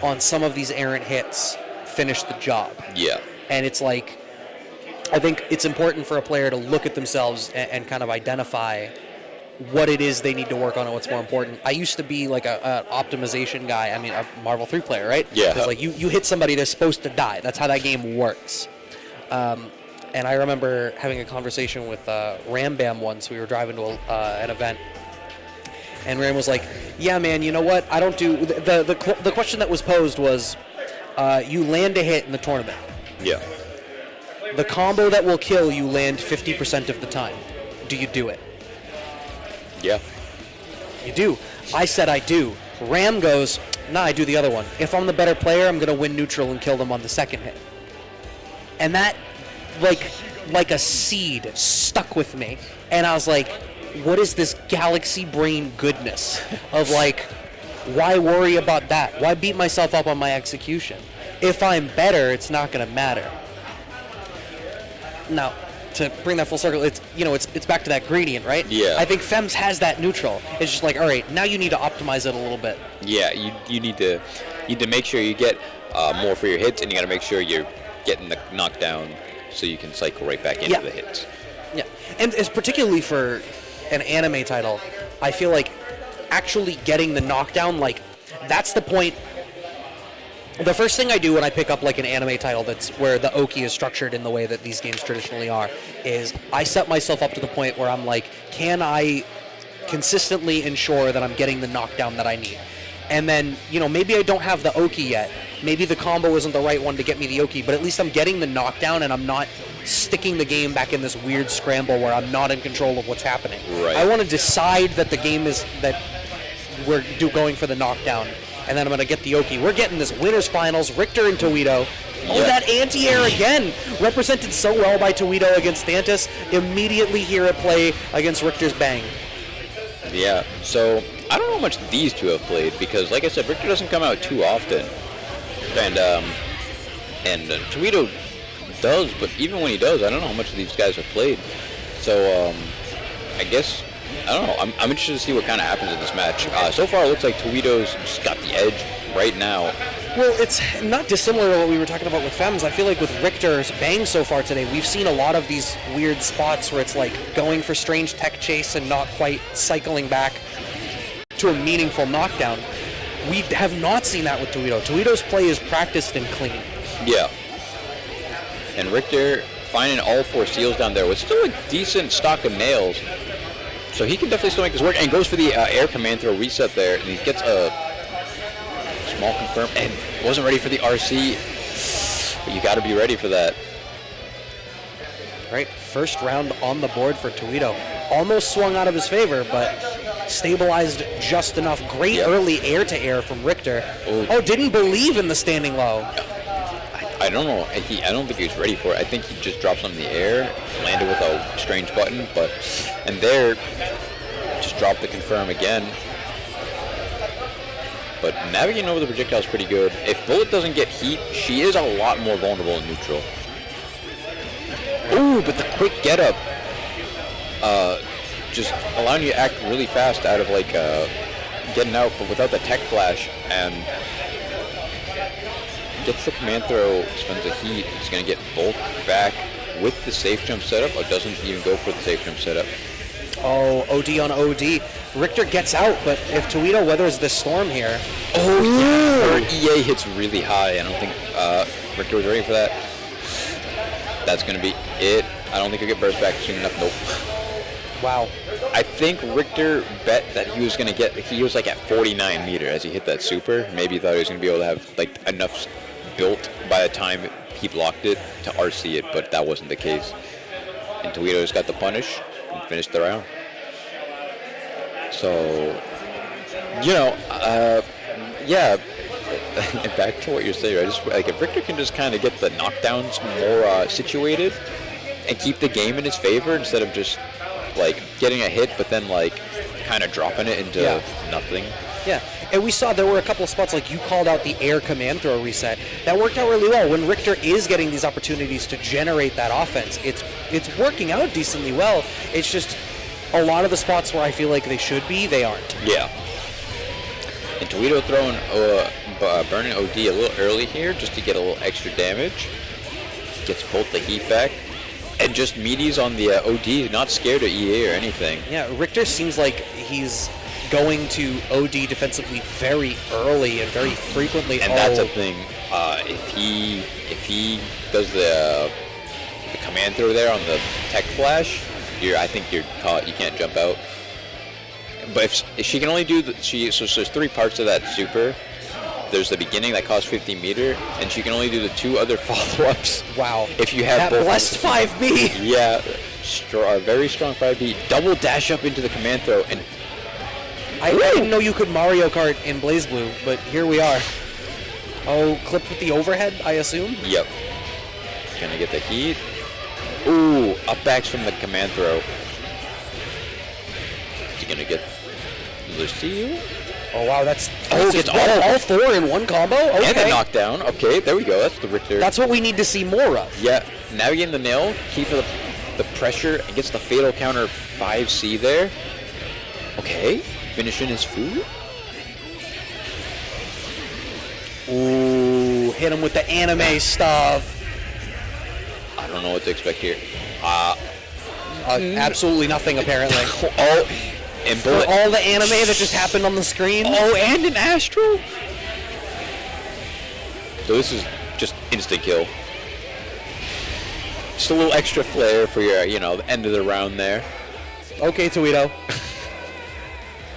on some of these errant hits, finish the job. Yeah. And it's like, I think it's important for a player to look at themselves and kind of identify what it is they need to work on and what's more important. I used to be like an optimization guy. I mean, a Marvel 3 player, right? Yeah. Because like you hit somebody, they're supposed to die. That's how that game works. And I remember having a conversation with Ram Bam once. We were driving to an event, and Ram was like, "Yeah, man, you know what? I don't do." The question that was posed was, "You land a hit in the tournament. Yeah. The combo that will kill you land 50% of the time. Do you do it?" Yeah. You do. I said I do. Ram goes, "Nah, I do the other one. If I'm the better player, I'm gonna win neutral and kill them on the second hit." And that, like a seed, stuck with me. And I was like, what is this galaxy brain goodness of like, why worry about that? Why beat myself up on my execution? If I'm better, it's not going to matter. Now, to bring that full circle, it's back to that gradient, right? Yeah. I think Fems has that neutral. It's just like, all right, now you need to optimize it a little bit. Yeah, you need to make sure you get more for your hits, and you got to make sure you're getting the knockdown so you can cycle right back into the hits. Yeah, and it's particularly for an anime title, I feel like actually getting the knockdown, like, that's the point. The first thing I do when I pick up like an anime title that's where the Oki is structured in the way that these games traditionally are, is I set myself up to the point where I'm like, can I consistently ensure that I'm getting the knockdown that I need? And then, maybe I don't have the Oki yet. Maybe the combo isn't the right one to get me the Oki, but at least I'm getting the knockdown and I'm not sticking the game back in this weird scramble where I'm not in control of what's happening. Right. I want to decide that the game is, that we're going for the knockdown, and then I'm going to get the Oki. We're getting this winners finals, Rychtor and Towito. Oh, that anti-air again, represented so well by Towito against Thantis. Immediately here at play against Richtor's bang. Yeah, so I don't know how much these two have played because, like I said, Rychtor doesn't come out too often, and Towito does. But even when he does, I don't know how much of these guys have played. So I guess I don't know. I'm interested to see what kind of happens in this match. So far, it looks like Towito's just got the edge right now. Well, it's not dissimilar to what we were talking about with Fems. I feel like with Rychtor's bang so far today, we've seen a lot of these weird spots where it's like going for strange tech chase and not quite cycling back to a meaningful knockdown. We have not seen that with Towito. Towito's play is practiced and clean. Yeah. And Rychtor finding all 4 seals down there with still a decent stock of nails. So he can definitely still make this work. And goes for the air command throw reset there. And he gets a small confirm. And wasn't ready for the RC. But you got to be ready for that. Right, first round on the board for Towito. Almost swung out of his favor, but stabilized just enough. Great early air-to-air from Rychtor. Oh, didn't believe in the standing low. I don't know. I don't think he was ready for it. I think he just dropped on the air, landed with a strange button, and there, just dropped the confirm again. But navigating over the projectile is pretty good. If Bullet doesn't get heat, she is a lot more vulnerable in neutral. Ooh, but the quick get up, just allowing you to act really fast out of like getting out, but without the tech flash, and gets the command throw, spends a heat. He's gonna get Bolt back with the safe jump setup, or doesn't even go for the safe jump setup. Oh, OD on OD. Rychtor gets out, but if Towito weathers this storm here... Oh, yeah. Her EA hits really high. I don't think Rychtor was ready for that. That's going to be it. I don't think he'll get burst back soon enough. Nope. Wow. I think Rychtor bet that he was going to get... He was like at 49 meter as he hit that super. Maybe he thought he was going to be able to have like enough built by the time he blocked it to RC it, but that wasn't the case. And Towito's got the punish and finished the round. So, you know, yeah, back to what you're saying, right? Just, like, if Rychtor can just kind of get the knockdowns more situated and keep the game in his favor instead of just, like, getting a hit but then, like, kind of dropping it into nothing. Yeah, and we saw there were a couple of spots, like you called out the air command throw reset. That worked out really well. When Rychtor is getting these opportunities to generate that offense, it's working out decently well. It's just a lot of the spots where I feel like they should be, they aren't. Yeah. And Towito throwing burning OD a little early here just to get a little extra damage. Gets both the heat back. And just meaties on the OD, not scared of EA or anything. Yeah, Rychtor seems like he's going to OD defensively very early and very frequently. And that's a thing. If he does the command throw there on the tech flash, I think you're caught. You can't jump out. But if she can only do so there's 3 parts to that super. There's the beginning that costs 50 meter, and she can only do the 2 other follow-ups. Wow. If you have that both blessed 5B. Yeah, very strong 5B. Double dash up into the command throw, and I didn't know you could Mario Kart in BlazBlue, but here we are. Oh, clipped with the overhead, I assume? Yep. Gonna get the heat. Ooh, up backs from the command throw. Is he gonna get Lucio? Oh, wow, that's gets all 4 in one combo? Okay. And the knockdown. Okay, there we go. That's the Rychtor. That's what we need to see more of. Yeah, navigating the nail, keep the pressure, and gets the fatal counter 5C there. Okay, finishing his food. Ooh, hit him with the anime stuff. I don't know what to expect here. Absolutely nothing, apparently. And for all the anime that just happened on the screen. Oh, and an Astral. So this is just instant kill. Just a little extra flair for your, the end of the round there. Okay, Towito.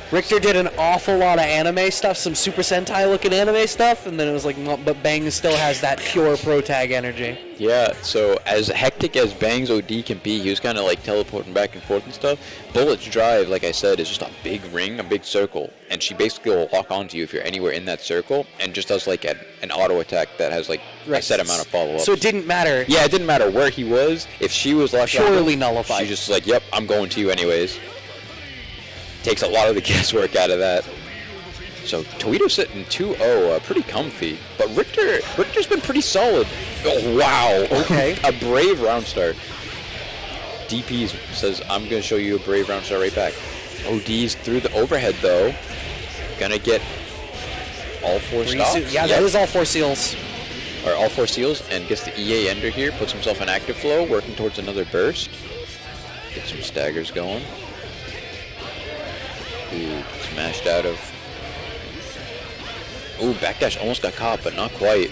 Rychtor did an awful lot of anime stuff, some Super Sentai looking anime stuff, and then it was like, no, but Bang still has that pure Pro Tag energy. Yeah, so as hectic as Bang's OD can be, he was kind of like teleporting back and forth and stuff. Bullet's drive, like I said, is just a big ring, a big circle, and she basically will lock onto you if you're anywhere in that circle, and just does like an auto attack that has like a set amount of follow-ups. So it didn't matter. Yeah, it didn't matter where he was. If she was locked surely nullified. She's just like, yep, I'm going to you anyways. Takes a lot of the guesswork out of that. So Towito sitting 2-0, pretty comfy. But Richter's been pretty solid. Oh, wow. Okay. A brave round start. DP says, I'm going to show you a brave round start right back. OD's through the overhead, though. Gonna get all 4 stocks. Yeah, that is all 4 seals. Or all 4 seals, and gets the EA ender here. Puts himself in active flow, working towards another burst. Get some staggers going. Ooh, smashed out of... Ooh, backdash almost got caught, but not quite.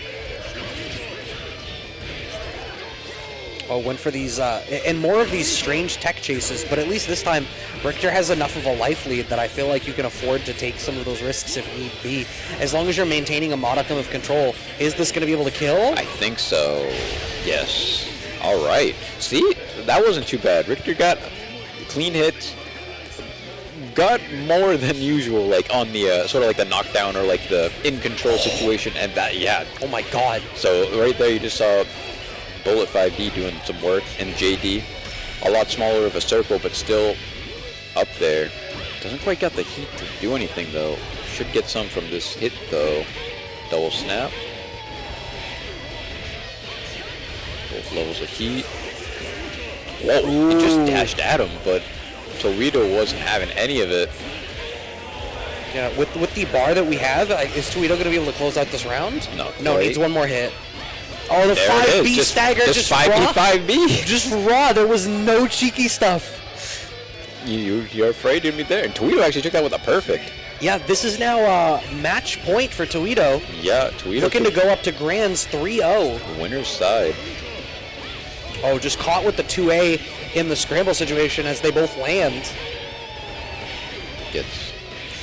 Oh, went for these, and more of these strange tech chases, but at least this time, Rychtor has enough of a life lead that I feel like you can afford to take some of those risks if need be. As long as you're maintaining a modicum of control, is this going to be able to kill? I think so. Yes. All right. See, that wasn't too bad. Rychtor got clean hits. Got more than usual, like on the sort of like the knockdown or like the in control situation, and that, yeah. Oh my god. So right there, you just saw Bullet 5D doing some work, and JD, a lot smaller of a circle, but still up there. Doesn't quite got the heat to do anything though. Should get some from this hit though. Double snap. Both levels of heat. Whoa, it just dashed at him, but Towito wasn't having any of it. Yeah, with the bar that we have, is Towito going to be able to close out this round? No. No, it needs one more hit. Oh, the There it 5B is. stagger, just 5B, raw. 5B. Just raw. There was no cheeky stuff. You're afraid to be there. And Towito actually took that with a perfect. Yeah, this is now match point for Towito. Yeah, Towito Looking to go up to Grands 3-0. Winner's side. Oh, just caught with the 2A in the scramble situation as they both land. Gets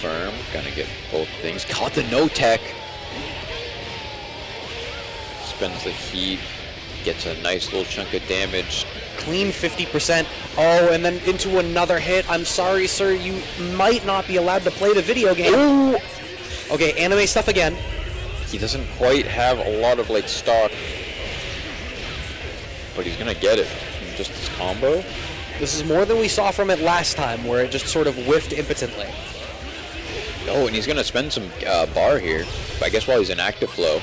firm. Gonna get both things. Caught the no tech. Spends the heat. Gets a nice little chunk of damage. Clean 50%. Oh, and then into another hit. I'm sorry, sir. You might not be allowed to play the video game. Ooh. Okay, anime stuff again. He doesn't quite have a lot of like stock, but he's gonna get it from just his combo. This is more than we saw from it last time, where it just sort of whiffed impotently. Oh, and he's gonna spend some bar here, I guess while he's in active flow.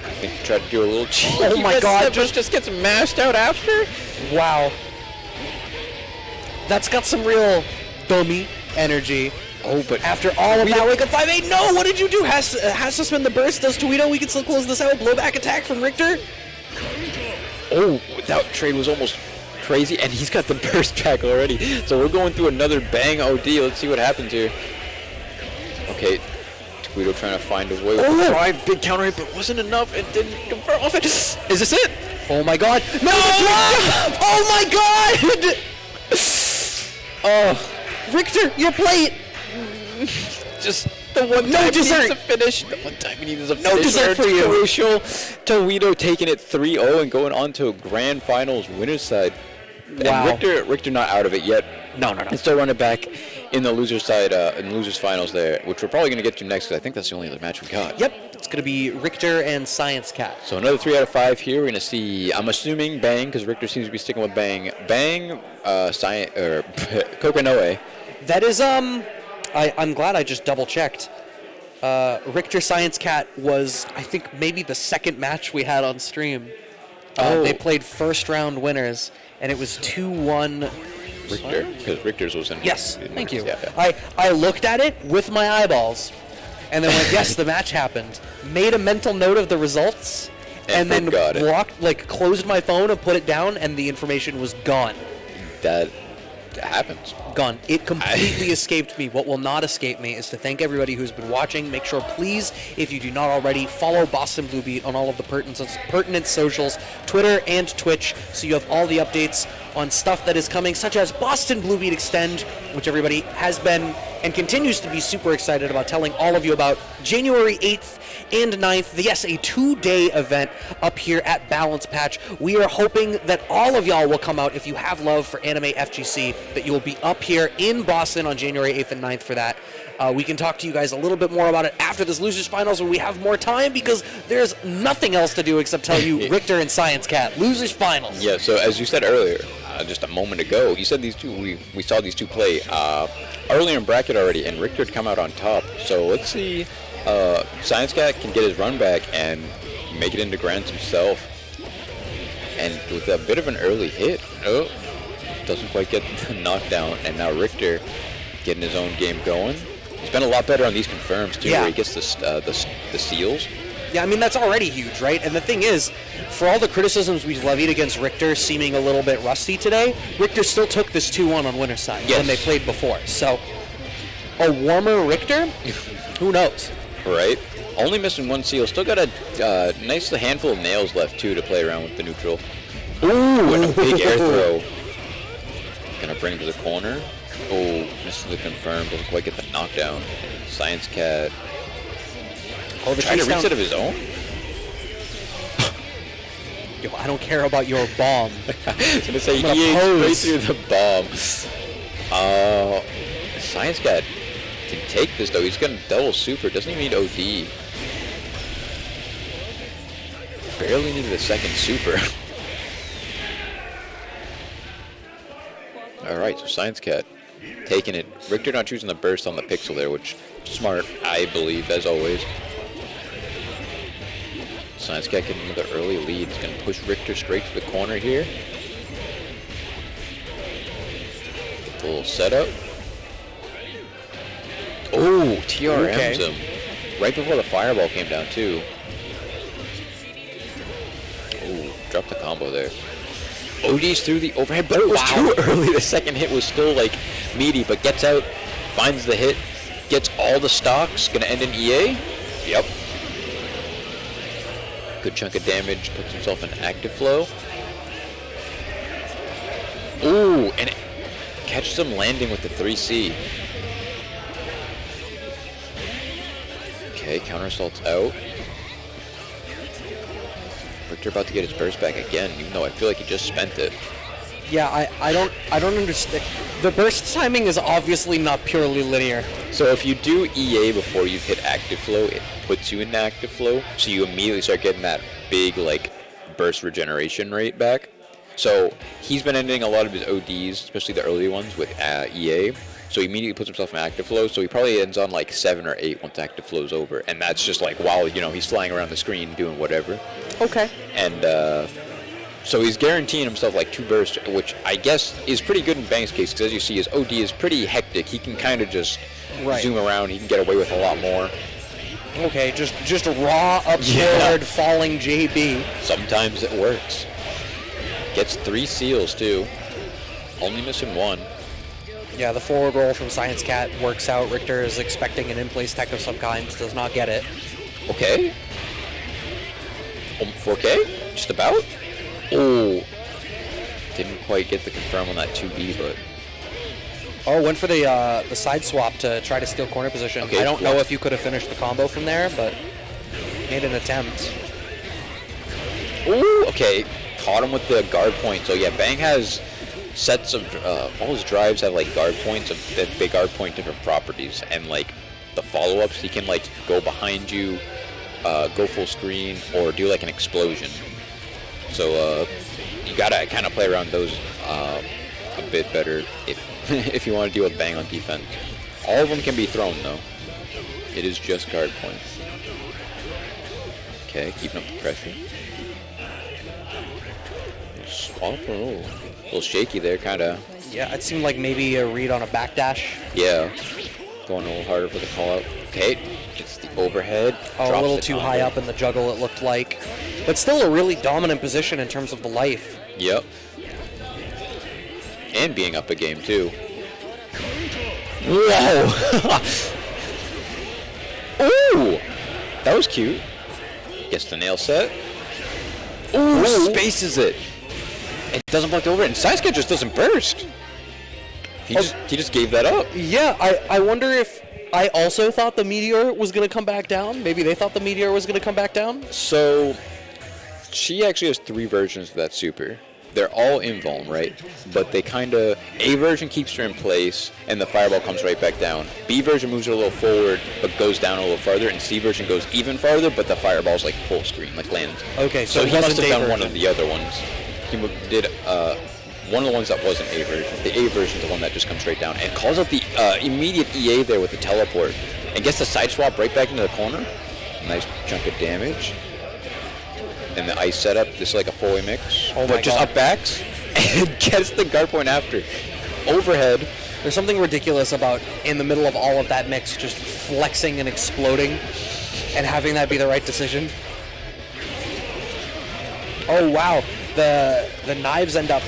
I think he tried to do a little cheeky. Oh my god, just gets mashed out after? Wow. That's got some real dummy energy. Oh, but after all of that, wake up 5-8. No, what did you do? Has to spend the burst. Does Towito? We can still close this out. Blowback attack from Rychtor. Oh, that trade was almost crazy, and he's got the burst back already. So we're going through another bang OD. Let's see what happens here. Okay, Towito trying to find a way. Oh, Drive, big counter hit, but wasn't enough. It didn't convert off it. Is this it? Oh my god. No! Oh my god! Oh, Rychtor, your plate. Just the one time he needs to finish. The one time he needs a finish. No dessert for you. Crucial. Towito taking it 3-0 and going on to grand finals winner's side. Wow. And Rychtor not out of it yet. No. He's still running back in the loser's side, in losers finals there, which we're probably going to get to next because I think that's the only other match we got. Yep, it's going to be Rychtor and ScienceCat. So another 3 out of 5 here. We're going to see, I'm assuming Bang, because Rychtor seems to be sticking with Bang. Bang, Kokanoe. That is, I'm glad I just double checked. Rychtor ScienceCat was, I think, maybe the second match we had on stream. They played first round winners, and it was 2-1. Rychtor, because Richtor's was in. Yes, thank you. Yeah. I looked at it with my eyeballs, and then went, yes, the match happened. Made a mental note of the results, and then closed my phone and put it down, and the information was gone. That happens. Gone. It completely escaped me. What will not escape me is to thank everybody who's been watching. Make sure, please, if you do not already, follow BostonBlueBeat on all of the pertinent socials, Twitter and Twitch, so you have all the updates on stuff that is coming, such as BostonBlueBeat Extend, which everybody has been and continues to be super excited about telling all of you about. January 8th and 9th, yes, a 2-day event up here at Balance Patch. We are hoping that all of y'all will come out if you have love for anime FGC, that you will be up here in Boston on January 8th and 9th for that. We can talk to you guys a little bit more about it after this Losers Finals when we have more time, because there's nothing else to do except tell you Rychtor and ScienceCat, Losers Finals. Yeah, so as you said earlier, just a moment ago. You said these two. We saw these two play earlier in bracket already, and Rychtor had come out on top. So let's see. ScienceCat can get his run back and make it into Grants himself. And with a bit of an early hit, doesn't quite get the knockdown. And now Rychtor getting his own game going. He's been a lot better on these confirms too, where he gets the seals. Yeah, I mean, that's already huge, right? And the thing is, for all the criticisms we've levied against Rychtor seeming a little bit rusty today, Rychtor still took this 2-1 on winner's side when they played before. So, a warmer Rychtor? Who knows? Right. Only missing one seal. Still got a nice handful of nails left, too, to play around with the neutral. Ooh, and a big air throw. Gonna bring him to the corner. Oh, misses the confirm. Doesn't quite get the knockdown. ScienceCat. Oh, the trying to reset of his own? Yo, I don't care about your bomb. I was going to say, he straight through the bomb. ScienceCat can take this, though. He's got a double super. Doesn't even need OD. Barely needed a second super. Alright, so ScienceCat taking it. Rychtor not choosing the burst on the pixel there, which smart, I believe, as always. ScienceCat getting another early lead. He's going to push Rychtor straight to the corner here. A little setup. Oh, TRMs him. Right before the fireball came down, too. Oh, dropped the combo there. OD's through the overhead, but it was too early. The second hit was still, like, meaty, but gets out, finds the hit, gets all the stocks. Going to end in EA. Yep. Good chunk of damage, puts himself in active flow. Ooh, and it catches him landing with the 3C. Okay, counter assault's out. Rychtor about to get his burst back again, even though I feel like he just spent it. Yeah, I don't understand. The burst timing is obviously not purely linear. So if you do EA before you've hit active flow, it puts you into active flow, so you immediately start getting that big, like, burst regeneration rate back. So he's been ending a lot of his ODs, especially the early ones, with EA. So he immediately puts himself in active flow, so he probably ends on like 7 or 8 once active flow's over. And that's just like while, you know, he's flying around the screen doing whatever. Okay. And so he's guaranteeing himself like 2 bursts, which I guess is pretty good in Bang's case, because as you see, his OD is pretty hectic. He can kind of just zoom around. He can get away with a lot more. Okay, just raw upward falling JB. Sometimes it works. Gets 3 seals too. Only missing 1. Yeah, the forward roll from ScienceCat works out. Rychtor is expecting an in-place tech of some kind, does not get it. Okay. 4K? Just about? Oh. Didn't quite get the confirm on that 2B, but... Oh, went for the side swap to try to steal corner position. Okay, I don't know if you could have finished the combo from there, but made an attempt. Ooh, okay. Caught him with the guard point. So yeah, Bang has sets of all his drives have like guard points of that they guard point different properties, and like the follow-ups he can like go behind you, go full screen, or do like an explosion. So you gotta kind of play around those a bit better if you want to deal with Bang on defense. All of them can be thrown though. It is just guard points. Okay, keeping up the pressure. Swap, a little shaky there, kind of. Yeah, it seemed like maybe a read on a backdash. Yeah, going a little harder for the call out. Okay, gets the overhead. Oh, a little too high up in the juggle, it looked like. But still a really dominant position in terms of the life. Yep. And being up a game, too. Whoa! Ooh! That was cute. Gets the nail set. Ooh, spaces it. It doesn't block over it, and ScienceCat just doesn't burst. He just gave that up. Yeah, I wonder if I also thought the meteor was going to come back down. Maybe they thought the meteor was going to come back down. So, she actually has 3 versions of that super. They're all invuln, right? But they kind of... A version keeps her in place, and the fireball comes right back down. B version moves her a little forward, but goes down a little farther, and C version goes even farther, but the fireball's like full screen, like lands. Okay, so he must have done one of the other ones. He did one of the ones that wasn't A version. The A version is the one that just comes straight down and calls out the immediate EA there with the teleport and gets the side swap right back into the corner. Nice chunk of damage. And the ice setup, this is like a four-way mix. Oh my but just God. up backs and gets the guard point after. Overhead. There's something ridiculous about in the middle of all of that mix just flexing and exploding and having that be the right decision. Oh wow, the knives end up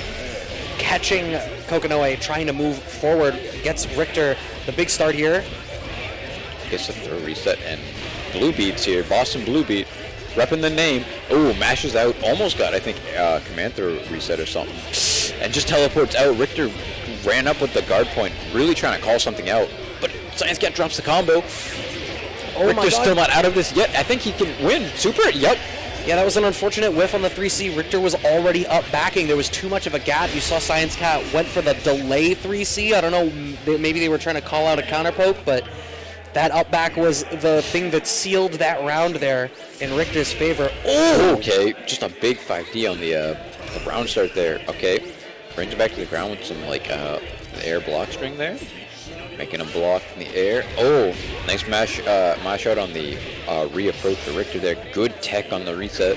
catching Kokonoe trying to move forward, gets Rychtor the big start here. Gets the throw reset and BlueBeat's here, BostonBlueBeat, repping the name. Oh, mashes out, almost got, I think, command throw reset or something. And just teleports out. Rychtor ran up with the guard point, really trying to call something out. But ScienceCat drops the combo. Oh my Rychtor's God. still not out of this yet. I think he can win. Super, yep. Yeah, that was an unfortunate whiff on the 3C. Rychtor was already up backing. There was too much of a gap. You saw ScienceCat went for the delay 3C. I don't know, maybe they were trying to call out a counter poke, but that up back was the thing that sealed that round there in Richter's favor. Oh, okay. Just a big 5D on the round start there. Okay. Brings it back to the ground with some, like, the air block string there. Making a block in the air. Oh, nice mash out on the reapproach for Rychtor there. Good tech on the reset.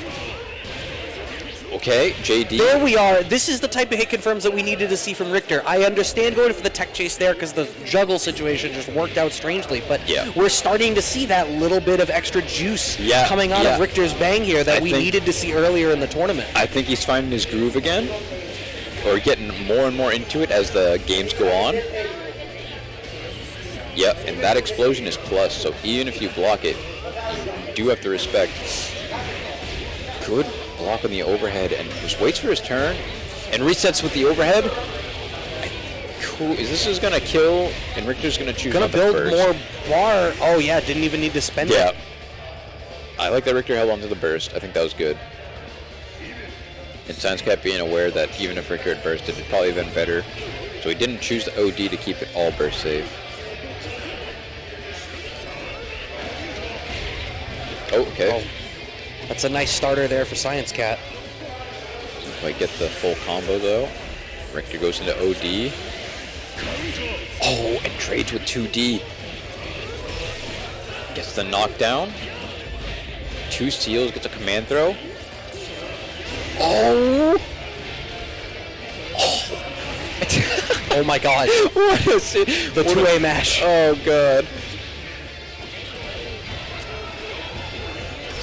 Okay, JD. There we are. This is the type of hit confirms that we needed to see from Rychtor. I understand going for the tech chase there because the juggle situation just worked out strangely, but Yeah. we're starting to see that little bit of extra juice coming out of Richter's bang here that we needed to see earlier in the tournament. I think he's finding his groove again, or getting more and more into it as the games go on. Yep, and that explosion is plus, so even if you block it, you do have to respect. Good block on the overhead, and just waits for his turn, and resets with the overhead. Cool, is this gonna kill, and Richter's gonna choose Gonna not to build burst. more bar. Oh yeah, didn't even need to spend Yeah. it. I like that Rychtor held onto the burst. I think that was good. And ScienceCat being aware that even if Rychtor had bursted, it'd probably have been better. So he didn't choose the OD to keep it all burst safe. Oh, okay. Oh, that's a nice starter there for ScienceCat. Doesn't quite get the full combo though. Rychtor goes into OD. Oh, and trades with 2D. Gets the knockdown. 2 steals, gets a command throw. Oh! Oh my God. What is it? The two-way mash. Oh god.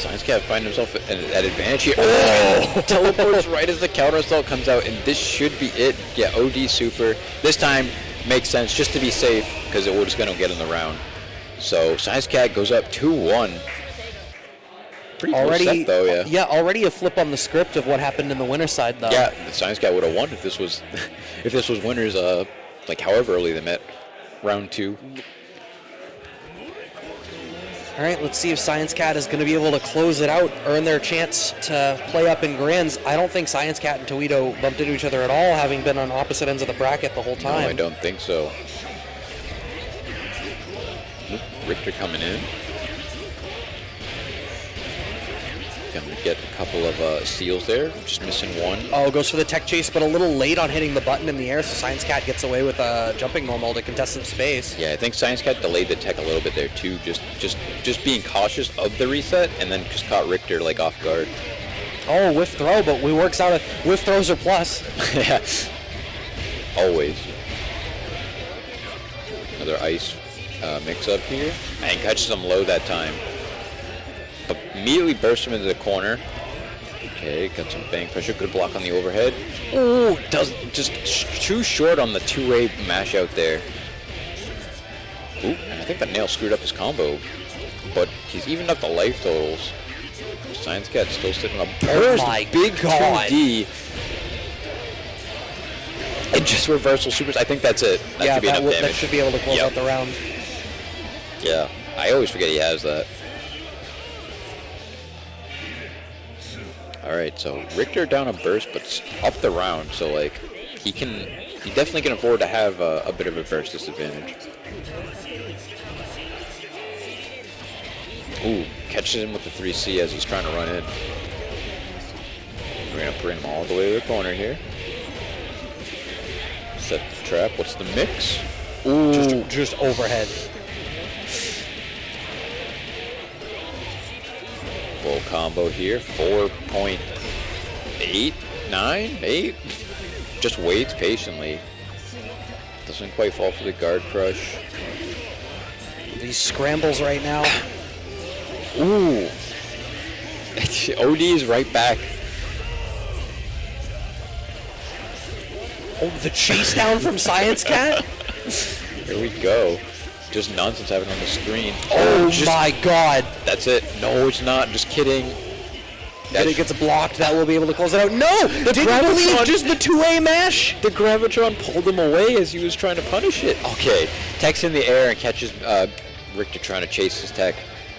ScienceCat find himself at advantage here. Oh! Teleports right as the counter assault comes out, and this should be it. Yeah, OD super. This time makes sense just to be safe because it was going to get in the round. So ScienceCat goes up 2-1. Pretty close set, though, yeah. Already a flip on the script of what happened in the winner's side, though. Yeah, the ScienceCat would have won if this was winners, like however early they met, round 2. All right, let's see if ScienceCat is going to be able to close it out, earn their chance to play up in Grands. I don't think ScienceCat and Towito bumped into each other at all, having been on opposite ends of the bracket the whole time. No, I don't think so. Rychtor coming in. Gonna get a couple of steals there, just missing one. Oh, goes for the tech chase, but a little late on hitting the button in the air, so ScienceCat gets away with a jumping normal to contest some space. Yeah, I think ScienceCat delayed the tech a little bit there too, just being cautious of the reset, and then just caught Rychtor like off guard. Oh, whiff throw, but we works out. Whiff throws are plus. Yeah, always. Another ice mix-up here, and catches him low that time. Immediately bursts him into the corner. Okay, got some bang pressure. Good block on the overhead. Ooh, does just too short on the two-way mash out there. Ooh, and I think the nail screwed up his combo, but he's evened up the life totals. ScienceCat still sitting on a burst. Oh my Big God. 2D. And just reversal supers. I think that's it. That should be enough damage. That should be able to close out the round. Yeah, I always forget he has that. All right, so Rychtor down a burst, but up the round, so like he definitely can afford to have a bit of a burst disadvantage. Ooh, catches him with the 3C as he's trying to run in. We're gonna bring him all the way to the corner here. set the trap. What's the mix? Ooh. Just overhead. Full combo here. 4.8, 9, 8. Just waits patiently. Doesn't quite fall for the guard crush. These scrambles right now. Ooh. OD is right back. Oh, the chase down from ScienceCat? Here we go. Just nonsense happening on the screen. Oh my god. That's it. No, it's not. Just kidding. If it gets blocked, that will be able to close it out. No! Didn't believe just the 2A mash? The Gravitron pulled him away as he was trying to punish it. Okay. Tech's in the air and catches Rychtor trying to chase his tech.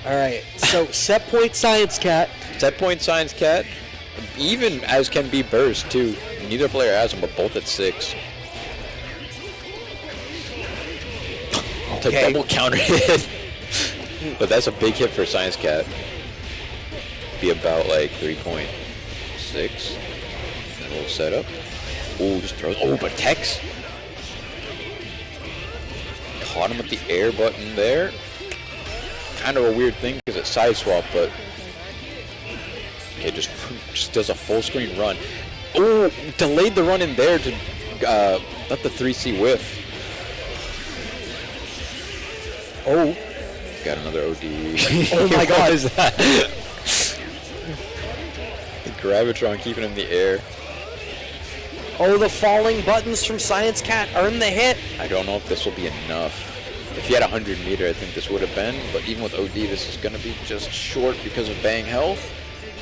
Alright, so set point ScienceCat. Set point ScienceCat. Even as can be burst, too. Neither player has them, but both at 6. To double counter hit. But that's a big hit for ScienceCat. Be about like 3.6. A little setup. Ooh, just throws. Oh, but Tex caught him with the air button there. Kind of a weird thing because it's side swap, but okay, just does a full screen run. Ooh, delayed the run in there to let the 3C whiff. Oh, got another OD. Oh my god. What is that? The Gravitron keeping him in the air. Oh, the falling buttons from ScienceCat earn the hit. I don't know if this will be enough. If he had 100 meter, I think this would have been. But even with OD, this is going to be just short because of bang health.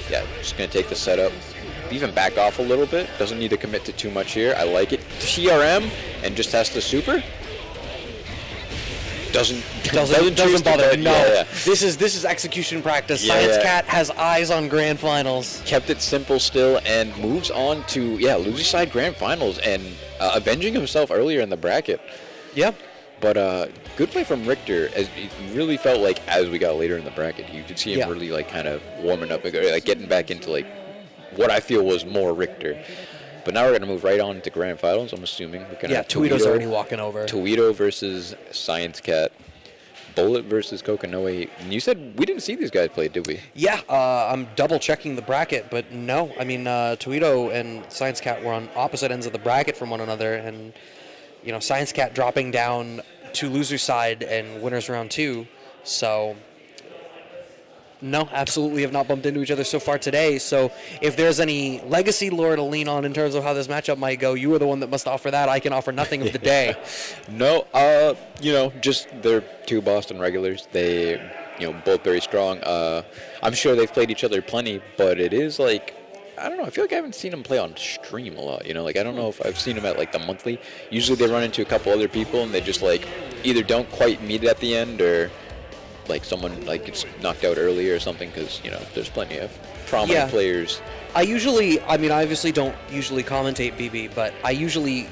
Yeah, just going to take the setup. Even back off a little bit. Doesn't need to commit to too much here. I like it. TRM and just has the super. Doesn't bother. No, yeah. This is execution practice. Yeah, ScienceCat has eyes on grand finals. Kept it simple still and moves on to loser side grand finals and avenging himself earlier in the bracket. Yeah. But good play from Rychtor. As it really felt like as we got later in the bracket, you could see him really like kind of warming up, like getting back into like what I feel was more Rychtor. But now we're going to move right on to grand finals, I'm assuming. We're gonna have Towito's already walking over. Towito versus ScienceCat. Bullet versus Kokonoe. And you said we didn't see these guys play, did we? Yeah, I'm double checking the bracket, but no. I mean, Towito and ScienceCat were on opposite ends of the bracket from one another, and you know, ScienceCat dropping down to loser side and winners round 2. So no, absolutely have not bumped into each other so far today. So if there's any legacy lore to lean on in terms of how this matchup might go, you are the one that must offer that. I can offer nothing of the day. No, you know, just they're 2 Boston regulars. They, you know, both very strong. I'm sure they've played each other plenty, but it is like, I don't know, I feel like I haven't seen them play on stream a lot, you know, like I don't know if I've seen them at like the monthly. Usually they run into a couple other people and they just like either don't quite meet at the end or like someone like gets knocked out early or something, because you know there's plenty of prominent players. I obviously don't usually commentate BB, but I usually,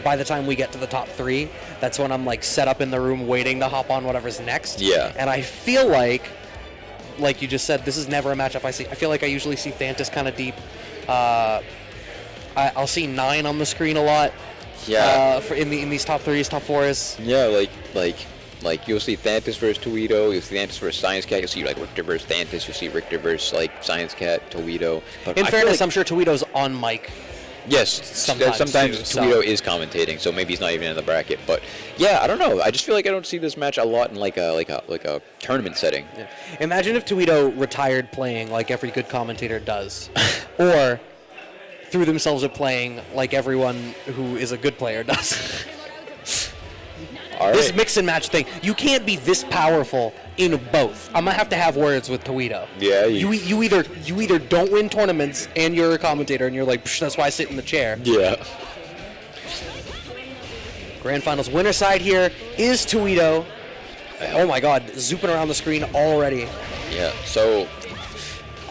by the time we get to the top 3, that's when I'm like set up in the room waiting to hop on whatever's next. Yeah. And I feel like you just said, this is never a matchup I see. I feel like I usually see Thantis kind of deep. I'll see 9 on the screen a lot. Yeah. In these top 3s, top 4s. Yeah, like you'll see Thantis versus Towito, you'll see Thantis versus ScienceCat, you'll see like Rychtor versus Thantis, you'll see Rychtor versus like ScienceCat, Towito. But in fairness, I'm sure Towito's on mic. Yes, sometimes Towito is commentating, so maybe he's not even in the bracket. But yeah, I don't know. I just feel like I don't see this match a lot in like a tournament setting. Yeah. Imagine if Towito retired playing like every good commentator does, or threw themselves at playing like everyone who is a good player does. All right. This mix and match thing, you can't be this powerful in both. I'm gonna have to have words with Towito. Yeah. You either don't win tournaments and you're a commentator and you're like, that's why I sit in the chair. Yeah. Grand finals winner side here is Towito. Oh my God, zooping around the screen already. Yeah. So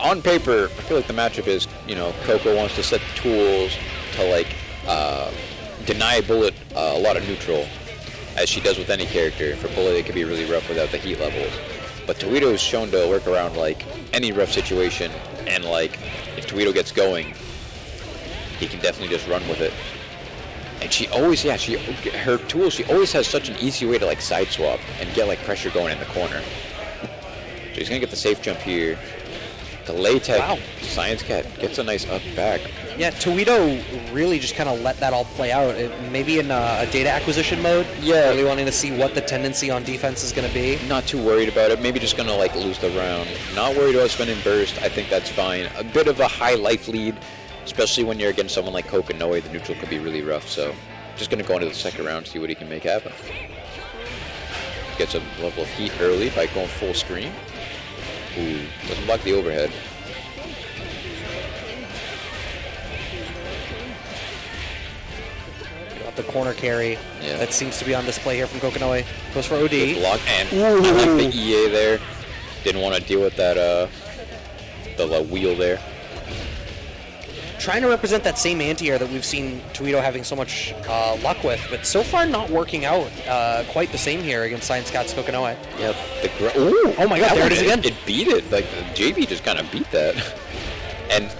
on paper, I feel like the matchup is, you know, Coco wants to set the tools to like deny Bullet a lot of neutral, as she does with any character. For Bullet, it can be really rough without the heat levels. But Towito is shown to work around like any rough situation, and like if Towito gets going, he can definitely just run with it. And she always, her tool, she always has such an easy way to like side swap and get like pressure going in the corner. So he's gonna get the safe jump here. Delay tech. Wow. ScienceCat gets a nice up back. Yeah, Towito really just kind of let that all play out. Maybe in a data acquisition mode. Yeah. Really wanting to see what the tendency on defense is going to be. Not too worried about it. Maybe just gonna like lose the round. Not worried about spending burst. I think that's fine. A bit of a high life lead, especially when you're against someone like Kokonoe. The neutral could be really rough. So just gonna go into the second round, see what he can make happen. Gets a level of heat early by going full screen. Ooh, doesn't block the overhead. Got the corner carry. Yeah. That seems to be on display here from Kokonoe. Goes for OD. Good block, and I like the EA there. Didn't want to deal with that the wheel there. Trying to represent that same anti-air that we've seen Towito having so much luck with, but so far not working out quite the same here against ScienceCat's Kokonoe. Yep. Ooh, oh my god, there it is again. It beat it. Like, JB just kind of beat that. And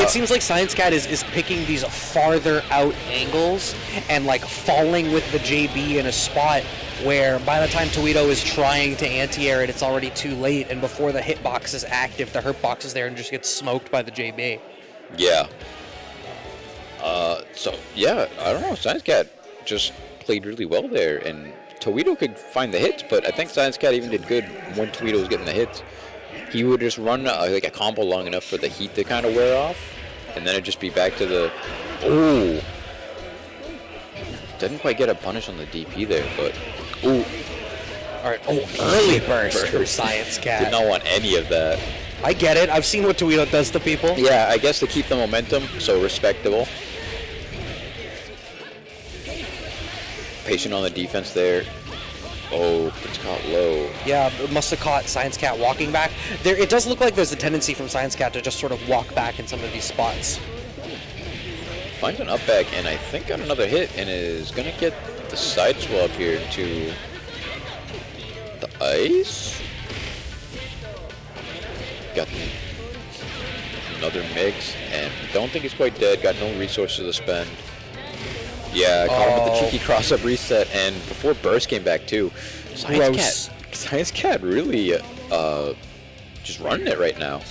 it seems like ScienceCat is picking these farther out angles and like falling with the JB in a spot where by the time Towito is trying to anti-air it, it's already too late, and before the hitbox is active, the hurt box is there and just gets smoked by the JB. Yeah. So, yeah, I don't know. ScienceCat just played really well there, and Towito could find the hits, but I think ScienceCat even did good when Towito was getting the hits. He would just run like a combo long enough for the heat to kind of wear off, and then it'd just be back to the... Ooh! Didn't quite get a punish on the DP there, but... Ooh! Alright, early burst from ScienceCat. Did not want any of that. I get it. I've seen what Towito does to people. Yeah, I guess to keep the momentum, so respectable. Patient on the defense there. Oh, it's caught low. Yeah, it must have caught ScienceCat walking back. There, it does look like there's a tendency from ScienceCat to just sort of walk back in some of these spots. Finds an up back, and I think got another hit, and is going to get the side swap here to the ice. Got another mix, and don't think he's quite dead. Got no resources to spend. Yeah, caught him with the cheeky cross-up reset, and before burst came back too. ScienceCat really just running it right now.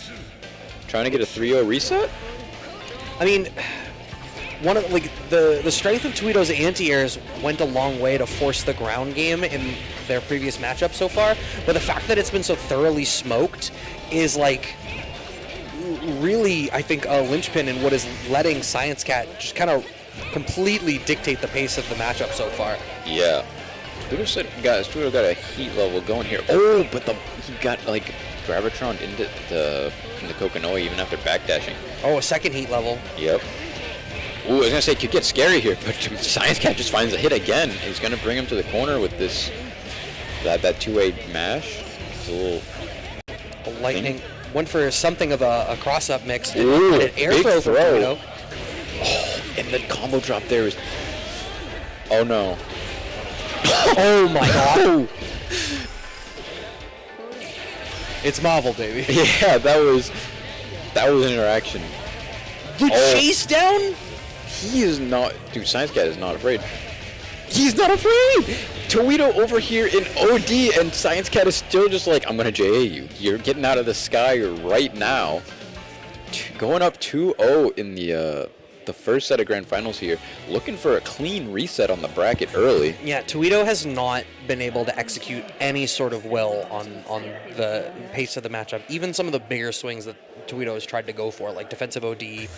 Trying to get a 3-0 reset. I mean, one of the strength of Towito's anti-airs went a long way to force the ground game in their previous matchup so far, but the fact that it's been so thoroughly smoked is like really, I think, a linchpin in what is letting ScienceCat just kind of completely dictate the pace of the matchup so far. Yeah. Towito got a heat level going here. Oh, but he got like Gravitron into the Kokonoe even after backdashing. Oh, a second heat level. Yep. Ooh, I was gonna say it could get scary here, but ScienceCat just finds a hit again. He's gonna bring him to the corner with this that two-way mash. It's a little lightning went for something of a cross-up mix. Ooh, an air throw from Towito. Oh, and the combo drop there is. Oh no. Oh my god. It's Marvel, baby. Yeah, that was an interaction. The chase down? He is not. Dude, ScienceCat is not afraid. He's not afraid! Towito over here in OD, and ScienceCat is still just like, I'm gonna JA you. You're getting out of the sky right now. Going up 2-0 in the first set of Grand Finals here. Looking for a clean reset on the bracket early. Yeah, Towito has not been able to execute any sort of will on the pace of the matchup. Even some of the bigger swings that Towito has tried to go for, like defensive OD,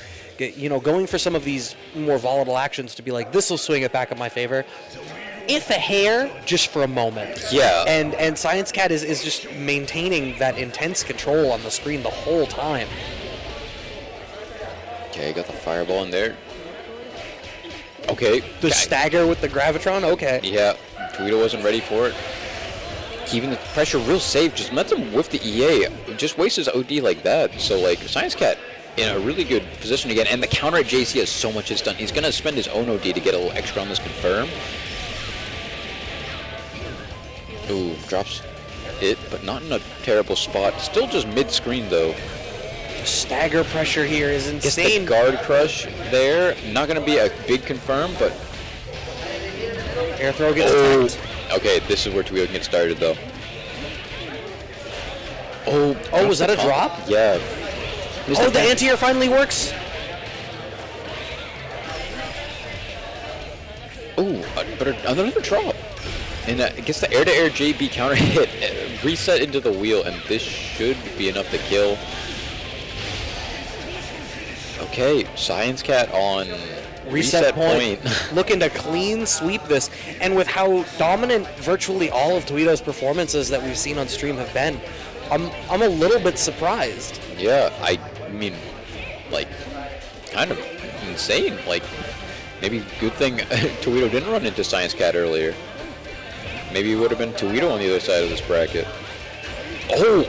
going for some of these more volatile actions to be like, this will swing it back in my favor. If a hair, just for a moment. Yeah. And ScienceCat is just maintaining that intense control on the screen the whole time. Okay, got the fireball in there. Okay. The stagger with the Gravitron? Okay. Yeah, Towito wasn't ready for it. Keeping the pressure real safe, just lets him whiff the EA. Just wastes his OD like that. So, like, ScienceCat in a really good position again. And the counter at JC has so much his done. He's going to spend his own OD to get a little extra on this confirm. Ooh, drops it, but not in a terrible spot. Still just mid-screen, though. Stagger pressure here is insane. Gets the guard crush there. Not going to be a big confirm, but Air throw gets attacked. Okay, this is where Towito can get started, though. Oh, was that a drop? Yeah. Oh, the anti-air finally works. Oh, but another drop. And it gets the air-to-air JB counter hit, reset into the wheel, and this should be enough to kill. Okay, ScienceCat on reset point. Looking to clean sweep this. And with how dominant virtually all of Towito's performances that we've seen on stream have been, I'm a little bit surprised. Yeah, I mean, like, kind of insane. Like, maybe good thing Towito didn't run into ScienceCat earlier. Maybe it would have been Towito on the other side of this bracket. Oh!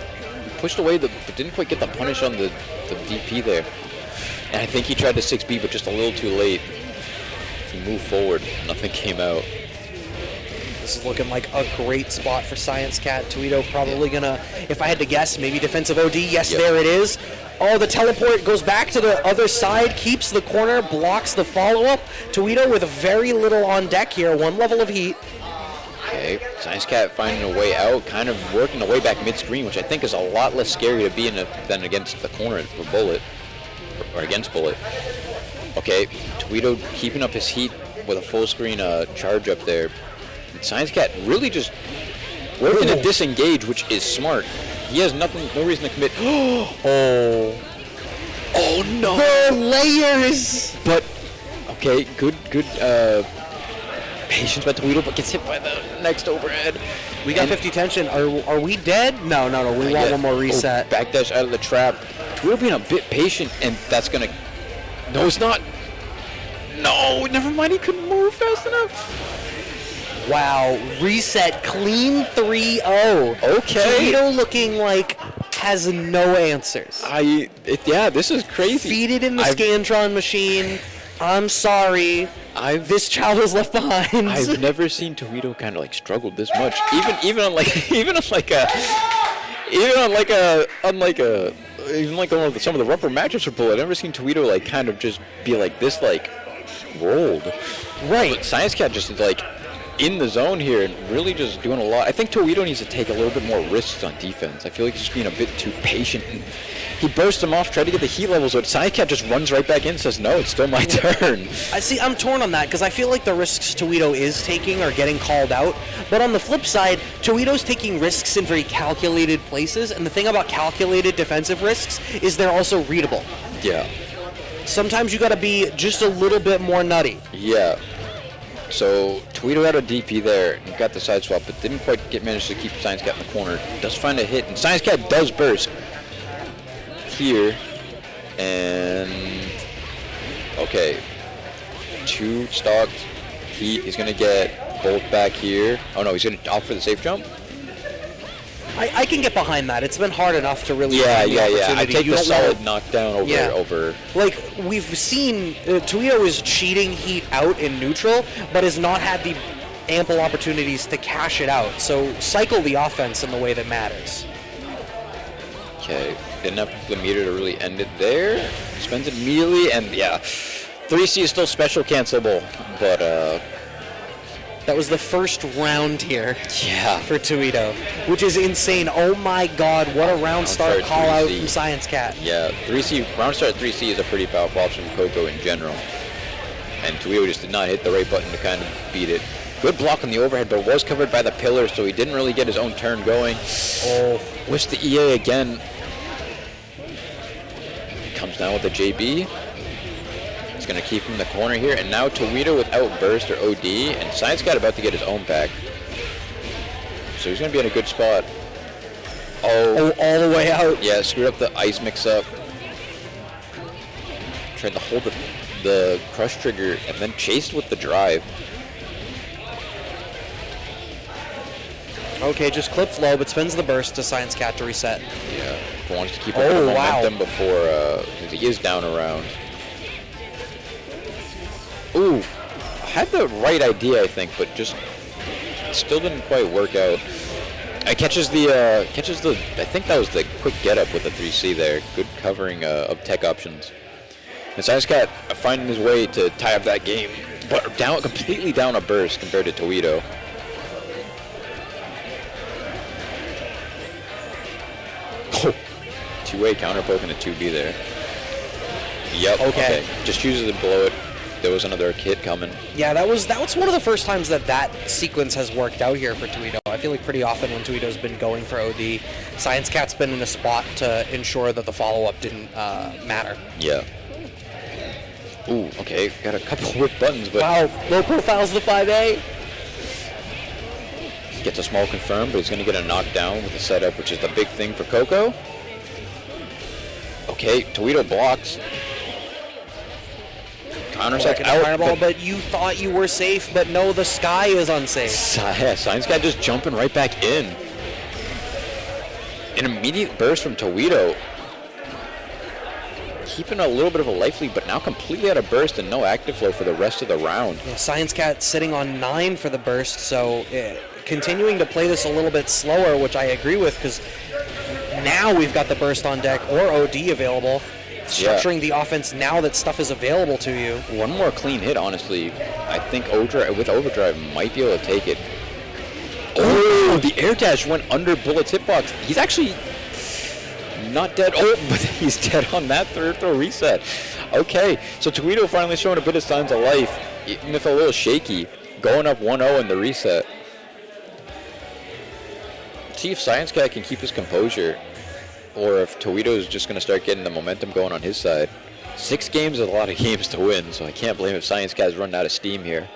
Pushed away, but didn't quite get the punish on the DP there. And I think he tried to 6B, but just a little too late. He moved forward. Nothing came out. This is looking like a great spot for ScienceCat. Towito probably gonna, if I had to guess, maybe defensive OD. Yes, there it is. Oh, the teleport goes back to the other side, keeps the corner, blocks the follow-up. Towito with very little on deck here, 1 level of heat. Okay, ScienceCat finding a way out, kind of working the way back mid-screen, which I think is a lot less scary to be in than against the corner for Bullet, or against Bullet. Okay, Towito keeping up his heat with a full screen charge up there. And ScienceCat really just working to disengage, which is smart. He has no reason to commit. Oh no! The layers! But, okay, good patience by Towito, but gets hit by the next overhead. We got 50 tension. Are we dead? No. We want one more reset. Oh, backdash out of the trap. Towito being a bit patient, and that's gonna. No, it's not. No, never mind. He couldn't move fast enough. Wow, reset, clean 3-0. Okay. Towito looking like has no answers. Yeah, this is crazy. Feed it in the Scantron machine. I'm sorry. This child was left behind. I've never seen Towito kind of like struggle this much. Even on like some of the rougher matchups for Bullet. I've never seen Towito like kind of just be like this, like rolled. Right. But ScienceCat just like in the zone here and really just doing a lot. I think Towito needs to take a little bit more risks on defense. I feel like he's just being a bit too patient. And he bursts him off, tried to get the heat levels, but ScienceCat just runs right back in and says, no, it's still my turn. I'm torn on that because I feel like the risks Towito is taking are getting called out. But on the flip side, Towito's taking risks in very calculated places. And the thing about calculated defensive risks is they're also readable. Yeah. Sometimes you got to be just a little bit more nutty. Yeah. So Towito had a DP there and got the side swap, but didn't quite manage to keep ScienceCat in the corner. Does find a hit, and ScienceCat does burst here. And okay, 2 stocked heat. He's gonna get Bolt back here. Oh no, he's gonna opt for the safe jump. I can get behind that. It's been hard enough to really Yeah. I take the solid knockdown over. Like, we've seen, Towito is cheating heat out in neutral, but has not had the ample opportunities to cash it out. So cycle the offense in the way that matters. Okay, didn't have the meter to really end it there. Spends it immediately, and yeah, 3C is still special cancelable, but that was the first round here. Yeah. For Towito, which is insane. Oh my God, what a round start call out from ScienceCat. Yeah, 3C, round start 3C is a pretty powerful option for Coco in general. And Towito just did not hit the right button to kind of beat it. Good block on the overhead, but was covered by the pillar, so he didn't really get his own turn going. Oh, wish the EA again. Comes down with the JB. It's going to keep him in the corner here, and now Towito without burst or OD, and ScienceCat about to get his own back. So he's going to be in a good spot. Oh, all the way out. Yeah, screwed up the ice mix-up. Tried to hold the crush trigger, and then chased with the drive. Okay, just clips low, but spends the burst to ScienceCat to reset. Yeah, wants to keep up the momentum before he is down around. Ooh, had the right idea, I think, but just still didn't quite work out. Catches the, I think that was the quick get up with the 3C there. Good covering of tech options. And ScienceCat finding his way to tie up that game, but completely down a burst compared to Towito. Oh, two-way counter poke and a 2B there. Yep. Okay. Just chooses to blow it. There was another hit coming. Yeah, that was one of the first times that sequence has worked out here for Towito. I feel like pretty often when Towito's been going for OD, ScienceCat's been in a spot to ensure that the follow-up didn't matter. Yeah. Ooh, okay, got a couple whip buttons, but... Wow, low profile's the 5A. Gets a small confirm, but he's going to get a knockdown with the setup, which is the big thing for Coco. Okay, Towito blocks. Counters out, fireball, but you thought you were safe, but no, the sky is unsafe. Yeah, ScienceCat just jumping right back in. An immediate burst from Towito. Keeping a little bit of a life lead, but now completely out of burst and no active flow for the rest of the round. Yeah, ScienceCat sitting on 9 for the burst, so continuing to play this a little bit slower, which I agree with, because now we've got the burst on deck or OD available. Structuring the offense now that stuff is available to you. One more clean hit, honestly. I think with Overdrive might be able to take it. Oh, the air dash went under Bullet's hitbox. He's actually not dead. Oh, but he's dead on that third throw reset. Okay, so Towito finally showing a bit of signs of life, even if a little shaky. Going up 1-0 in the reset. See if ScienceCat can keep his composure, or if Towito is just going to start getting the momentum going on his side. 6 games is a lot of games to win, so I can't blame if ScienceCat is running out of steam here.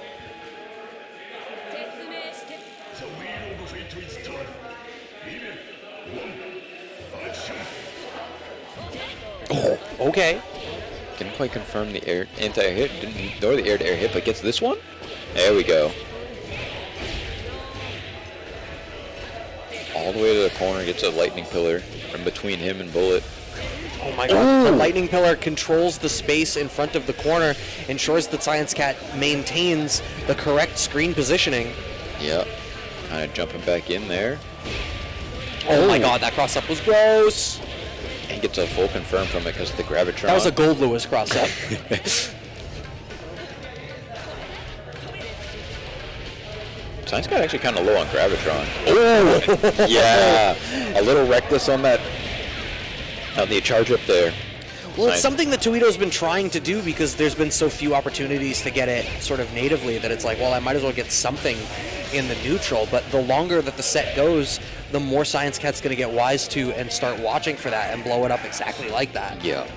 Oh, okay. Didn't quite confirm the anti-air hit, didn't throw the air-to-air hit, but gets this one? There we go. All the way to the corner, gets a lightning pillar from between him and Bullet. Oh my god, the lightning pillar controls the space in front of the corner, ensures that ScienceCat maintains the correct screen positioning. Yep, kind of jumping back in there. Oh my god, that cross-up was gross. And gets a full confirm from it because of the Gravitron. That was a Gold Lewis cross-up. ScienceCat actually kind of low on Gravitron. Oh, yeah, a little reckless on that. On the charge up there. Well, it's something that Towito's been trying to do because there's been so few opportunities to get it sort of natively that it's like, well, I might as well get something in the neutral. But the longer that the set goes, the more ScienceCat's going to get wise to and start watching for that and blow it up exactly like that. Yeah.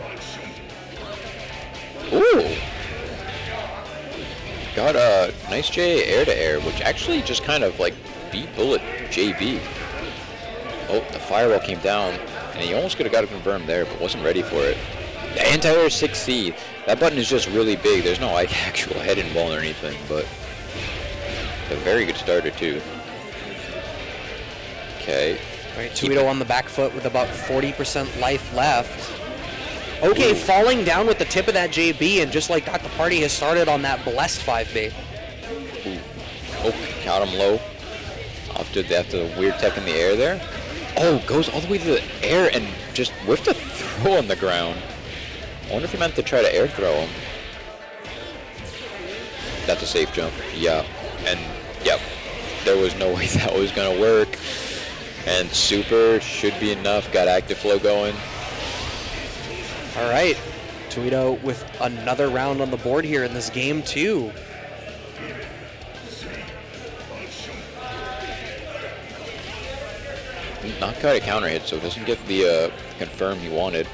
Ooh. Got a nice J air-to-air, which actually just kind of like beat Bullet JB. Oh, the firewall came down, and he almost could have got it confirmed there, but wasn't ready for it. The anti-air 6C, that button is just really big. There's no like actual head involved or anything, but a very good starter too. Okay. All right, Towito on the back foot with about 40% life left. Okay, falling down with the tip of that JB, and just like that, the party has started on that blessed 5B. Ooh. Oh, caught him low. After the weird tech in the air there. Oh, goes all the way to the air and just whiffed a throw on the ground. I wonder if he meant to try to air throw him. That's a safe jump. Yeah. And, yep. There was no way that was going to work. And super should be enough. Got active flow going. All right. Towito with another round on the board here in this game, too. Not quite a counter hit, so doesn't get the confirm he wanted.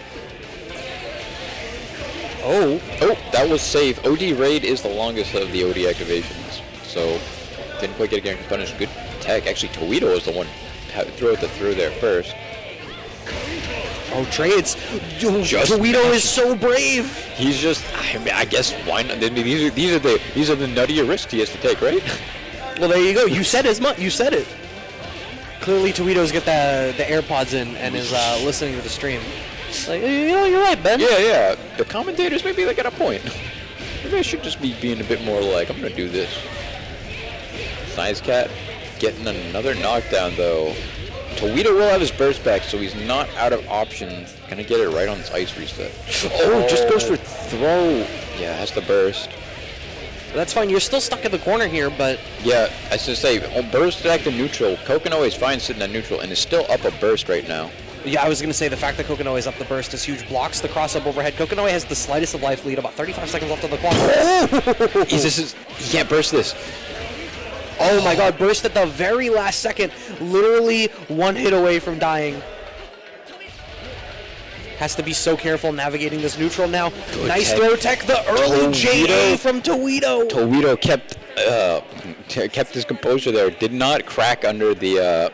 Oh, that was safe. OD raid is the longest of the OD activations, so didn't quite get a guaranteed punish. Good tech. Actually, Towito was the one who threw the through there first. Oh, trades. Towito is so brave. He's just, I guess, why not? These are the nuttier risks he has to take, right? Well, there you go. You said as much. You said it. Clearly, Towito's got the AirPods in and is listening to the stream. Like, you know, you're right, Ben. Yeah. The commentators, maybe they got a point. Maybe I should just be being a bit more like, I'm gonna do this. ScienceCat getting another knockdown though. Towito will have his burst back, so he's not out of options. Gonna get it right on this ice reset. Oh, just goes for throw. Yeah, has the burst. That's fine. You're still stuck in the corner here, but... Yeah, I was going to say, burst back to neutral. Kokono is fine sitting at neutral and is still up a burst right now. Yeah, I was going to say the fact that Kokono is up the burst is huge. Blocks the cross-up overhead. Kokono has the slightest of life lead, about 35 seconds left on the clock. He can't burst this. Oh my god, burst at the very last second. Literally one hit away from dying. Has to be so careful navigating this neutral now. Good nice tech. throw tech, the early JA from Towito. Towito kept his composure there. Did not crack under the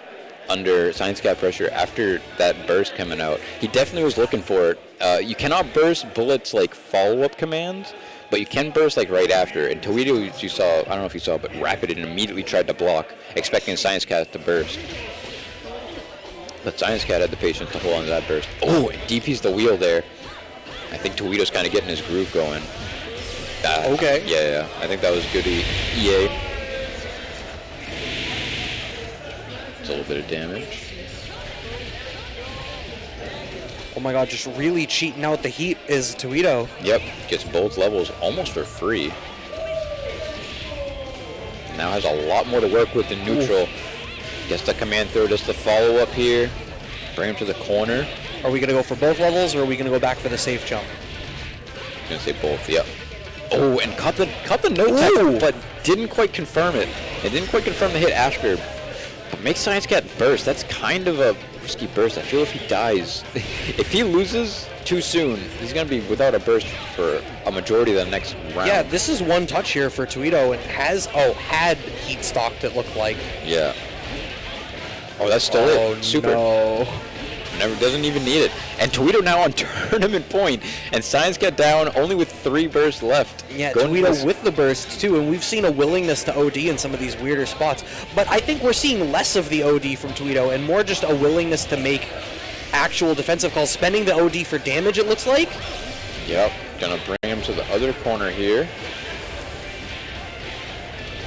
under ScienceCat pressure after that burst coming out. He definitely was looking for it. You cannot burst bullets like follow-up commands, but you can burst like right after. And Towito, you saw, I don't know if you saw, but rapid and immediately tried to block, expecting ScienceCat to burst. But ScienceCat had the patience to hold on to that burst. Oh, and DP's the wheel there. I think Towito's kind of getting his groove going. Okay. Yeah. I think that was good EA. It's a little bit of damage. Oh my god, just really cheating out the heat is Towito. Yep, gets both levels almost for free. Now has a lot more to work with in neutral. Ooh. Gets the command throw, just the follow up here. Bring him to the corner. Are we going to go for both levels, or are we going to go back for the safe jump? I'm going to say both, yep. Oh, and caught the no tech, but didn't quite confirm it. It didn't quite confirm the hit after. But makes ScienceCat burst. That's kind of a risky burst. I feel if he dies, if he loses too soon, he's going to be without a burst for a majority of the next round. Yeah, this is one touch here for Towito, and had heat stocked, it looked like. Yeah. Oh, that's still it. Super. No. Doesn't even need it. And Towito now on tournament point, and ScienceCat down only with 3 bursts left. Yeah, Towito with the burst too, and we've seen a willingness to OD in some of these weirder spots. But I think we're seeing less of the OD from Towito and more just a willingness to make actual defensive calls, spending the OD for damage, it looks like. Yep, gonna bring him to the other corner here.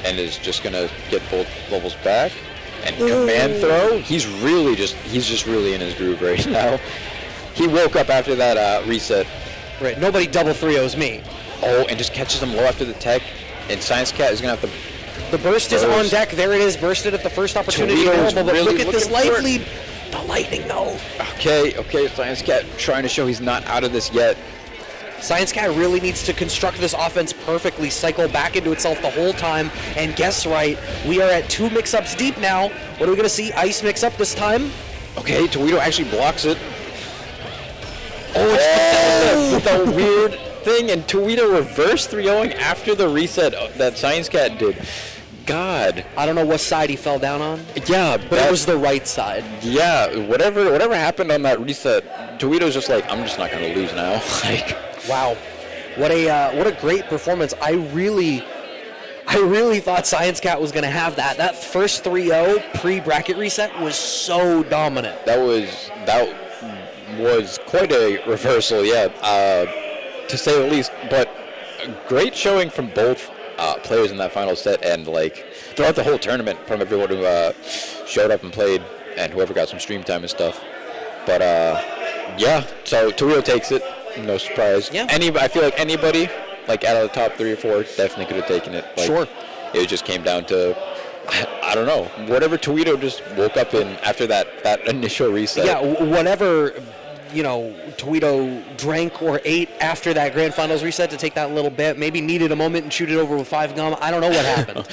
And is just gonna get both levels back. And command throw, he's just really in his groove right now. He woke up after that reset. Right, nobody double 3-0s me. Oh, and just catches him low after the tech. And ScienceCat is going to have to... The burst is on deck. There it is, bursted at the first opportunity available. But really look at this life lead. The lightning, though. Okay, ScienceCat trying to show he's not out of this yet. ScienceCat really needs to construct this offense perfectly, cycle back into itself the whole time, and guess right, we are at 2 mix-ups deep now. What are we going to see? Ice mix-up this time? Okay, Towito actually blocks it. Oh, it's the weird thing, and Towito reverse 3-0ing after the reset that ScienceCat did. God. I don't know what side he fell down on. Yeah, but it was the right side. Yeah, whatever happened on that reset, Towito's just like, I'm just not going to lose now. Like... Wow, what a great performance! I really thought ScienceCat was going to have that. That first 3-0 pre-bracket reset was so dominant. That was quite a reversal, yeah, to say the least. But a great showing from both players in that final set, and like throughout the whole tournament from everyone who showed up and played, and whoever got some stream time and stuff. But yeah, so Towito takes it. No surprise. Yeah. I feel like anybody, like out of the top 3 or 4, definitely could have taken it. Like, sure. It just came down to, I don't know, whatever Towito just woke up in after that initial reset. Yeah, whatever, Towito drank or ate after that grand finals reset to take that little bit. Maybe needed a moment and shoot it over with 5 gum. I don't know what happened.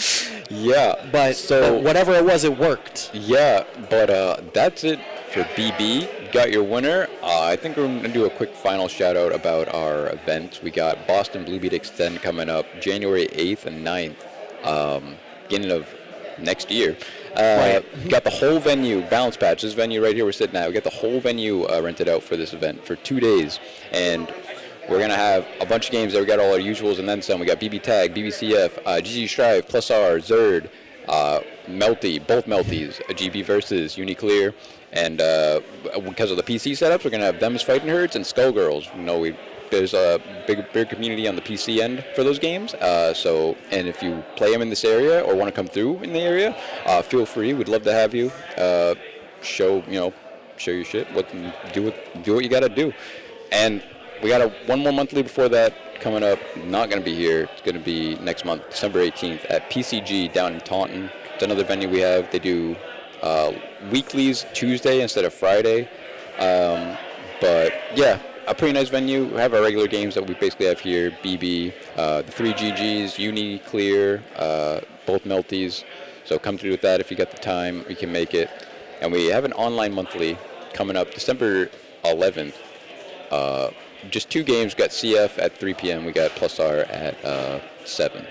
Yeah. But whatever it was, it worked. Yeah, but that's it for BB. Got your winner. I think we're going to do a quick final shout out about our events. We got BostonBlueBeat Extend coming up January 8th and 9th, beginning of next year. Right. Got the whole venue, Balance Patch, this venue right here we're sitting at. We got the whole venue rented out for this event for 2 days. And we're going to have a bunch of games there. We got all our usuals and then some. We got BB Tag, BBCF, GG Strive, Plus R, Zerd, Melty, both Melties, GB versus Uniclear. And because of the PC setups, we're going to have Thems Fighting Herds and Skullgirls. There's a big community on the PC end for those games. And if you play them in this area or want to come through in the area, feel free. We'd love to have you. show your shit. Do what you gotta do. And we got one more monthly before that coming up. Not gonna be here. It's gonna be next month, December 18th at PCG down in Taunton. It's another venue we have. They do weeklies Tuesday instead of Friday. But yeah, a pretty nice venue. We have our regular games that we basically have here. BB, the 3 GGs, Uni, Clear, both Melties. So come through with that if you got the time. We can make it. And we have an online monthly coming up December 11th. Just 2 games. We got CF at 3 p.m. We got Plus R at 7.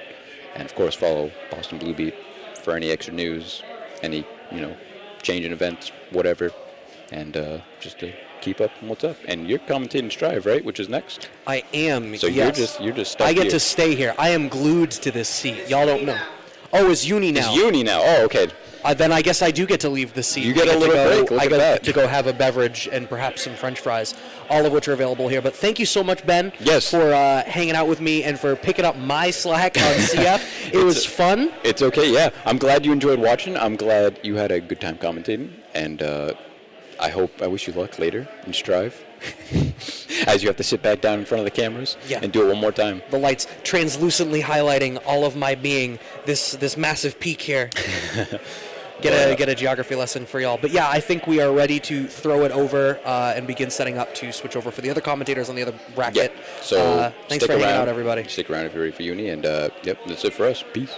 And of course, follow BostonBlueBeat for any extra news, any change in events, whatever, and just to keep up on what's up. And you're commentating Strive, right? Which is next. I am. So yes. you're just stuck I get here. to stay here. I am glued to this seat. Y'all don't know. Oh, it's Uni now. It's Uni now. Oh, okay. Then I guess I do get to leave the seat. You get a little break. Look I at get that. to go have a beverage and perhaps some French fries, all of which are available here. But thank you so much, Ben, Yes. for hanging out with me and for picking up my slack on CF. It was fun. It's okay, yeah. I'm glad you enjoyed watching. I'm glad you had a good time commentating. And I wish you luck later in Strive. As you have to sit back down in front of the cameras and do it one more time. The lights translucently highlighting all of my being, this massive peak here. Get a geography lesson for y'all. But yeah, I think we are ready to throw it over and begin setting up to switch over for the other commentators on the other bracket. Yeah. So thanks for hanging out, everybody. Stick around if you're ready for Uni. And yep, that's it for us. Peace.